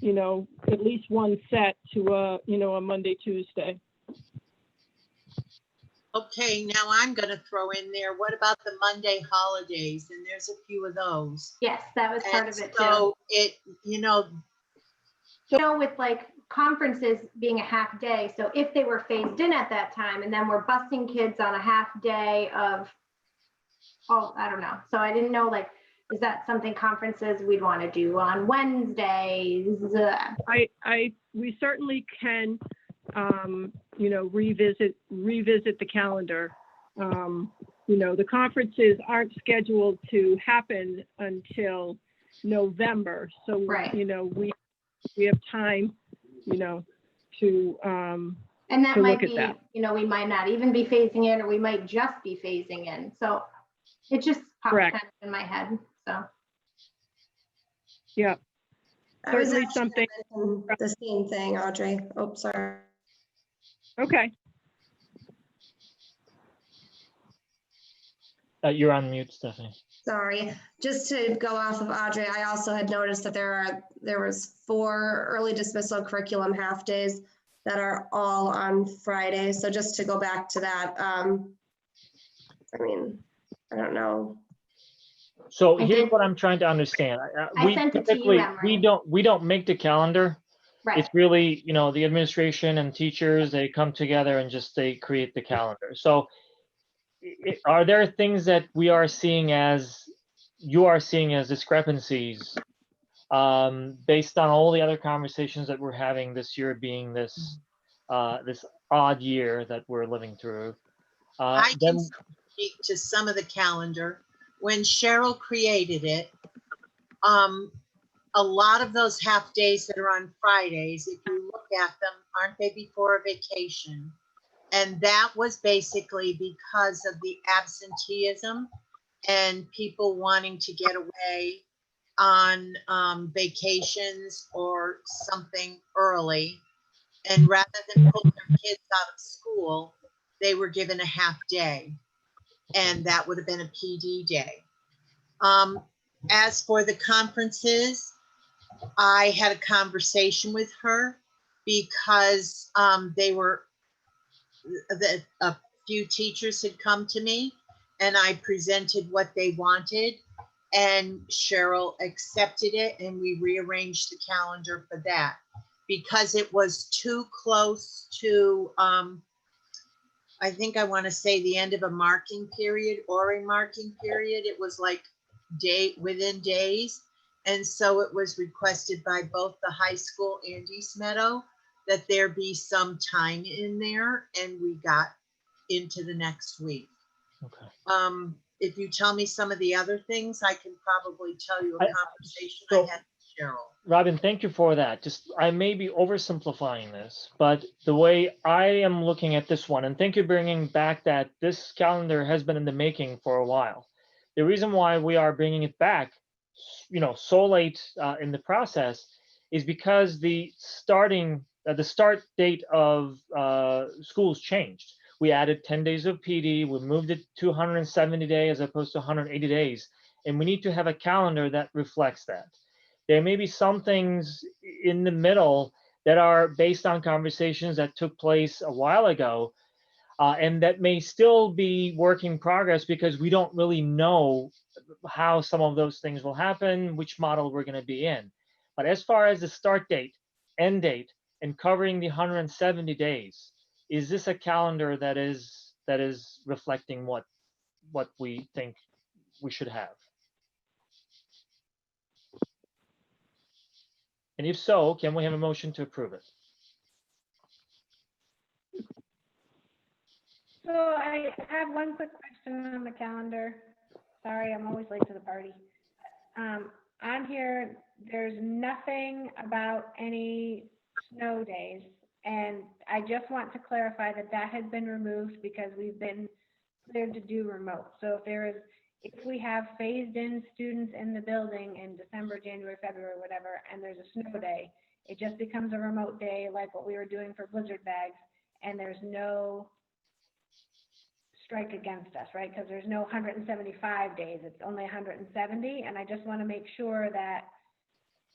at least one set to a Monday, Tuesday.
Okay, now I'm going to throw in there, what about the Monday holidays? And there's a few of those.
Yes, that was part of it too.
So
with like conferences being a half day, so if they were phased in at that time and then we're busing kids on a half day of, I don't know. So I didn't know, is that something conferences we'd want to do on Wednesdays?
We certainly can, revisit the calendar. The conferences aren't scheduled to happen until November. So,
right.
We have time, to
and that
to
might
look at
be,
that.
We might not even be phasing in, or we might just be phasing in. So it just popped
Correct.
kind of in my head. So
yeah,
I was
certainly
actually
something.
gonna mention the same thing, Audrey. Oh, sorry.
Okay.
You're on mute, Stephanie.
Sorry, just to go off of Audrey, I also had noticed that there was 4 early dismissal curriculum half days that are all on Friday. So just to go back to that, I don't know.
So
I
here's
did-
what I'm trying to understand.
I sent it to you, Emery.
we don't make the calendar.
right.
It's really, the administration and teachers, they come together and they create the calendar. So are there things that you are seeing as discrepancies based on all the other conversations that we're having this year being this odd year that we're living through?
I can speak to some of the calendar. When Cheryl created it, a lot of those half days that are on Fridays, if you look at them, aren't they before a vacation? And that was basically because of the absenteeism and people wanting to get away on vacations or something early. And rather than pull their kids out of school, they were given a half day. And that would have been a PD day. As for the conferences, I had a conversation with her because a few teachers had come to me and I presented what they wanted, and Cheryl accepted it, and we rearranged the calendar for that because it was too close to, I think I want to say the end of a marking period or a marking period. It was like within days. And so it was requested by both the high school and East Meadow that there be some time in there, and we got into the next week.
Okay.
If you tell me some of the other things, I can probably tell you a conversation
so-
I had with Cheryl.
Robin, thank you for that. Just, I may be oversimplifying this, but the way I am looking at this one, and thank you for bringing back that this calendar has been in the making for a while. The reason why we are bringing it back, so late in the process is because the start date of schools changed. We added 10 days of PD, we moved it to 170 days as opposed to 180 days. And we need to have a calendar that reflects that. There may be some things in the middle that are based on conversations that took place a while ago, and that may still be work in progress because we don't really know how some of those things will happen, which model we're going to be in. But as far as the start date, end date, and covering the 170 days, is this a calendar that is reflecting what we think we should have? And if so, can we have a motion to approve it?
So I have one quick question on the calendar. Sorry, I'm always late to the party. On here, there's nothing about any snow days. And I just want to clarify that that has been removed because we've been cleared to do remote. So if we have phased in students in the building in December, January, February, whatever, and there's a snow day, it just becomes a remote day like what we were doing for blizzard bags, and there's no strike against us, right? Because there's no 175 days, it's only 170. And I just want to make sure that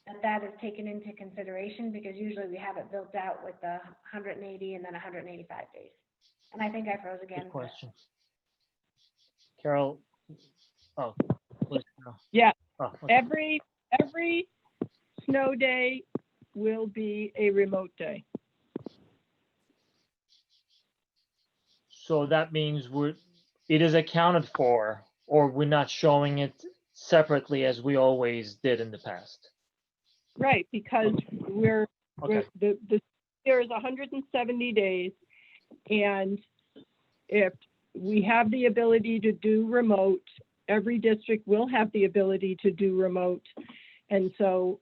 is taken into consideration, because usually we have it built out with the 180 and then 185 days. And I think I froze again.
Good question. Carol, where's Carol?
Yeah.
Oh, okay.
Every snow day will be a remote day.
So that means it is accounted for, or we're not showing it separately as we always did in the past.
Right, because
Okay.
the year is 170 days, and if we have the ability to do remote, every district will have the ability to do remote. And so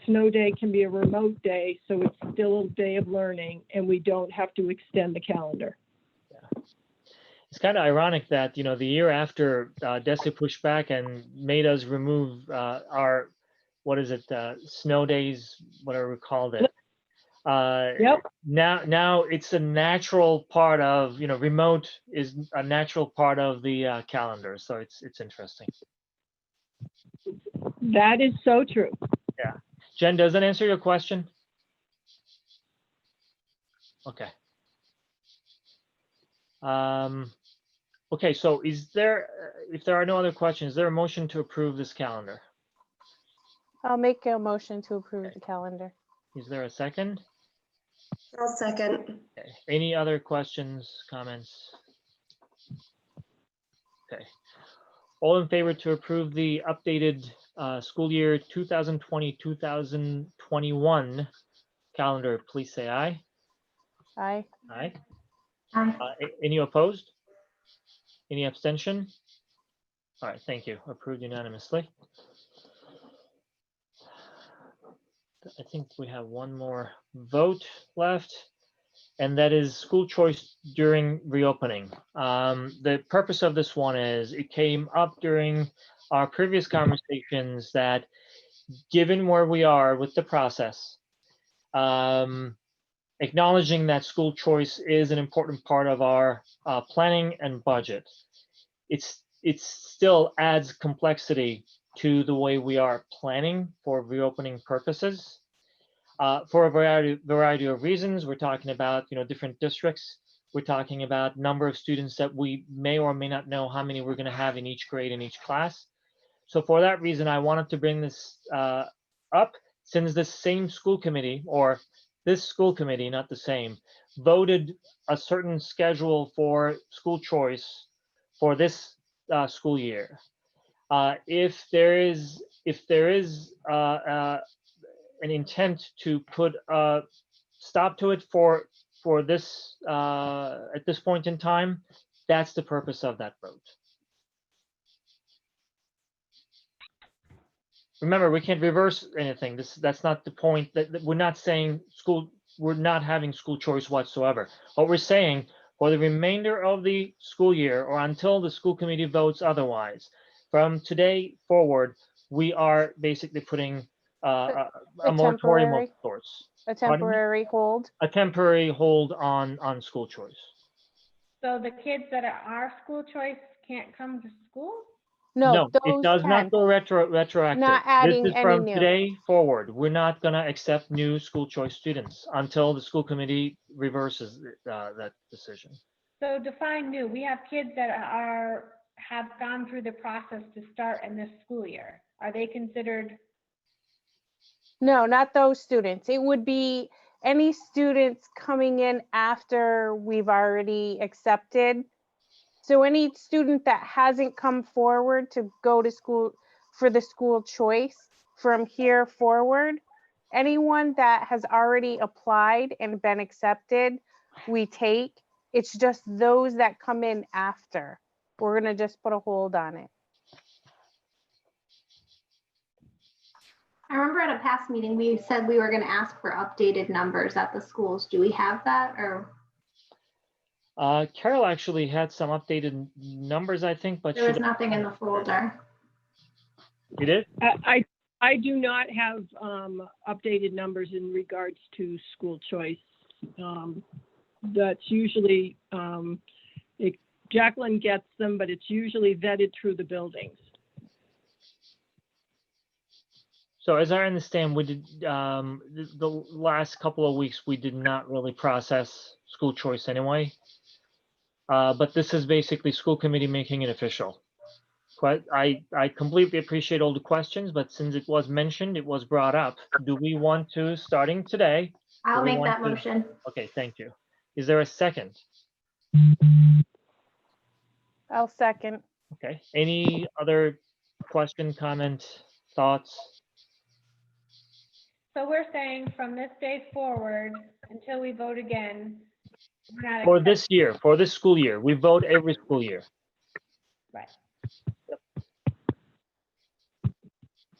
snow day can be a remote day, so it's still a day of learning, and we don't have to extend the calendar.
Yeah. It's kind of ironic that, the year after DESE pushed back and made us remove our, snow days, whatever we called it.
Yep.
Now it's a natural part of, remote is a natural part of the calendar. So it's interesting.
That is so true.
Yeah. Jen, does that answer your question? Okay. Okay, so if there are no other questions, is there a motion to approve this calendar?
I'll make a motion to approve the calendar.
Is there a second?
I'll second.
Okay. Any other questions, comments? Okay. All in favor to approve the updated school year 2020-2021 calendar, please say aye.
Aye.
Aye.
Aye.
Any opposed? Any abstention? All right, thank you. Approved unanimously. I think we have one more vote left, and that is school choice during reopening. The purpose of this one is it came up during our previous conversations that given where we are with the process, acknowledging that school choice is an important part of our planning and budget, it still adds complexity to the way we are planning for reopening purposes. For a variety of reasons. We're talking about, different districts. We're talking about number of students that we may or may not know how many we're going to have in each grade in each class. So for that reason, I wanted to bring this up, since this same school committee, or this school committee, not the same, voted a certain schedule for school choice for this school year. If there is an intent to put a stop to it for this at this point in time, that's the purpose of that vote. Remember, we can't reverse anything. That's not the point. That we're not saying we're not having school choice whatsoever. What we're saying, for the remainder of the school year, or until the school committee votes otherwise, from today forward, we are basically putting a moratorium of
temporary-
sorts.
A
Pardon me?
temporary hold.
A temporary hold on school choice.
So the kids that are school choice can't come to school?
No,
it
those
does not
10.
go retroactive.
Not adding
This is
any
from
new.
today forward. We're not going to accept new school choice students until the school committee reverses that decision.
So define new. We have kids that have gone through the process to start in this school year. Are they considered?
No, not those students. It would be any students coming in after we've already accepted. So any student that hasn't come forward to go to school for the school choice from here forward, anyone that has already applied and been accepted, we take. It's just those that come in after. We're gonna just put a hold on it.
I remember at a past meeting, we said we were going to ask for updated numbers at the schools. Do we have that, or?
Carol actually had some updated numbers, I think, but
There was nothing in the folder.
You did?
I do not have updated numbers in regards to school choice. That's usually, Jacqueline gets them, but it's usually vetted through the buildings.
So as I understand, we did the last couple of weeks, we did not really process school choice anyway. But this is basically school committee making it official. I completely appreciate all the questions, but since it was mentioned, it was brought up. Do we want to, starting today?
I'll
do we
make
want
that
to-
motion.
Okay, thank you. Is there a second?
I'll second.
Okay, any other question, comment, thoughts?
So we're saying from this day forward, until we vote again, we're not
For
accepting-
this year, for this school year, we vote every school year.
Right.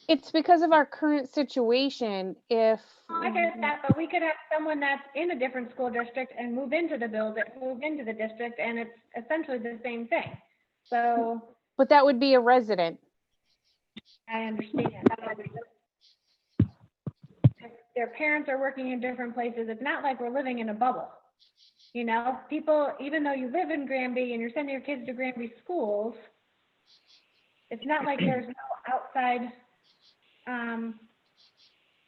It's because of our current situation. If
I get that, but we could have someone that's in a different school district and move into the building, move into the district, and it's essentially the same thing. So
but that would be a resident.
I understand. If their parents are working in different places, it's not like we're living in a bubble. You know, people, even though you live in Granby and you're sending your kids to Granby schools, it's not like there's no outside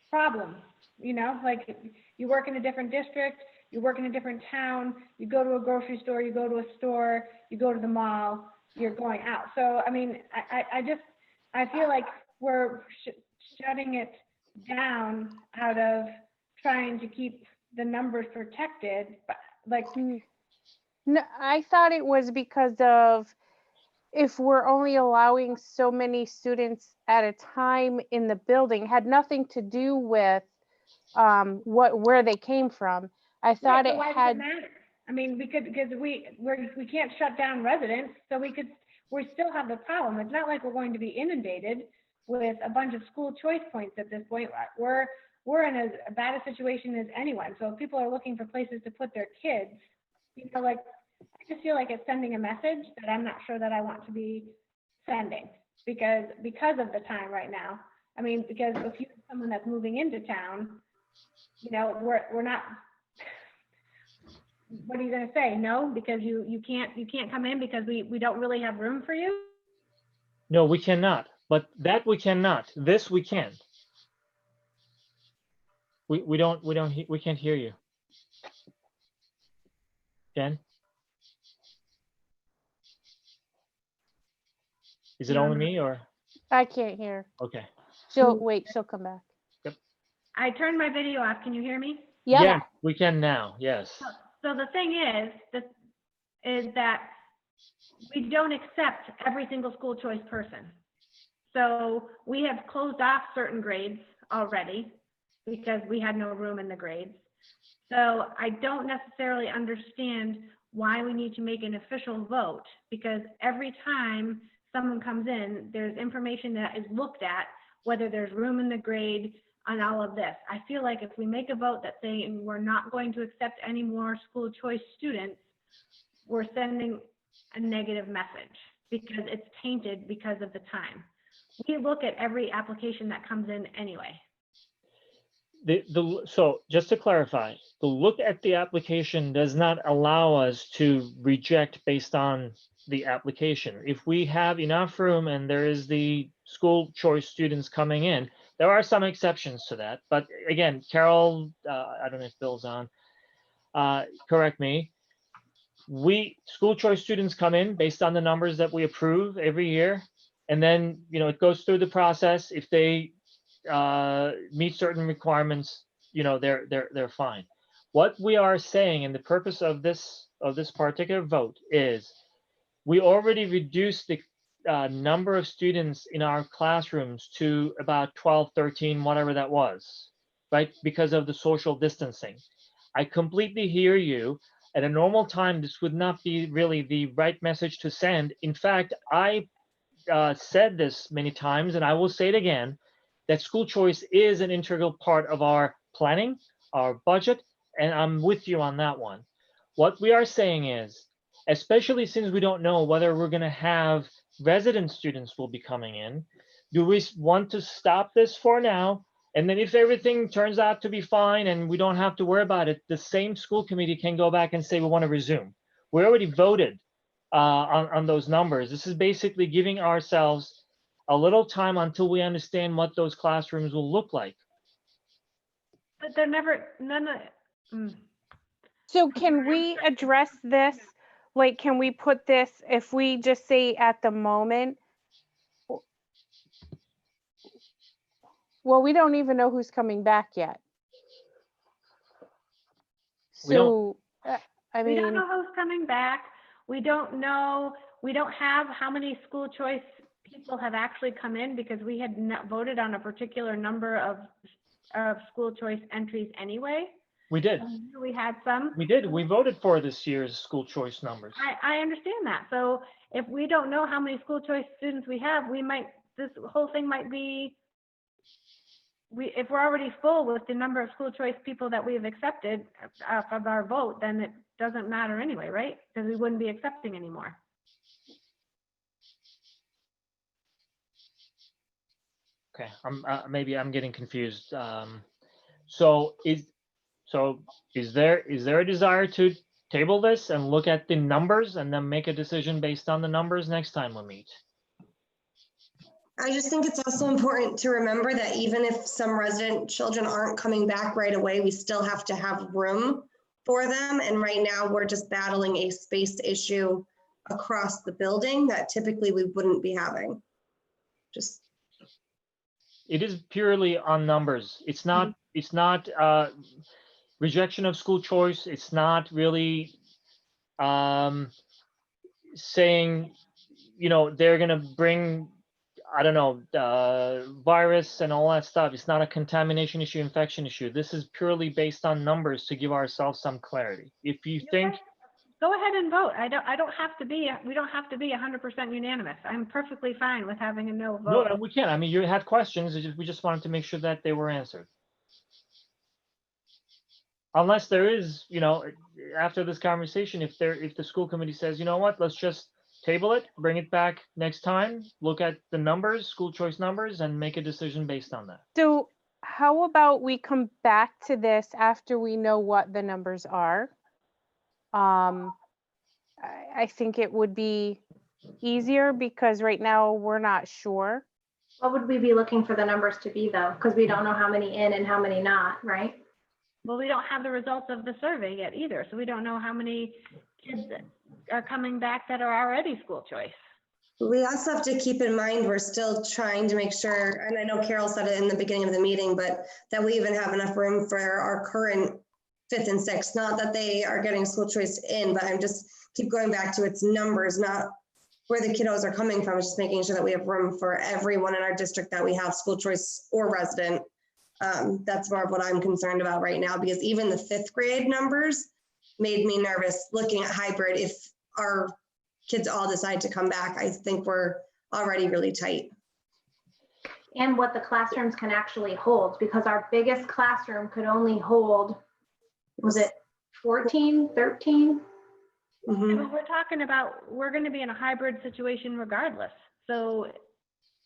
problem. You know, like you work in a different district, you work in a different town, you go to a grocery store, you go to a store, you go to the mall, you're going out. So, I mean, I feel like we're shutting it down out of trying to keep the numbers protected, but like.
No, I thought it was because of if we're only allowing so many students at a time in the building, had nothing to do with where they came from. I thought
Right,
it
why does
had.
matter? I mean, we could, because we can't shut down residents, so we still have the problem. It's not like we're going to be inundated with a bunch of school choice points at this point. We're in as bad a situation as anyone. So if people are looking for places to put their kids, you know, like, I just feel like it's sending a message that I'm not sure that I want to be sending because of the time right now. I mean, because if you're someone that's moving into town, you know, we're not. What are you going to say? No, because you can't come in because we don't really have room for you.
No, we cannot. But that we cannot. This we can. We can't hear you. Jen? Is it only me or?
I can't hear.
Okay.
She'll come back.
I turned my video off. Can you hear me?
Yep.
Yeah, we can now. Yes.
So the thing is that we don't accept every single school choice person. So we have closed off certain grades already because we had no room in the grades. So I don't necessarily understand why we need to make an official vote, because every time someone comes in, there's information that is looked at, whether there's room in the grade on all of this. I feel like if we make a vote that's saying we're not going to accept any more school choice students, we're sending a negative message because it's tainted because of the time. We look at every application that comes in anyway.
So just to clarify, the look at the application does not allow us to reject based on the application. If we have enough room and there is the school choice students coming in, there are some exceptions to that. But again, Carol, I don't know if Bill's on, correct me. School choice students come in based on the numbers that we approve every year. And then, it goes through the process. If they meet certain requirements, they're fine. What we are saying, and the purpose of this particular vote is, we already reduced the number of students in our classrooms to about 12, 13, whatever that was, right? Because of the social distancing. I completely hear you. At a normal time, this would not be really the right message to send. In fact, I said this many times, and I will say it again, that school choice is an integral part of our planning, our budget, and I'm with you on that one. What we are saying is, especially since we don't know whether we're going to have resident students will be coming in, do we want to stop this for now? And then if everything turns out to be fine and we don't have to worry about it, the same school committee can go back and say we want to resume. We already voted on those numbers. This is basically giving ourselves a little time until we understand what those classrooms will look like.
But they're never,
So can we address this? Like, can we put this, if we just say at the moment, well, we don't even know who's coming back yet.
We don't.
So, I
we don't
mean,
know who's coming back. We don't know, we don't have how many school choice people have actually come in because we had not voted on a particular number of school choice entries anyway.
We did.
We had some.
We did. We voted for this year's school choice numbers.
I understand that. So if we don't know how many school choice students we have, this whole thing might be, if we're already full with the number of school choice people that we have accepted of our vote, then it doesn't matter anyway, right? Because we wouldn't be accepting anymore.
Okay, maybe I'm getting confused. So is there a desire to table this and look at the numbers and then make a decision based on the numbers next time we meet?
I just think it's also important to remember that even if some resident children aren't coming back right away, we still have to have room for them. And right now we're just battling a space issue across the building that typically we wouldn't be having.
It is purely on numbers. It's not, rejection of school choice. It's not really saying, they're going to bring, I don't know, virus and all that stuff. It's not a contamination issue, infection issue. This is purely based on numbers to give ourselves some clarity. If you think,
go ahead and vote. We don't have to be 100% unanimous. I'm perfectly fine with having a no vote.
No, we can. I mean, you had questions. We just wanted to make sure that they were answered. Unless there is, after this conversation, if the school committee says, you know what, let's just table it, bring it back next time, look at the numbers, school choice numbers, and make a decision based on that.
so how about we come back to this after we know what the numbers are? I think it would be easier because right now we're not sure.
What would we be looking for the numbers to be though? Because we don't know how many in and how many not, right?
Well, we don't have the results of the survey yet either, so we don't know how many kids are coming back that are already school choice.
We also have to keep in mind, we're still trying to make sure, and I know Carol said it in the beginning of the meeting, but that we even have enough room for our current 5th and 6th, not that they are getting school choice in, but I'm just keep going back to its numbers, not where the kiddos are coming from, just making sure that we have room for everyone in our district that we have school choice or resident. That's more of what I'm concerned about right now, because even the 5th grade numbers made me nervous looking at hybrid. If our kids all decide to come back, I think we're already really tight.
And what the classrooms can actually hold, because our biggest classroom could only hold, was it 14, 13?
Mhm.
But we're talking about, we're going to be in a hybrid situation regardless. So,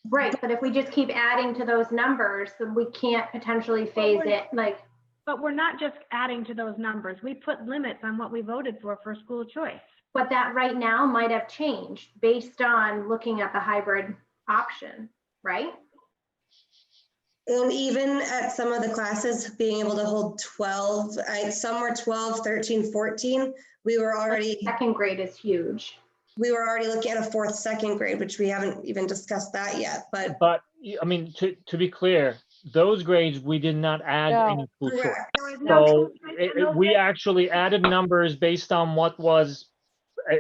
Right, but if we just keep adding to those numbers, then we can't potentially phase it, like,
but we're not just adding to those numbers. We put limits on what we voted for school choice.
but that right now might have changed based on looking at the hybrid option, right?
And even at some of the classes, being able to hold 12, some were 12, 13, 14, we were already
Second grade is huge.
looking at a 4th, 2nd grade, which we haven't even discussed that yet, but.
But, I mean, to be clear, those grades, we did not add
No.
any school choice.
Correct.
There was no
So
school choice in those
we
days.
actually added numbers based on what was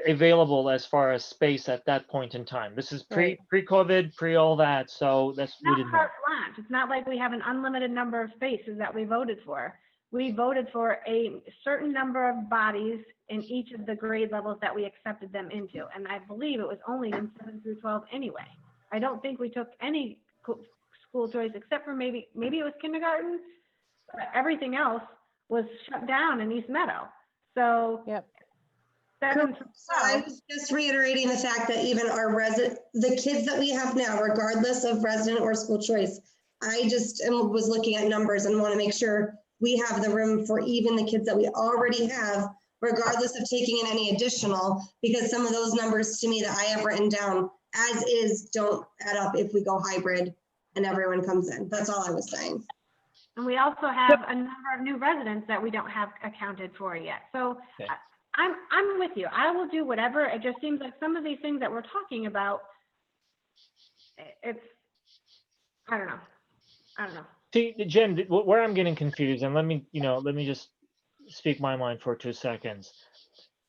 available as far as space at that point in time. This is
Right.
pre-COVID, pre all that. So that's, we
Not
did not.
carte blanche. It's not like we have an unlimited number of spaces that we voted for. We voted for a certain number of bodies in each of the grade levels that we accepted them into. And I believe it was only in 7 through 12 anyway. I don't think we took any school choice except for maybe it was kindergarten, but everything else was shut down in East Meadow. So
Yep.
7 through
So I
12.
was just reiterating the fact that even our the kids that we have now, regardless of resident or school choice, I just was looking at numbers and want to make sure we have the room for even the kids that we already have, regardless of taking in any additional, because some of those numbers to me that I have written down as is don't add up if we go hybrid and everyone comes in. That's all I was saying.
And we also have a number of new residents that we don't have accounted for yet. So
Okay.
I'm with you. I will do whatever. It just seems like some of these things that we're talking about, it's, I don't know.
See, Jen, where I'm getting confused, and let me just speak my mind for 2 seconds.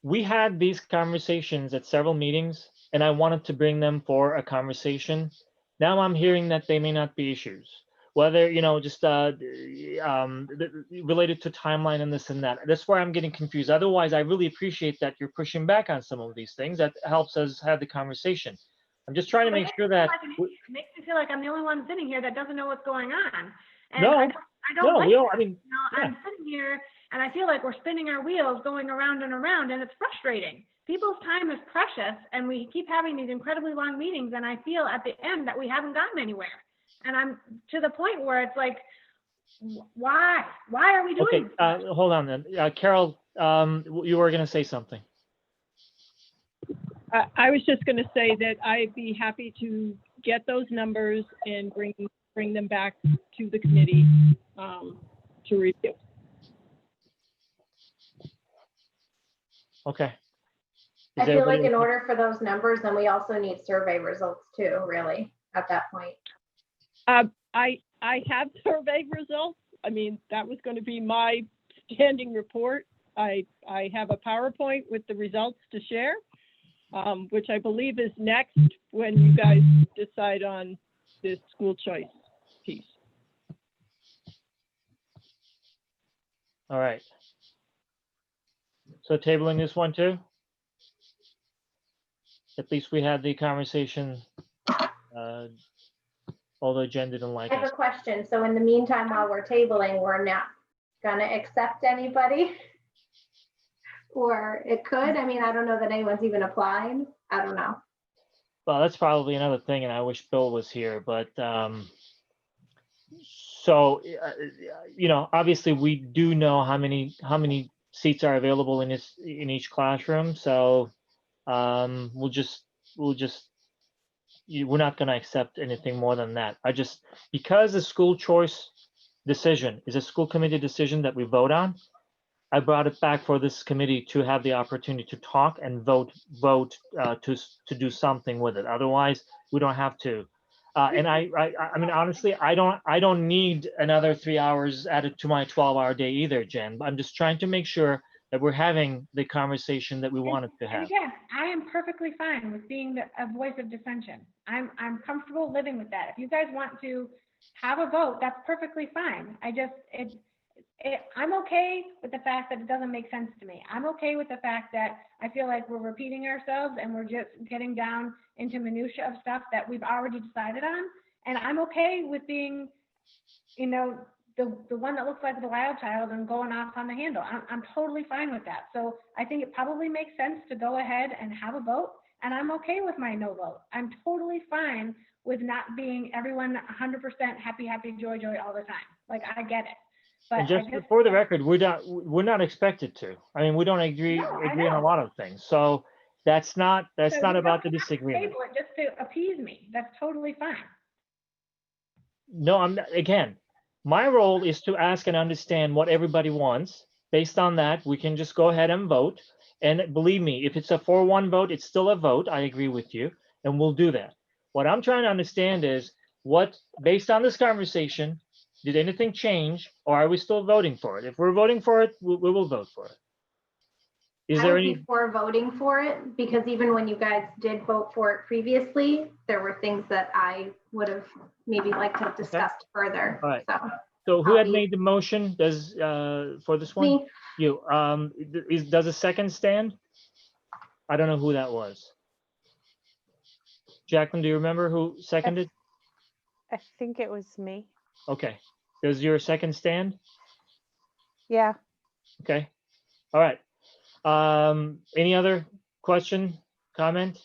We had these conversations at several meetings, and I wanted to bring them for a conversation. Now I'm hearing that they may not be issues, whether, just related to timeline and this and that. That's where I'm getting confused. Otherwise, I really appreciate that you're pushing back on some of these things. That helps us have the conversation. I'm just trying to make sure that.
It makes me feel like I'm the only one sitting here that doesn't know what's going on. And
No,
I don't
no,
like
we all,
that.
I mean, yeah.
I'm sitting here and I feel like we're spinning our wheels going around and around, and it's frustrating. People's time is precious, and we keep having these incredibly long meetings, and I feel at the end that we haven't gotten anywhere. And I'm to the point where it's like, why are we doing
Okay,
this?
hold on then. Carol, you were going to say something.
I was just going to say that I'd be happy to get those numbers and bring them back to the committee to review.
Okay.
I feel like in order for those numbers, then we also need survey results too, really, at that point.
I have survey results. I mean, that was going to be my standing report. I have a PowerPoint with the results to share, which I believe is next when you guys decide on this school choice piece.
All right. So tabling this one too? At least we had the conversation, although Jen didn't like
I have
us.
a question. So in the meantime, while we're tabling, we're not gonna accept anybody? Or it could, I mean, I don't know that anyone's even applied. I don't know.
Well, that's probably another thing, and I wish Bill was here, but, so, obviously we do know how many seats are available in each classroom. So, we'll just we're not going to accept anything more than that. Because the school choice decision is a school committee decision that we vote on, I brought it back for this committee to have the opportunity to talk and vote to do something with it. Otherwise, we don't have to. And I mean, honestly, I don't need another 3 hours added to my 12-hour day either, Jen. I'm just trying to make sure that we're having the conversation that we wanted to
And
have.
again, I am perfectly fine with being a voice of dissension. I'm comfortable living with that. If you guys want to have a vote, that's perfectly fine. I'm okay with the fact that it doesn't make sense to me. I'm okay with the fact that I feel like we're repeating ourselves and we're just getting down into minutia of stuff that we've already decided on. And I'm okay with being, you know, the one that looks like the wild child and going off on the handle. I'm totally fine with that. So I think it probably makes sense to go ahead and have a vote. And I'm okay with my no vote. I'm totally fine with not being everyone 100% happy, joy all the time. Like, I get it. But
And just for the record, we're not expected to. I mean, we don't agree on a lot of things. So that's not about the disagreement.
Table it just to appease me. That's totally fine.
No, I'm not, again, my role is to ask and understand what everybody wants. Based on that, we can just go ahead and vote. And believe me, if it's a 4-1 vote, it's still a vote. I agree with you, and we'll do that. What I'm trying to understand is based on this conversation, did anything change, or are we still voting for it? If we're voting for it, we will vote for it. Is
I
there
would
any?
be for voting for it, because even when you guys did vote for it previously, there were things that I would have maybe liked to have discussed further.
All right.
So
So who had made the motion? For this one?
me,
You. Does a second stand? I don't know who that was. Jacqueline, do you remember who seconded?
I think it was me.
Okay. Does your second stand?
Yeah.
Okay. All right. Any other question, comment?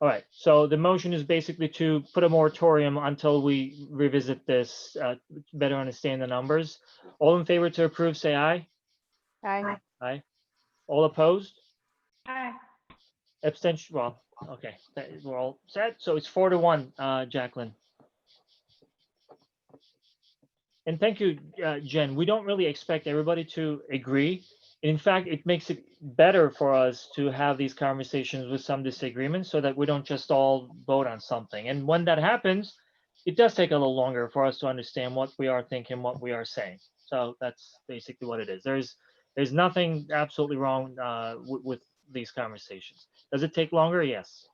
All right. So the motion is basically to put a moratorium until we revisit this, better understand the numbers. All in favor to approve, say aye.
Aye.
Aye. All opposed?
Aye.
Abstention. Well, okay. We're all set. So it's 4-1, Jacqueline. And thank you, Jen. We don't really expect everybody to agree. In fact, it makes it better for us to have these conversations with some disagreements so that we don't just all vote on something. And when that happens, it does take a little longer for us to understand what we are thinking, what we are saying. So that's basically what it is. There's nothing absolutely wrong with these conversations. Does it take longer? Yes.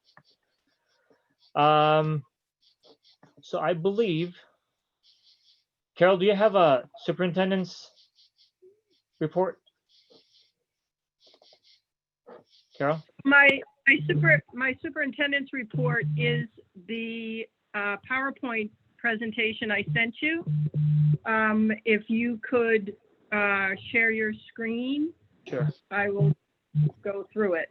So I believe, Carol, do you have a superintendent's report? Carol?
My superintendent's report is the PowerPoint presentation I sent you. If you could share your screen,
Sure.
I will go through it.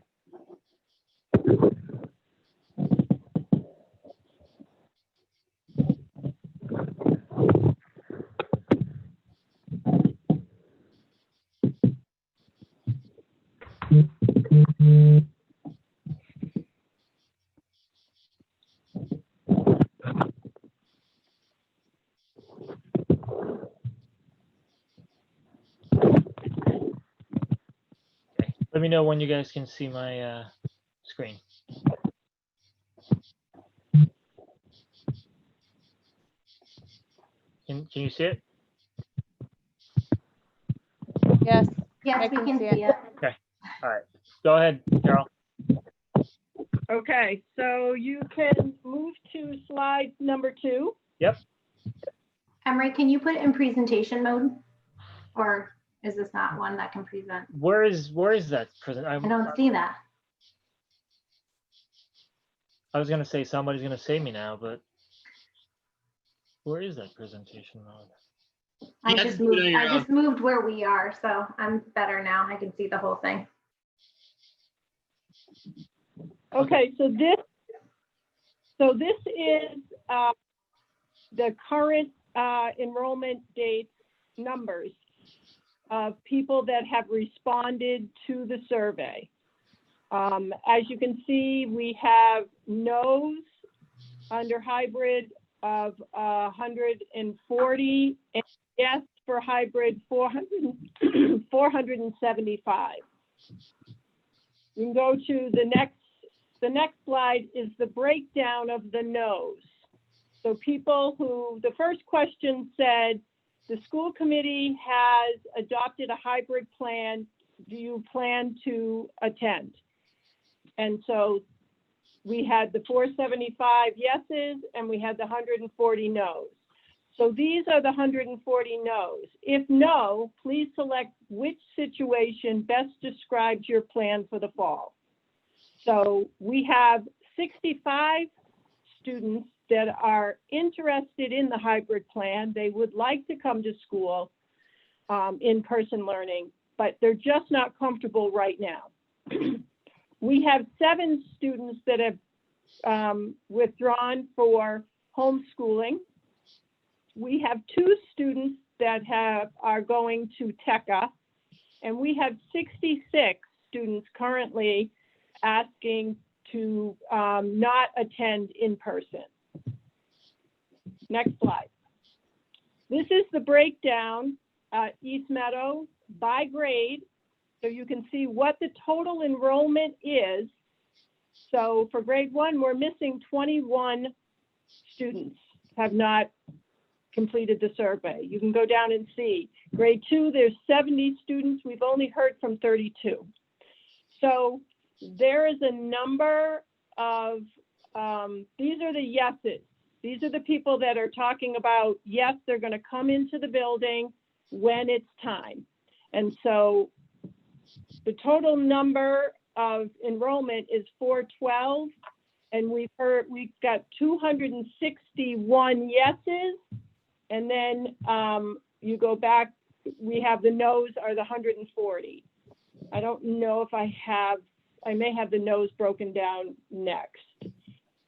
Okay. Let me know when you guys can see my screen. Can you see it?
Yes.
yes,
I
we
can
can
see
see
it.
it.
All right. Go ahead, Carol.
Okay, so you can move to slide number 2.
Yep.
Emery, can you put it in presentation mode? Or is this not one that can present?
Where is that present?
I don't see that.
I was gonna say somebody's gonna say me now, but where is that presentation mode?
I just moved where we are, so I'm better now. I can see the whole thing.
Okay, so this is the current enrollment dates numbers of people that have responded to the survey. As you can see, we have no's under hybrid of 140, and yes for hybrid 475. You can go to the next slide is the breakdown of the no's. So people who, the first question said, the school committee has adopted a hybrid plan. Do you plan to attend? And so we had the 475 yeses and we had the 140 no's. So these are the 140 no's. If no, please select which situation best describes your plan for the fall. So we have 65 students that are interested in the hybrid plan. They would like to come to school, in-person learning, but they're just not comfortable right now. We have 7 students that have withdrawn for homeschooling. We have 2 students that are going to TECA, and we have 66 students currently asking to not attend in person. Next slide. This is the breakdown East Meadow by grade. So you can see what the total enrollment is. So for grade 1, we're missing 21 students have not completed the survey. You can go down and see. Grade 2, there's 70 students. We've only heard from 32. So there is a number of, these are the yeses. These are the people that are talking about, yes, they're going to come into the building when it's time. And so the total number of enrollment is 412. And we've got 261 yeses. And then you go back, we have the no's are the 140. I don't know if I may have the no's broken down next.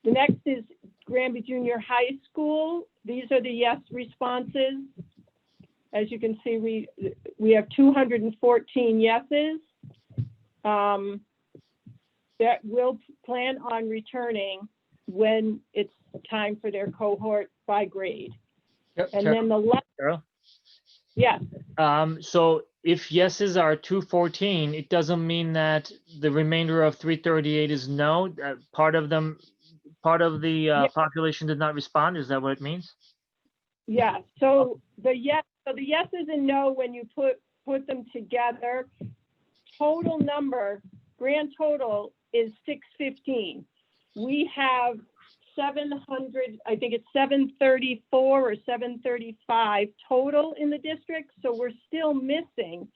The next is Granby Junior High School. These are the yes responses. As you can see, we have 214 yeses that will plan on returning when it's time for their cohort by grade.
Yep,
And then the last,
Carol?
yeah,
So if yeses are 214, it doesn't mean that the remainder of 338 is no. Part of the population did not respond. Is that what it means?
yeah. So the yeses and no, when you put them together, total number, grand total is 615. We have 700, I think it's 734 or 735 total in the district. So we're still missing,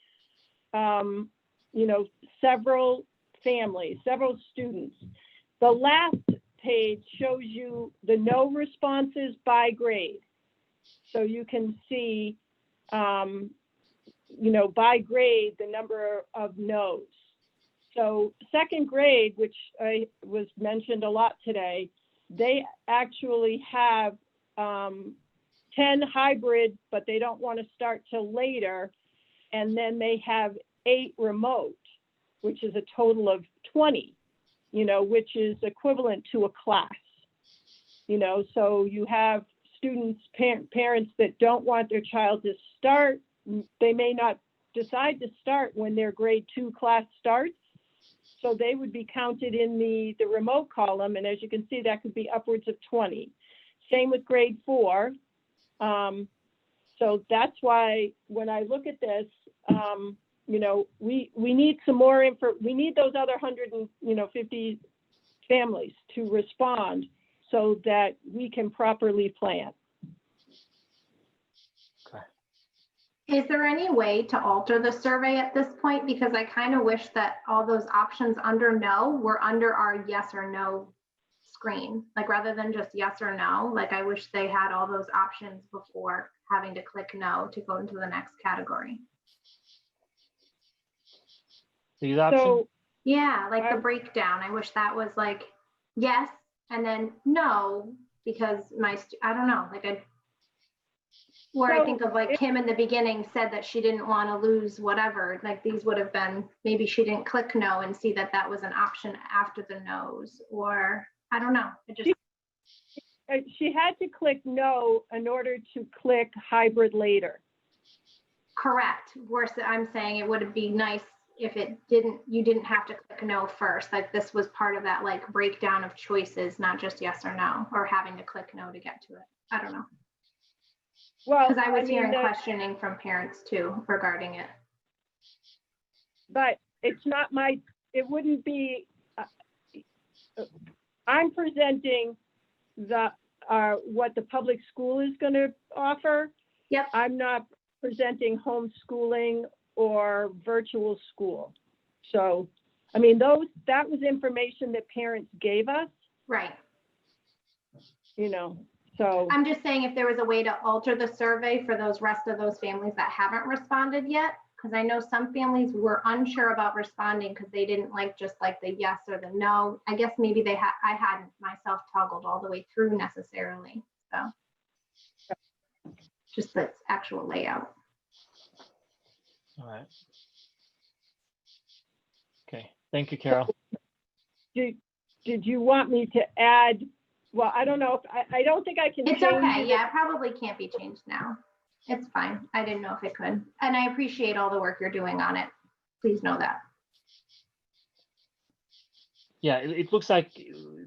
several families, several students. The last page shows you the no responses by grade. So you can see, by grade, the number of no's. So second grade, which was mentioned a lot today, they actually have 10 hybrid, but they don't want to start till later. And then they have 8 remote, which is a total of 20, which is equivalent to a class. So you have students, parents that don't want their child to start. They may not decide to start when their grade 2 class starts. So they would be counted in the remote column. And as you can see, that could be upwards of 20. Same with grade 4. So that's why when I look at this, we need some more info. We need those other 150 families to respond so that we can properly plan.
Is there any way to alter the survey at this point? Because I kind of wish that all those options under no were under our yes or no screen, like rather than just yes or no. Like I wish they had all those options before having to click no to go into the next category.
These options?
So,
yeah, like the breakdown. I wish that was like yes and then no, because I don't know, like I think of like Kim in the beginning said that she didn't want to lose whatever, like these would have been, maybe she didn't click no and see that that was an option after the no's, or I don't know.
she had to click no in order to click hybrid later.
Correct. Worse, I'm saying it would be nice if you didn't have to click no first. Like this was part of that like breakdown of choices, not just yes or no, or having to click no to get to it. I don't know.
Well,
Because I was
mean,
hearing questioning from parents too regarding it.
But it's not it wouldn't be, I'm presenting what the public school is going to offer.
Yep.
I'm not presenting homeschooling or virtual school. So, I mean, that was information that parents gave us,
Right.
you know, so.
I'm just saying if there was a way to alter the survey for those rest of those families that haven't responded yet, because I know some families were unsure about responding because they didn't just like the yes or the no. I guess maybe I hadn't myself toggled all the way through necessarily. So just the actual layout.
All right. Okay, thank you, Carol.
Did you want me to add? Well, I don't know if I don't think I can.
It's
change
okay.
it.
Yeah, it probably can't be changed now. It's fine. I didn't know if it could. And I appreciate all the work you're doing on it. Please know that.
Yeah, it looks like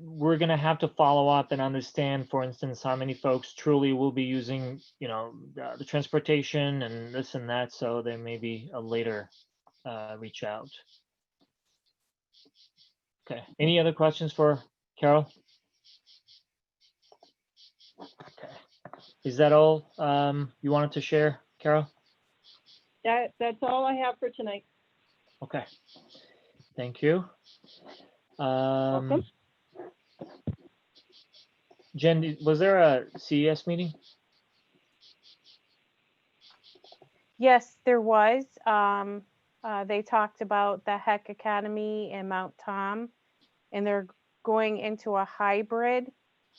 we're going to have to follow up and understand, for instance, how many folks truly will be using, the transportation and this and that. So there may be a later reach out. Okay. Any other questions for Carol? Okay. Is that all you wanted to share, Carol?
That's all I have for tonight.
Okay. Thank you.
Welcome.
Jen, was there a CES meeting?
Yes, there was. They talked about the Heck Academy in Mount Tom, and they're going into a hybrid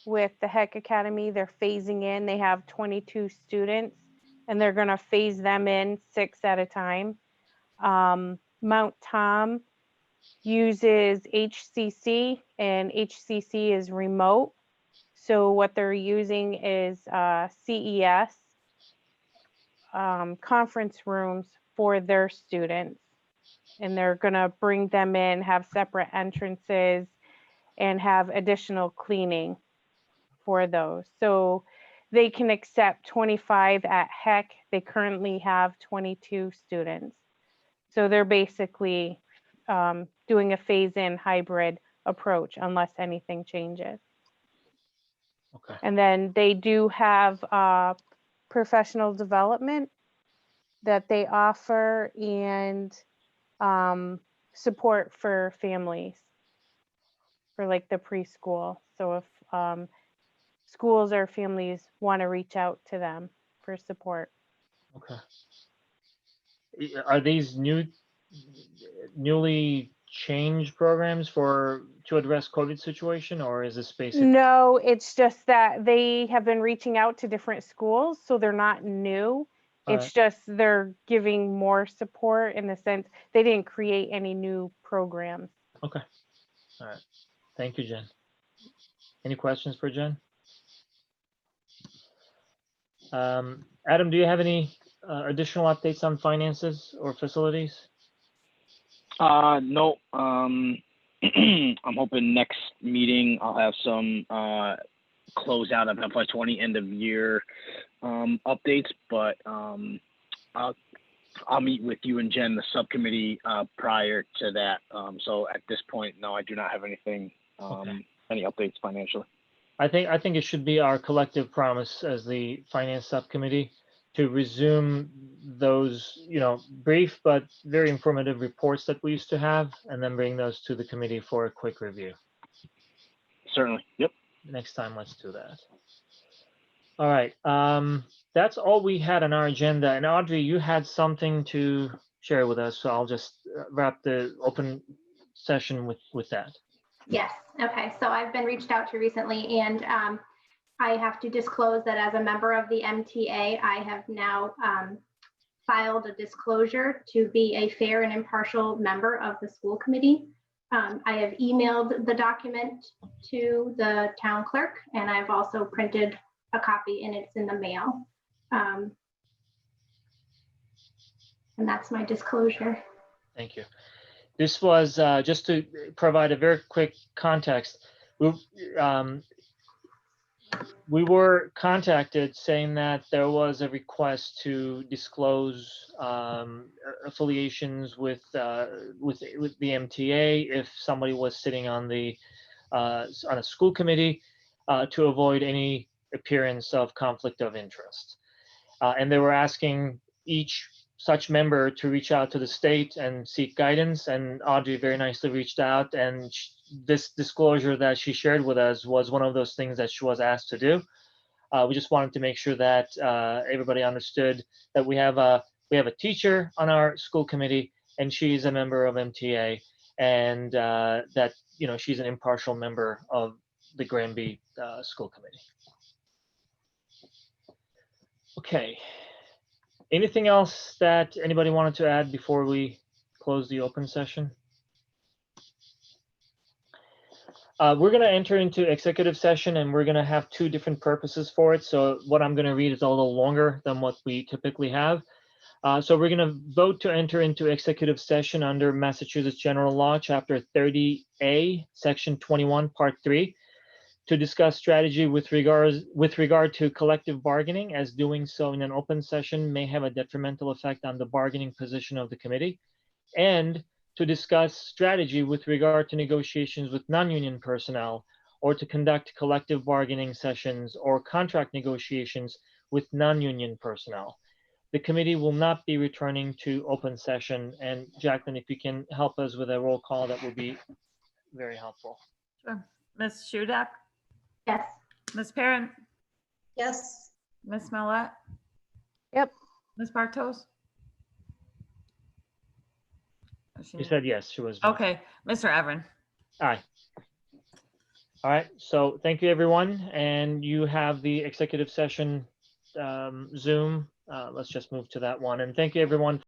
with the Heck Academy. They're phasing in. They have 22 students, and they're going to phase them in 6 at a time. Mount Tom uses HCC, and HCC is remote. So what they're using is CES conference rooms for their students. And they're going to bring them in, have separate entrances, and have additional cleaning for those. So they can accept 25 at Heck. They currently have 22 students. So they're basically doing a phase-in hybrid approach unless anything changes.
Okay.
And then they do have professional development that they offer and support for families for like the preschool. So if schools or families want to reach out to them for support.
Okay. Are these newly changed programs to address COVID situation, or is this basic?
No, it's just that they have been reaching out to different schools, so they're not new. It's just they're giving more support in the sense they didn't create any new programs.
Okay. All right. Thank you, Jen. Any questions for Jen? Adam, do you have any additional updates on finances or facilities?
No. I'm hoping next meeting I'll have some closeout of FY20 end of year updates, but I'll meet with you and Jen, the subcommittee, prior to that. So at this point, no, I do not have anything, any updates financially.
I think it should be our collective promise as the finance subcommittee to resume those, brief but very informative reports that we used to have, and then bring those to the committee for a quick review.
Certainly. Yep.
Next time, let's do that. All right. That's all we had on our agenda. And Audrey, you had something to share with us, so I'll just wrap the open session with that.
Yes. Okay. So I've been reached out to recently, and I have to disclose that as a member of the MTA, I have now filed a disclosure to be a fair and impartial member of the school committee. I have emailed the document to the town clerk, and I've also printed a copy, and it's in the mail. And that's my disclosure.
Thank you. This was just to provide a very quick context. We were contacted saying that there was a request to disclose affiliations with the MTA if somebody was sitting on a school committee to avoid any appearance of conflict of interest. And they were asking each such member to reach out to the state and seek guidance. And Audrey very nicely reached out, and this disclosure that she shared with us was one of those things that she was asked to do. We just wanted to make sure that everybody understood that we have a teacher on our school committee, and she's a member of MTA, and that she's an impartial member of the Granby school committee. Okay. Anything else that anybody wanted to add before we close the open session? We're going to enter into executive session, and we're going to have two different purposes for it. So what I'm going to read is a little longer than what we typically have. So we're going to vote to enter into executive session under Massachusetts General Law, Chapter 30A, Section 21, Part 3, to discuss strategy with regard to collective bargaining, as doing so in an open session may have a detrimental effect on the bargaining position of the committee, and to discuss strategy with regard to negotiations with non-union personnel, or to conduct collective bargaining sessions or contract negotiations with non-union personnel. The committee will not be returning to open session. And Jacqueline, if you can help us with a roll call, that would be very helpful.
Sure. Ms. Shudak?
Yes.
Ms. Parent?
Yes.
Ms. Millette?
Yep.
Ms. Bartos?
You said yes, she was.
Okay, Mr. Everin.
Aye. All right, so thank you, everyone. And you have the executive session Zoom. Let's just move to that one. And thank you, everyone.